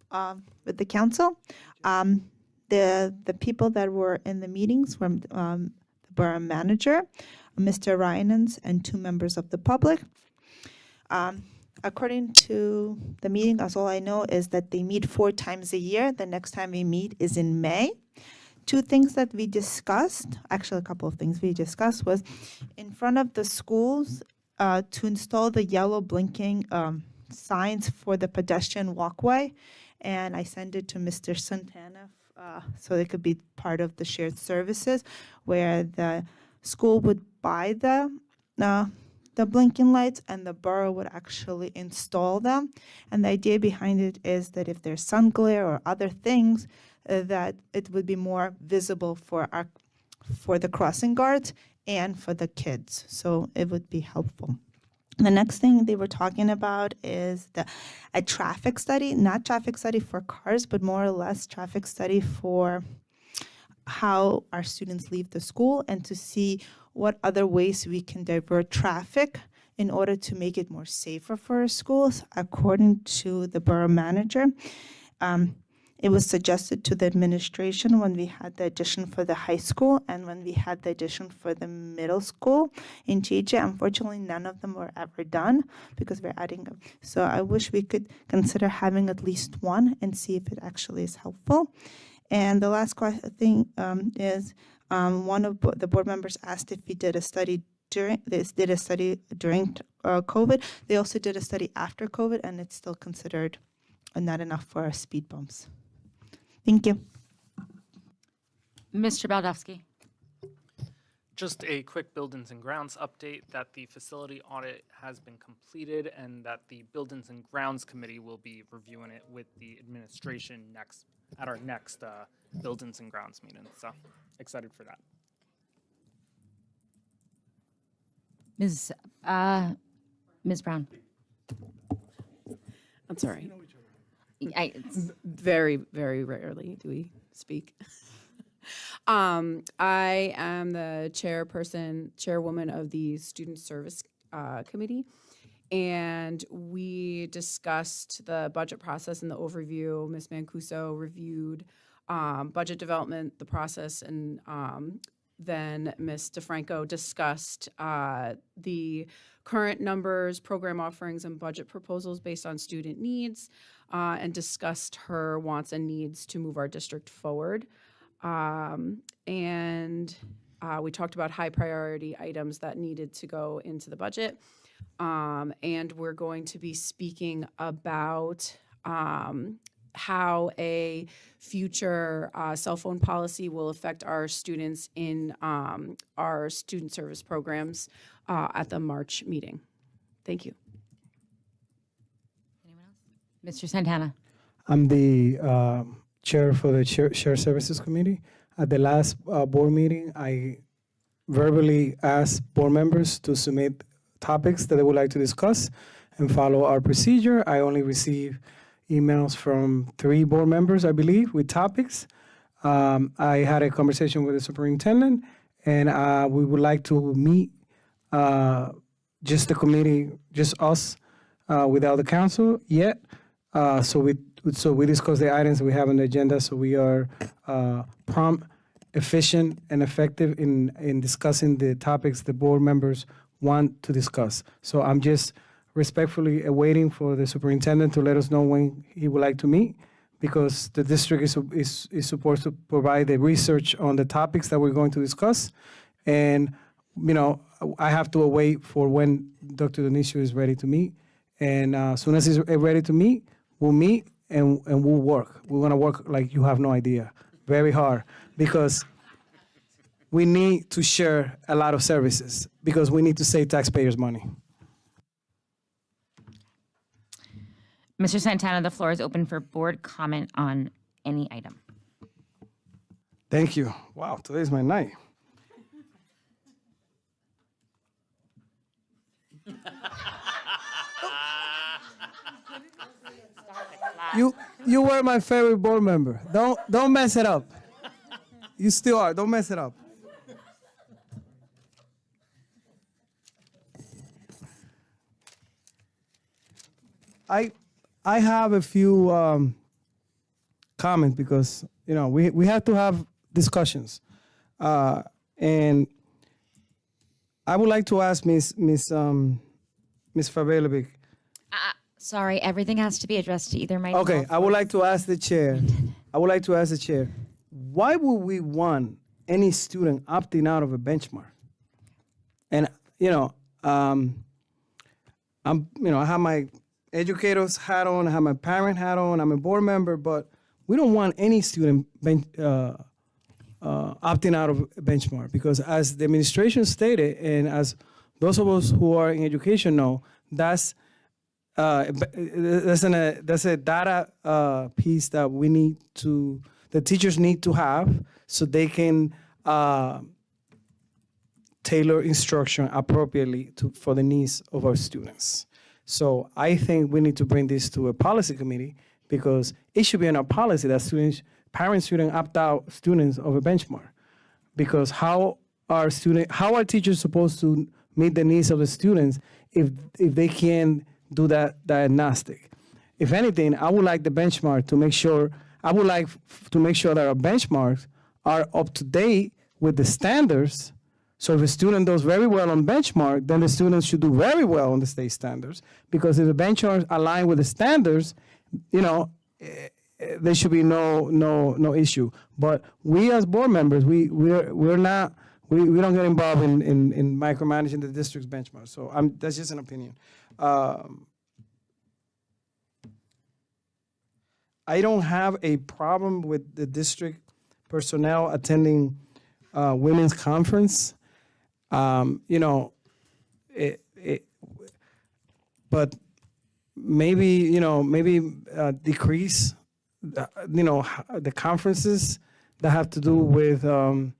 with the council. The people that were in the meetings were the borough manager, Mr. Ryanans, and 2 members of the public. According to the meeting, as all I know is that they meet 4 times a year. The next time we meet is in May. 2 things that we discussed, actually a couple of things we discussed, was in front of the schools to install the yellow blinking signs for the pedestrian walkway. And I sent it to Mr. Santana so it could be part of the shared services, where the school would buy the blinking lights and the borough would actually install them. And the idea behind it is that if there's sun glare or other things, that it would be more visible for the crossing guards and for the kids. So it would be helpful. The next thing they were talking about is a traffic study, not traffic study for cars, but more or less traffic study for how our students leave the school and to see what other ways we can divert traffic in order to make it more safer for our schools. According to the borough manager, it was suggested to the administration when we had the addition for the high school and when we had the addition for the middle school in Chiche. Unfortunately, none of them were ever done because we're adding them. So I wish we could consider having at least one and see if it actually is helpful. And the last thing is one of the board members asked if we did a study during COVID. They also did a study after COVID, and it's still considered not enough for our speed bumps. Thank you. Mr. Baldowski. Just a quick buildings and grounds update that the facility audit has been completed and that the Buildings and Grounds Committee will be reviewing it with the administration at our next Buildings and Grounds meeting. So excited for that. Ms. Brown. I'm sorry. It's Very, very rarely do we speak. I am the chairwoman of the Student Service Committee, and we discussed the budget process and the overview. Ms. Mancuso reviewed budget development, the process, and then Ms. DeFranco discussed the current numbers, program offerings, and budget proposals based on student needs, and discussed her wants and needs to move our district forward. And we talked about high priority items that needed to go into the budget. And we're going to be speaking about how a future cell phone policy will affect our students in our student service programs at the March meeting. Thank you. Mr. Santana. I'm the chair for the Shared Services Committee. At the last board meeting, I verbally asked board members to submit topics that they would like to discuss and follow our procedure. I only received emails from 3 board members, I believe, with topics. I had a conversation with the superintendent, and we would like to meet just the committee, just us, without the council yet. So we discuss the items we have on the agenda, so we are prompt, efficient, and effective in discussing the topics the board members want to discuss. So I'm just respectfully waiting for the superintendent to let us know when he would like to meet, because the district is supposed to provide the research on the topics that we're going to discuss. And, you know, I have to wait for when Dr. Dionisio is ready to meet. And as soon as he's ready to meet, we'll meet and we'll work. We're gonna work like you have no idea, very hard, because we need to share a lot of services, because we need to save taxpayers' money. Mr. Santana, the floor is open for board comment on any item. Thank you. Wow, today's my night. You were my favorite board member. Don't mess it up. You still are. Don't mess it up. I have a few comments, because you know we have to have discussions, and I would like to ask Ms. Favelevic. Sorry, everything has to be addressed to either myself. Okay, I would like to ask the chair. Why would we want any student opting out of a benchmark? And you know, I have my educator's hat on, I have my parent hat on, I'm a board member, but we don't want any student opting out of a benchmark, because as the administration stated, and as those of us who are in education know, that's a data piece that the teachers need to have, so they can tailor instruction appropriately for the needs of our students. So I think we need to bring this to a policy committee, because it should be in our policy that parents shouldn't opt out students of a benchmark. Because how are teachers supposed to meet the needs of the students if they can't do that diagnostic? If anything, I would like the benchmark to make sure that our benchmarks are up to date with the standards. So if a student does very well on benchmark, then the students should do very well on the state standards. Because if the benchmarks align with the standards, you know, there should be no issue. But we as board members, we don't get involved in micromanaging the district's benchmark. So that's just an opinion. I don't have a problem with the district personnel attending women's conference. But maybe decrease, the conferences that have to do with, I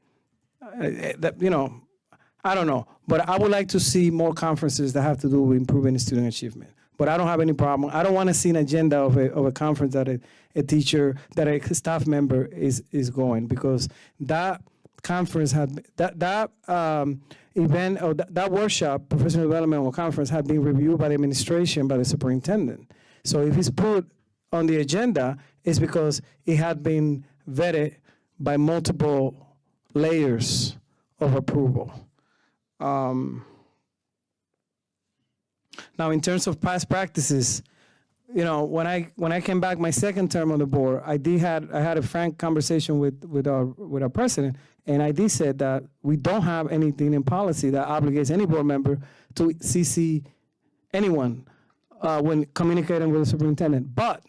don't know. But I would like to see more conferences that have to do with improving student achievement. But I don't have any problem. I don't want to see an agenda of a conference that a staff member is going, because that conference that event or that workshop, professional development or conference, had been reviewed by the administration, by the superintendent. So if it's put on the agenda, it's because it had been vetted by multiple layers of approval. Now, in terms of past practices, when I came back my second term on the board, I had a frank conversation with our president, and I did said that we don't have anything in policy that obligates any board member to CC anyone when communicating with the superintendent. But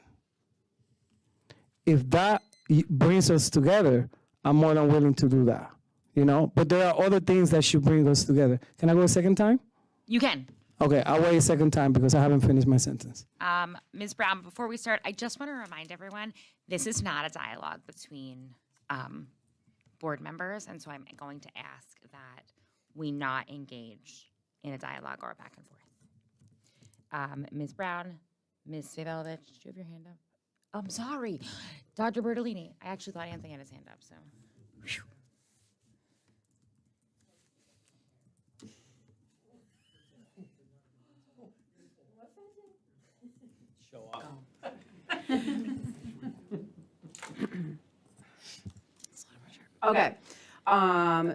if that brings us together, I'm more than willing to do that. But there are other things that should bring us together. Can I go a second time? You can. Okay, I'll wait a second time because I haven't finished my sentence. Ms. Brown, before we start, I just want to remind everyone, this is not a dialogue between board members, and so I'm going to ask that we not engage in a dialogue or a back and forth. Ms. Brown, Ms. Favelevic, do you have your hand up? Oh, I'm sorry. Dr. Bertolini. I actually thought Anthony had his hand up, so. Whew. Show off. Okay.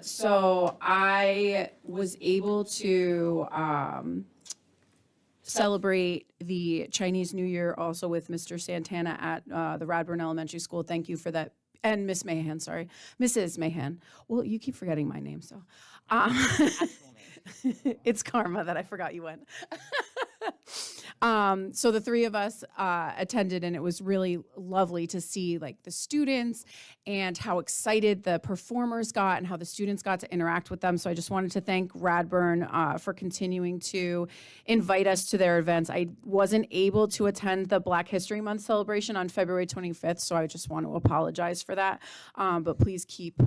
So I was able to celebrate the Chinese New Year also with Mr. Santana at the Radburn Elementary School. Thank you for that. And Miss Mahan, sorry. Mrs. Mahan. Well, you keep forgetting my name, so. It's karma that I forgot you went. So the three of us attended, and it was really lovely to see like the students and how excited the performers got and how the students got to interact with them. So I just wanted to thank Radburn for continuing to invite us to their events. I wasn't able to attend the Black History Month celebration on February 25th, so I just want to apologize for that. But please keep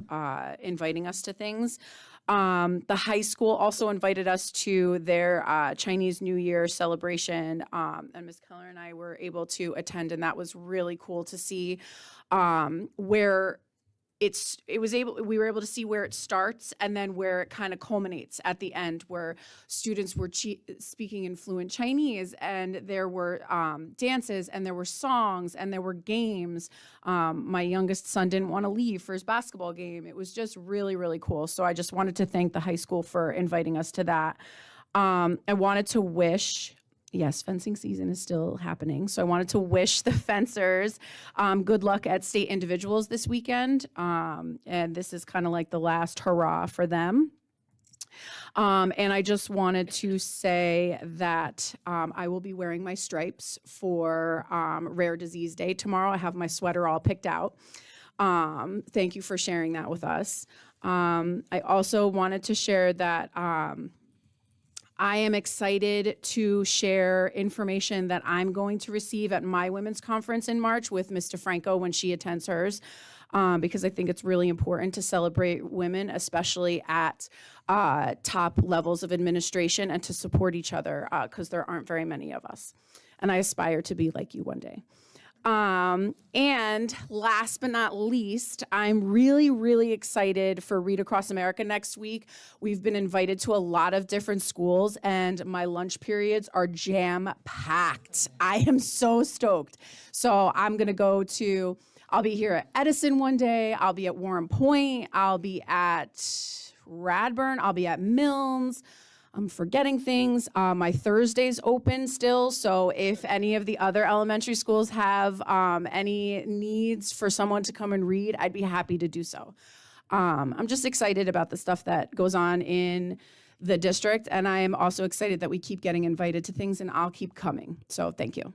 inviting us to things. The high school also invited us to their Chinese New Year celebration, and Ms. Keller and I were able to attend, and that was really cool to see where we were able to see where it starts and then where it kind of culminates at the end, where students were speaking in fluent Chinese, and there were dances, and there were songs, and there were games. My youngest son didn't want to leave for his basketball game. It was just really, really cool. So I just wanted to thank the high school for inviting us to that. I wanted to wish, yes, fencing season is still happening. So I wanted to wish the fencers good luck at state individuals this weekend. And this is kind of like the last hurrah for them. And I just wanted to say that I will be wearing my stripes for Rare Disease Day tomorrow. I have my sweater all picked out. Thank you for sharing that with us. I also wanted to share that I am excited to share information that I'm going to receive at my women's conference in March with Mr. Franco when she attends hers, because I think it's really important to celebrate women, especially at top levels of administration, and to support each other, because there aren't very many of us. And I aspire to be like you one day. And last but not least, I'm really, really excited for Read Across America next week. We've been invited to a lot of different schools, and my lunch periods are jam-packed. I am so stoked. So I'm going to I'll be here at Edison one day. I'll be at Warren Point. I'll be at Radburn. I'll be at Milnes. I'm forgetting things. My Thursday's open still, so if any of the other elementary schools have any needs for someone to come and read, I'd be happy to do so. I'm just excited about the stuff that goes on in the district, and I am also excited that we keep getting invited to things, and I'll keep coming. So thank you.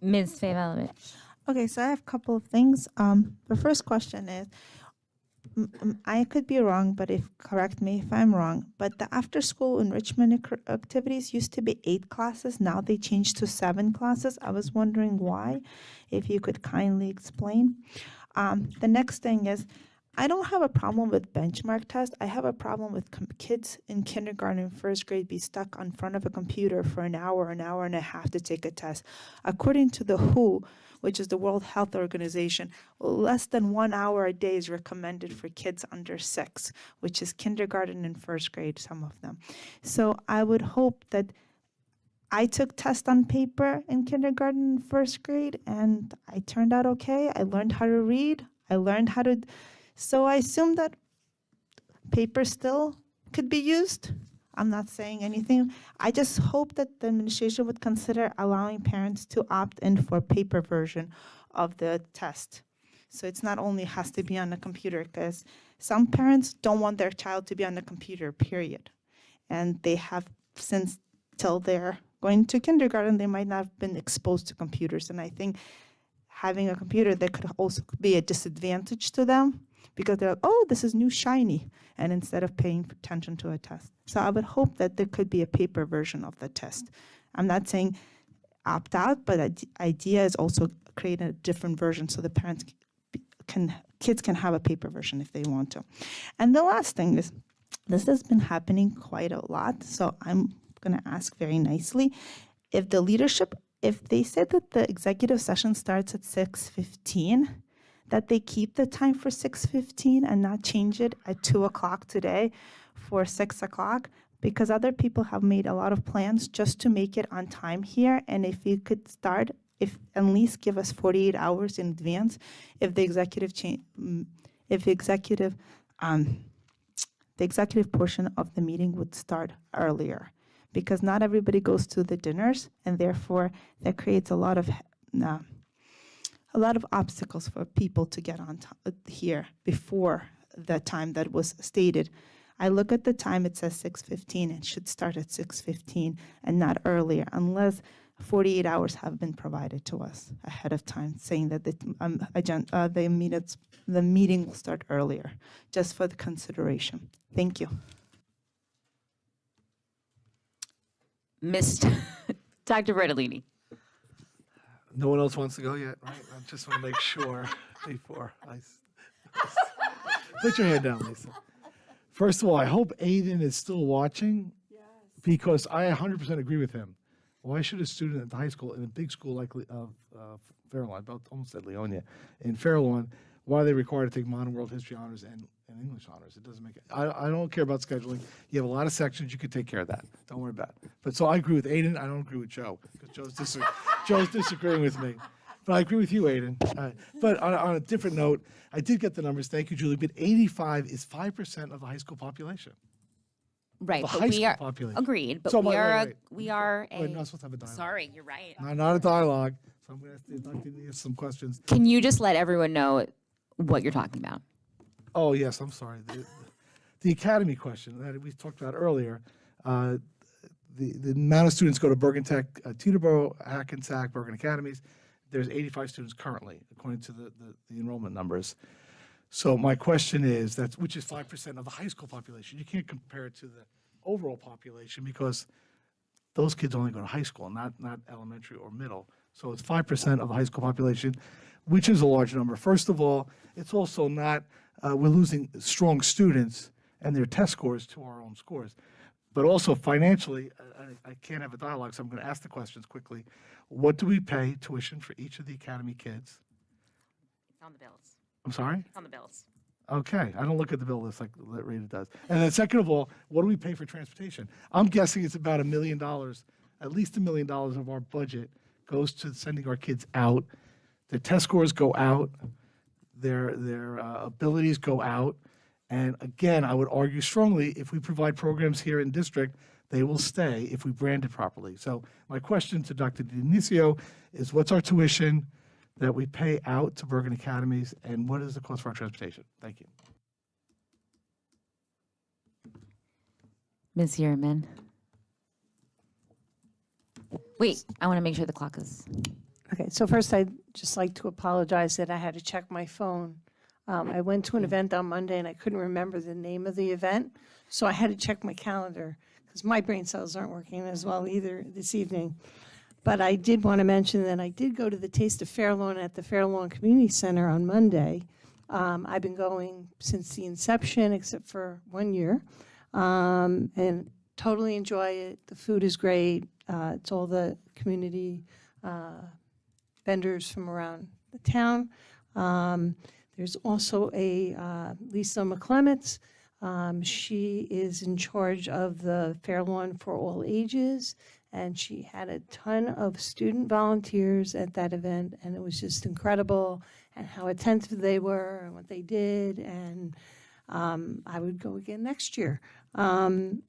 Ms. Favalovich. Okay, so I have a couple of things. The first question is, I could be wrong, but correct me if I'm wrong, but the after-school enrichment activities used to be 8 classes. Now they changed to 7 classes. I was wondering why, if you could kindly explain. The next thing is, I don't have a problem with benchmark tests. I have a problem with kids in kindergarten and first grade be stuck in front of a computer for an hour and a half to take a test. According to the WHO, which is the World Health Organization, less than 1 hour a day is recommended for kids under 6, which is kindergarten and first grade, some of them. So I would hope that I took tests on paper in kindergarten and first grade, and I turned out okay. I learned how to read. So I assume that paper still could be used. I'm not saying anything. I just hope that the administration would consider allowing parents to opt in for paper version of the test. So it's not only has to be on the computer, because some parents don't want their child to be on the computer, period. And they have, since till they're going to kindergarten, they might not have been exposed to computers. And I think having a computer that could also be a disadvantage to them, because they're like, oh, this is new shiny, and instead of paying attention to a test. So I would hope that there could be a paper version of the test. I'm not saying opt out, but the idea is also create a different version so the parents kids can have a paper version if they want to. And the last thing is, this has been happening quite a lot, so I'm gonna ask very nicely, if the leadership, if they said that the executive session starts at 6:15, that they keep the time for 6:15 and not change it at 2 o'clock today for 6 o'clock, because other people have made a lot of plans just to make it on time here. And if you could start, if at least give us 48 hours in advance, if the executive the executive portion of the meeting would start earlier, because not everybody goes to the dinners, and therefore that creates a lot of obstacles for people to get on here before the time that was stated. I look at the time, it says 6:15, and should start at 6:15 and not earlier, unless 48 hours have been provided to us ahead of time, saying that the meeting will start earlier, just for the consideration. Thank you. Dr. Bertolini. No one else wants to go yet, right? I just want to make sure before put your hand down, Lisa. First of all, I hope Aiden is still watching, because I 100% agree with him. Why should a student at the high school, in a big school like Fairlawn, about almost said Leonia, in Fairlawn, why are they required to take modern world history honors and English honors? It doesn't make it. I don't care about scheduling. You have a lot of sections. You could take care of that. Don't worry about it. But so I agree with Aiden. I don't agree with Joe, because Joe's disagreeing with me. But I agree with you, Aiden. But on a different note, I did get the numbers. Thank you, Julie. But 85 is 5% of the high school population. Right, The but high we school are, population. agreed, but So, we wait, are, wait. we are Wait, not supposed to have a dialogue. sorry, you're right. Not a dialogue. So I'm going to ask Dr. Diaz some questions. Can you just let everyone know what you're talking about? Oh, yes, I'm sorry. The academy question that we talked about earlier, the amount of students go to Bergen Tech, Teterboro, Hackensack, Bergen Academies, there's 85 students currently, according to the enrollment numbers. So my question is, which is 5% of the high school population. You can't compare it to the overall population, because those kids only go to high school, not elementary or middle. So it's 5% of the high school population, which is a large number. First of all, it's also not, we're losing strong students and their test scores to our own scores. But also financially, I can't have a dialogue, so I'm going to ask the questions quickly. What do we pay tuition for each of the academy kids? It's on the bills. I'm sorry? It's on the bills. Okay, I don't look at the bill list like Rita does. And then second of all, what do we pay for transportation? I'm guessing it's about $1 million, at least $1 million of our budget goes to sending our kids out. Their test scores go out, their abilities go out. And again, I would argue strongly, if we provide programs here in district, they will stay if we brand it properly. So my question to Dr. Dionisio is, what's our tuition that we pay out to Bergen Academies, and what is the cost for our transportation? Thank you. Ms. Yearman. Wait, I want to make sure the clock is. Okay, so first I'd just like to apologize that I had to check my phone. I went to an event on Monday and I couldn't remember the name of the event, so I had to check my calendar because my brain cells aren't working as well either this evening. But I did want to mention that I did go to the Taste of Fairlawn at the Fairlawn Community Center on Monday. I've been going since the inception, except for 1 year, and totally enjoy it. The food is great. It's all the community vendors from around the town. There's also a Lisa McClements. She is in charge of the Fairlawn for All Ages, and she had a ton of student volunteers at that event, and it was just incredible, and how attentive they were and what they did, and I would go again next year. The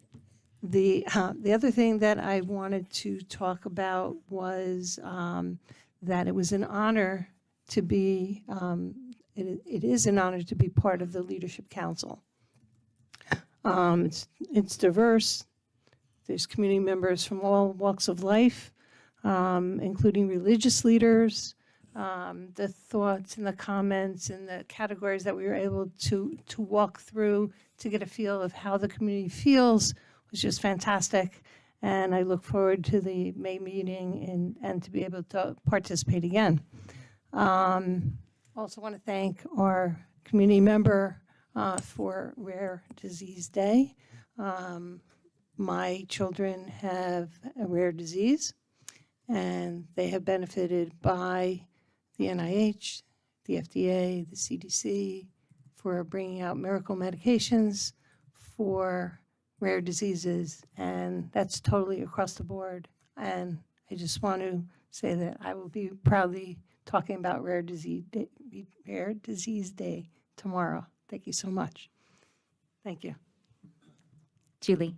other thing that I wanted to talk about was that it was an honor to be, it is an honor to be part of the Leadership Council. It's diverse. There's community members from all walks of life, including religious leaders. The thoughts and the comments and the categories that we were able to walk through to get a feel of how the community feels was just fantastic. And I look forward to the May meeting and to be able to participate again. Also want to thank our community member for Rare Disease Day. My children have a rare disease, and they have benefited by the NIH, the FDA, the CDC for bringing out miracle medications for rare diseases, and that's totally across the board. And I just want to say that I will be proudly talking about Rare Disease Day tomorrow. Thank you so much. Thank you. Julie.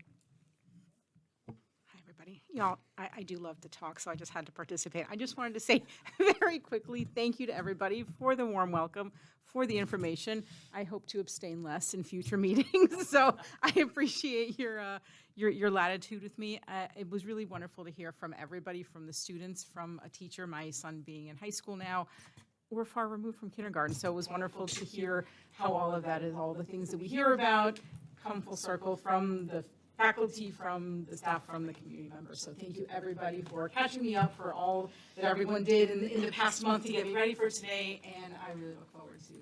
Hi, everybody. Y'all, I do love to talk, so I just had to participate. I just wanted to say very quickly, thank you to everybody for the warm welcome, for the information. I hope to abstain less in future meetings, so I appreciate your latitude with me. It was really wonderful to hear from everybody, from the students, from a teacher, my son being in high school now. We're far removed from kindergarten, so it was wonderful to hear how all of that is, all the things that we hear about come full circle from the faculty, from the staff, from the community members. So thank you, everybody, for catching me up for all that everyone did in the past month to get me ready for today, and I really look forward to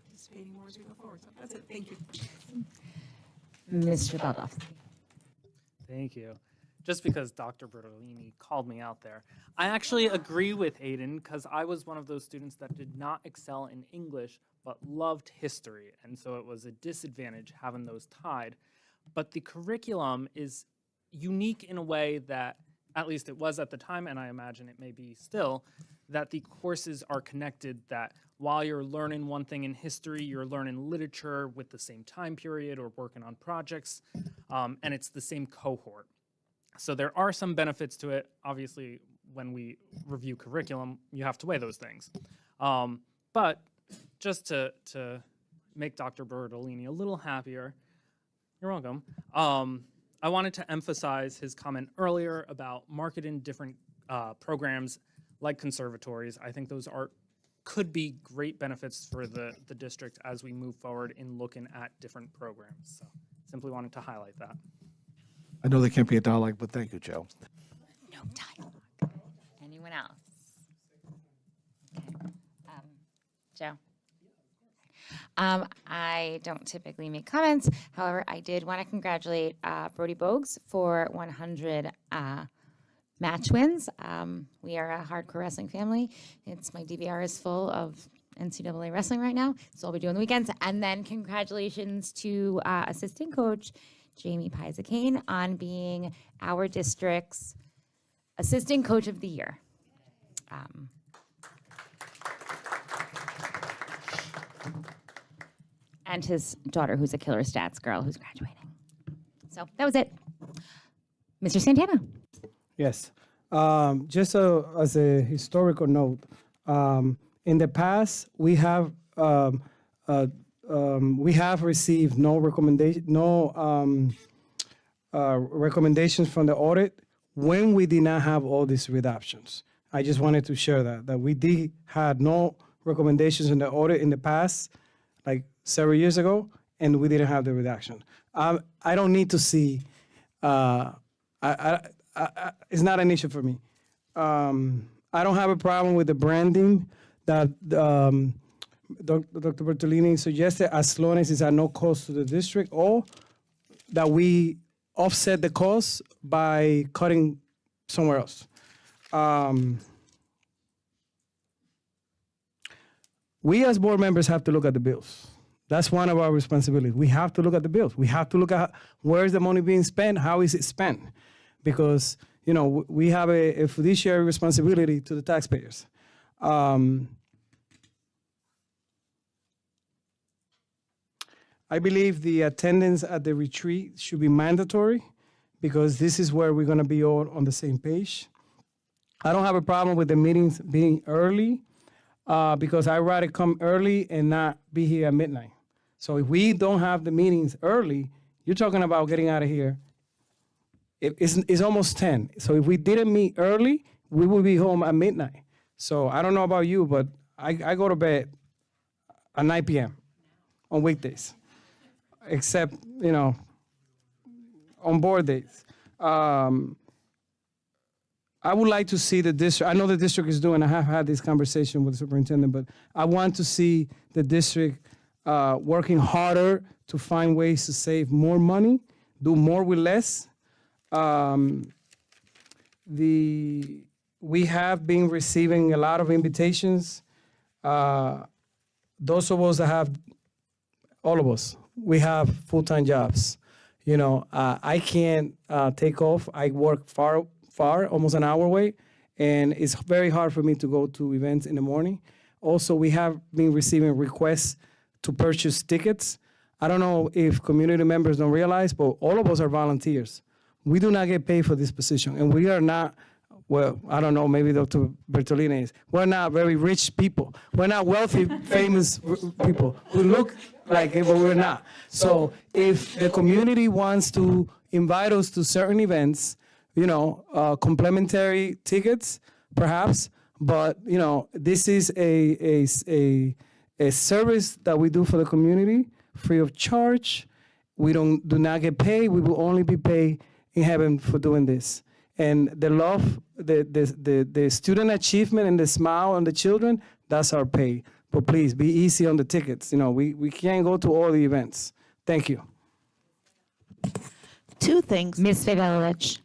participating more as we go forward. So that's it. Thank you. Mr. Baldowski. Thank you. Just because Dr. Bertolini called me out there. I actually agree with Aiden because I was one of those students that did not excel in English but loved history, and so it was a disadvantage having those tied. But the curriculum is unique in a way that, at least it was at the time, and I imagine it may be still, that the courses are connected, that while you're learning one thing in history, you're learning literature with the same time period or working on projects, and it's the same cohort. So there are some benefits to it. Obviously, when we review curriculum, you have to weigh those things. But just to make Dr. Bertolini a little happier, you're welcome. I wanted to emphasize his comment earlier about marketing different programs like conservatories. I think those could be great benefits for the district as we move forward in looking at different programs. So simply wanted to highlight that. I know there can't be a dialogue, but thank you, Joe. No dialogue. Anyone else? Okay. Joe? I don't typically make comments. However, I did want to congratulate Brody Bogues for 100 match wins. We are a hardcore wrestling family. My DVR is full of NCAA wrestling right now, so I'll be doing the weekends. And then congratulations to assistant coach Jamie Pizacane on being our district's assistant coach of the year. And his daughter, who's a killer stats girl, who's graduating. So that was it. Mr. Santana. Yes. Just as a historical note, in the past, we have received no recommendations from the audit when we did not have all these redactions. I just wanted to share that we had no recommendations in the audit in the past, like several years ago, and we didn't have the redaction. I don't need to see. It's not an issue for me. I don't have a problem with the branding that Dr. Bertolini suggested, as long as it's at no cost to the district, or that we offset the cost by cutting somewhere else. We as board members have to look at the bills. That's one of our responsibilities. We have to look at the bills. We have to look at where is the money being spent, how is it spent? Because, we have a fiduciary responsibility to the taxpayers. I believe the attendance at the retreat should be mandatory because this is where we're going to be all on the same page. I don't have a problem with the meetings being early because I'd rather come early and not be here at midnight. So if we don't have the meetings early, you're talking about getting out of here. It's almost 10. So if we didn't meet early, we would be home at midnight. So I don't know about you, but I go to bed at 9 p.m. on weekdays, except, on board days. I would like to see the district, I know the district is doing, I have had this conversation with the superintendent, but I want to see the district working harder to find ways to save more money, do more with less. We have been receiving a lot of invitations. Those of us that have, all of us, we have full-time jobs. I can't take off. I work far, almost an hour away, and it's very hard for me to go to events in the morning. Also, we have been receiving requests to purchase tickets. I don't know if community members don't realize, but all of us are volunteers. We do not get paid for this position, and we are not, well, I don't know, maybe Dr. Bertolini is. We're not very rich people. We're not wealthy, famous people who look like it, but we're not. So if the community wants to invite us to certain events, you know, complimentary tickets, perhaps, but, you know, this is a service that we do for the community, free of charge. We do not get paid. We will only be paid in heaven for doing this. And the love, the student achievement and the smile on the children, that's our pay. But please, be easy on the tickets. You know, we can't go to all the events. Thank you. Two things. Ms. Vevelovich.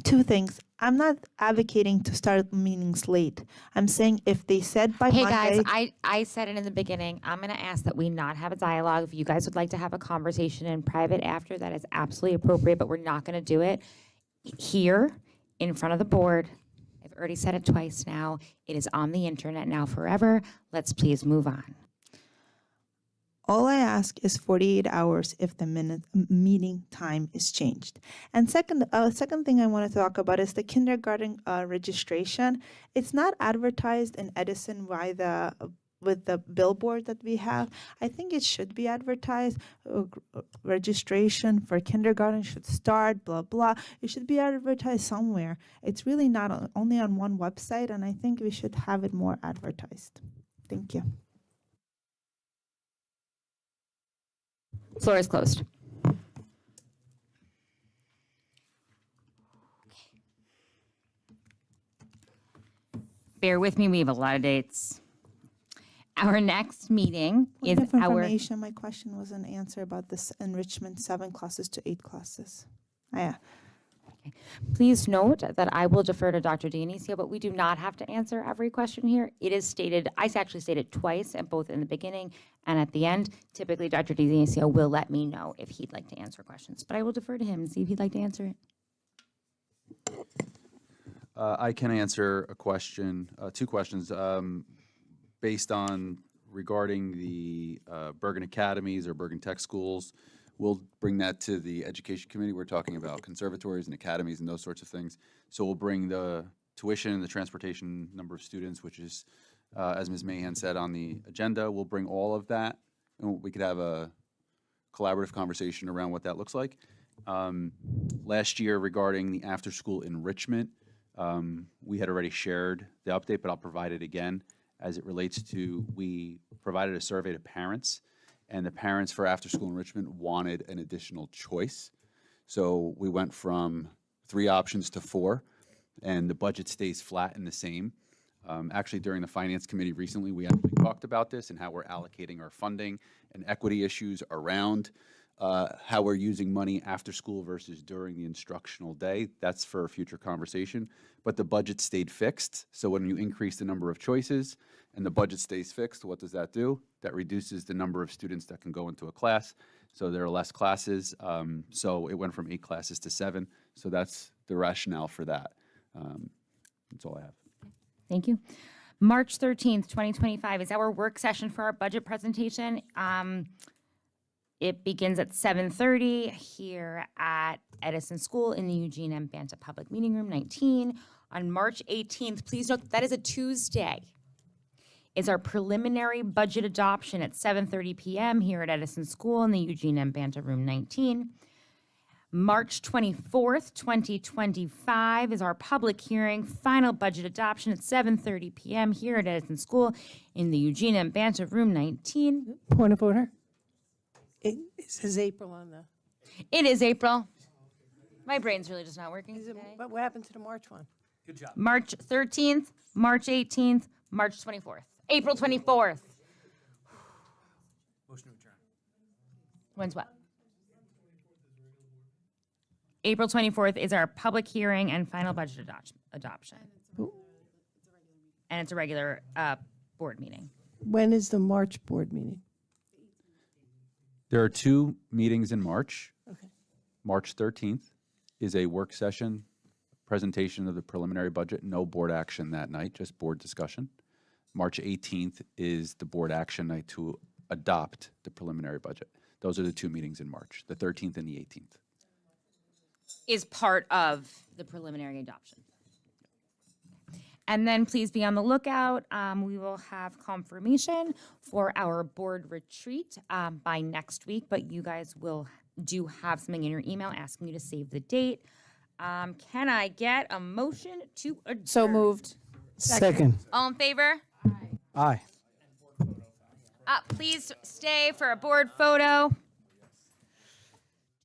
Two things. I'm not advocating to start meetings late. I'm saying if they said by Hey Monday. guys, I said it in the beginning. I'm going to ask that we not have a dialogue. If you guys would like to have a conversation in private after, that is absolutely appropriate, but we're not going to do it here in front of the board. I've already said it twice now. It is on the internet now forever. Let's please move on. All I ask is 48 hours if the meeting time is changed. And second thing I want to talk about is the kindergarten registration. It's not advertised in Edison with the billboard that we have. I think it should be advertised. Registration for kindergarten should start, blah, blah. It should be advertised somewhere. It's really not only on one website, and I think we should have it more advertised. Thank you. Floor is closed. Bear with me, we have a lot of dates. Our next meeting is Point of our... information, my question wasn't answered about this enrichment 7 classes to 8 classes. Yeah. Please note that I will defer to Dr. Dionisio, but we do not have to answer every question here. It is stated, I actually stated twice, and both in the beginning and at the end. Typically, Dr. Dionisio will let me know if he'd like to answer questions, but I will defer to him and see if he'd like to answer it. I can answer a question, two questions, based on regarding the Bergen Academies or Bergen Tech Schools. We'll bring that to the Education Committee. We're talking about conservatories and academies and those sorts of things. So we'll bring the tuition and the transportation number of students, which is, as Ms. Mahan said, on the agenda. We'll bring all of that, and we could have a collaborative conversation around what that looks like. Last year, regarding the after-school enrichment, we had already shared the update, but I'll provide it again as it relates to, we provided a survey to parents, and the parents for after-school enrichment wanted an additional choice. So we went from 3 options to 4, and the budget stays flat and the same. Actually, during the Finance Committee recently, we actually talked about this and how we're allocating our funding and equity issues around how we're using money after school versus during the instructional day. That's for a future conversation. But the budget stayed fixed. So when you increase the number of choices and the budget stays fixed, what does that do? That reduces the number of students that can go into a class. So there are less classes. So it went from 8 classes to 7. So that's the rationale for that. That's all I have. Thank you. March 13th, 2025 is our work session for our budget presentation. It begins at 7:30 here at Edison School in the Eugene M. Banta Public Meeting Room 19. On March 18th, please note that is a Tuesday, is our preliminary budget adoption at 7:30 p.m. here at Edison School in the Eugene M. Banta Room 19. March 24th, 2025 is our public hearing, final budget adoption at 7:30 p.m. here at Edison School in the Eugene M. Banta Room 19. Point of order. It says April on the. It is April. My brain's really just not working today. But what happened to the March one? Good job. March 13th, March 18th, March 24th, April 24th. Motion to adjourn. When's what? April 24th is our public hearing and final budget adoption. And it's a regular board meeting. When is the March board meeting? There are 2 meetings in March. Okay. March 13th is a work session, presentation of the preliminary budget, no board action that night, just board discussion. March 18th is the board action night to adopt the preliminary budget. Those are the 2 meetings in March, the 13th and the 18th. Is part of the preliminary adoption. And then please be on the lookout. We will have confirmation for our board retreat by next week, but you guys do have something in your email asking you to save the date. Can I get a motion to adjourn? So moved. Second. All in favor? Aye. Please stay for a board photo.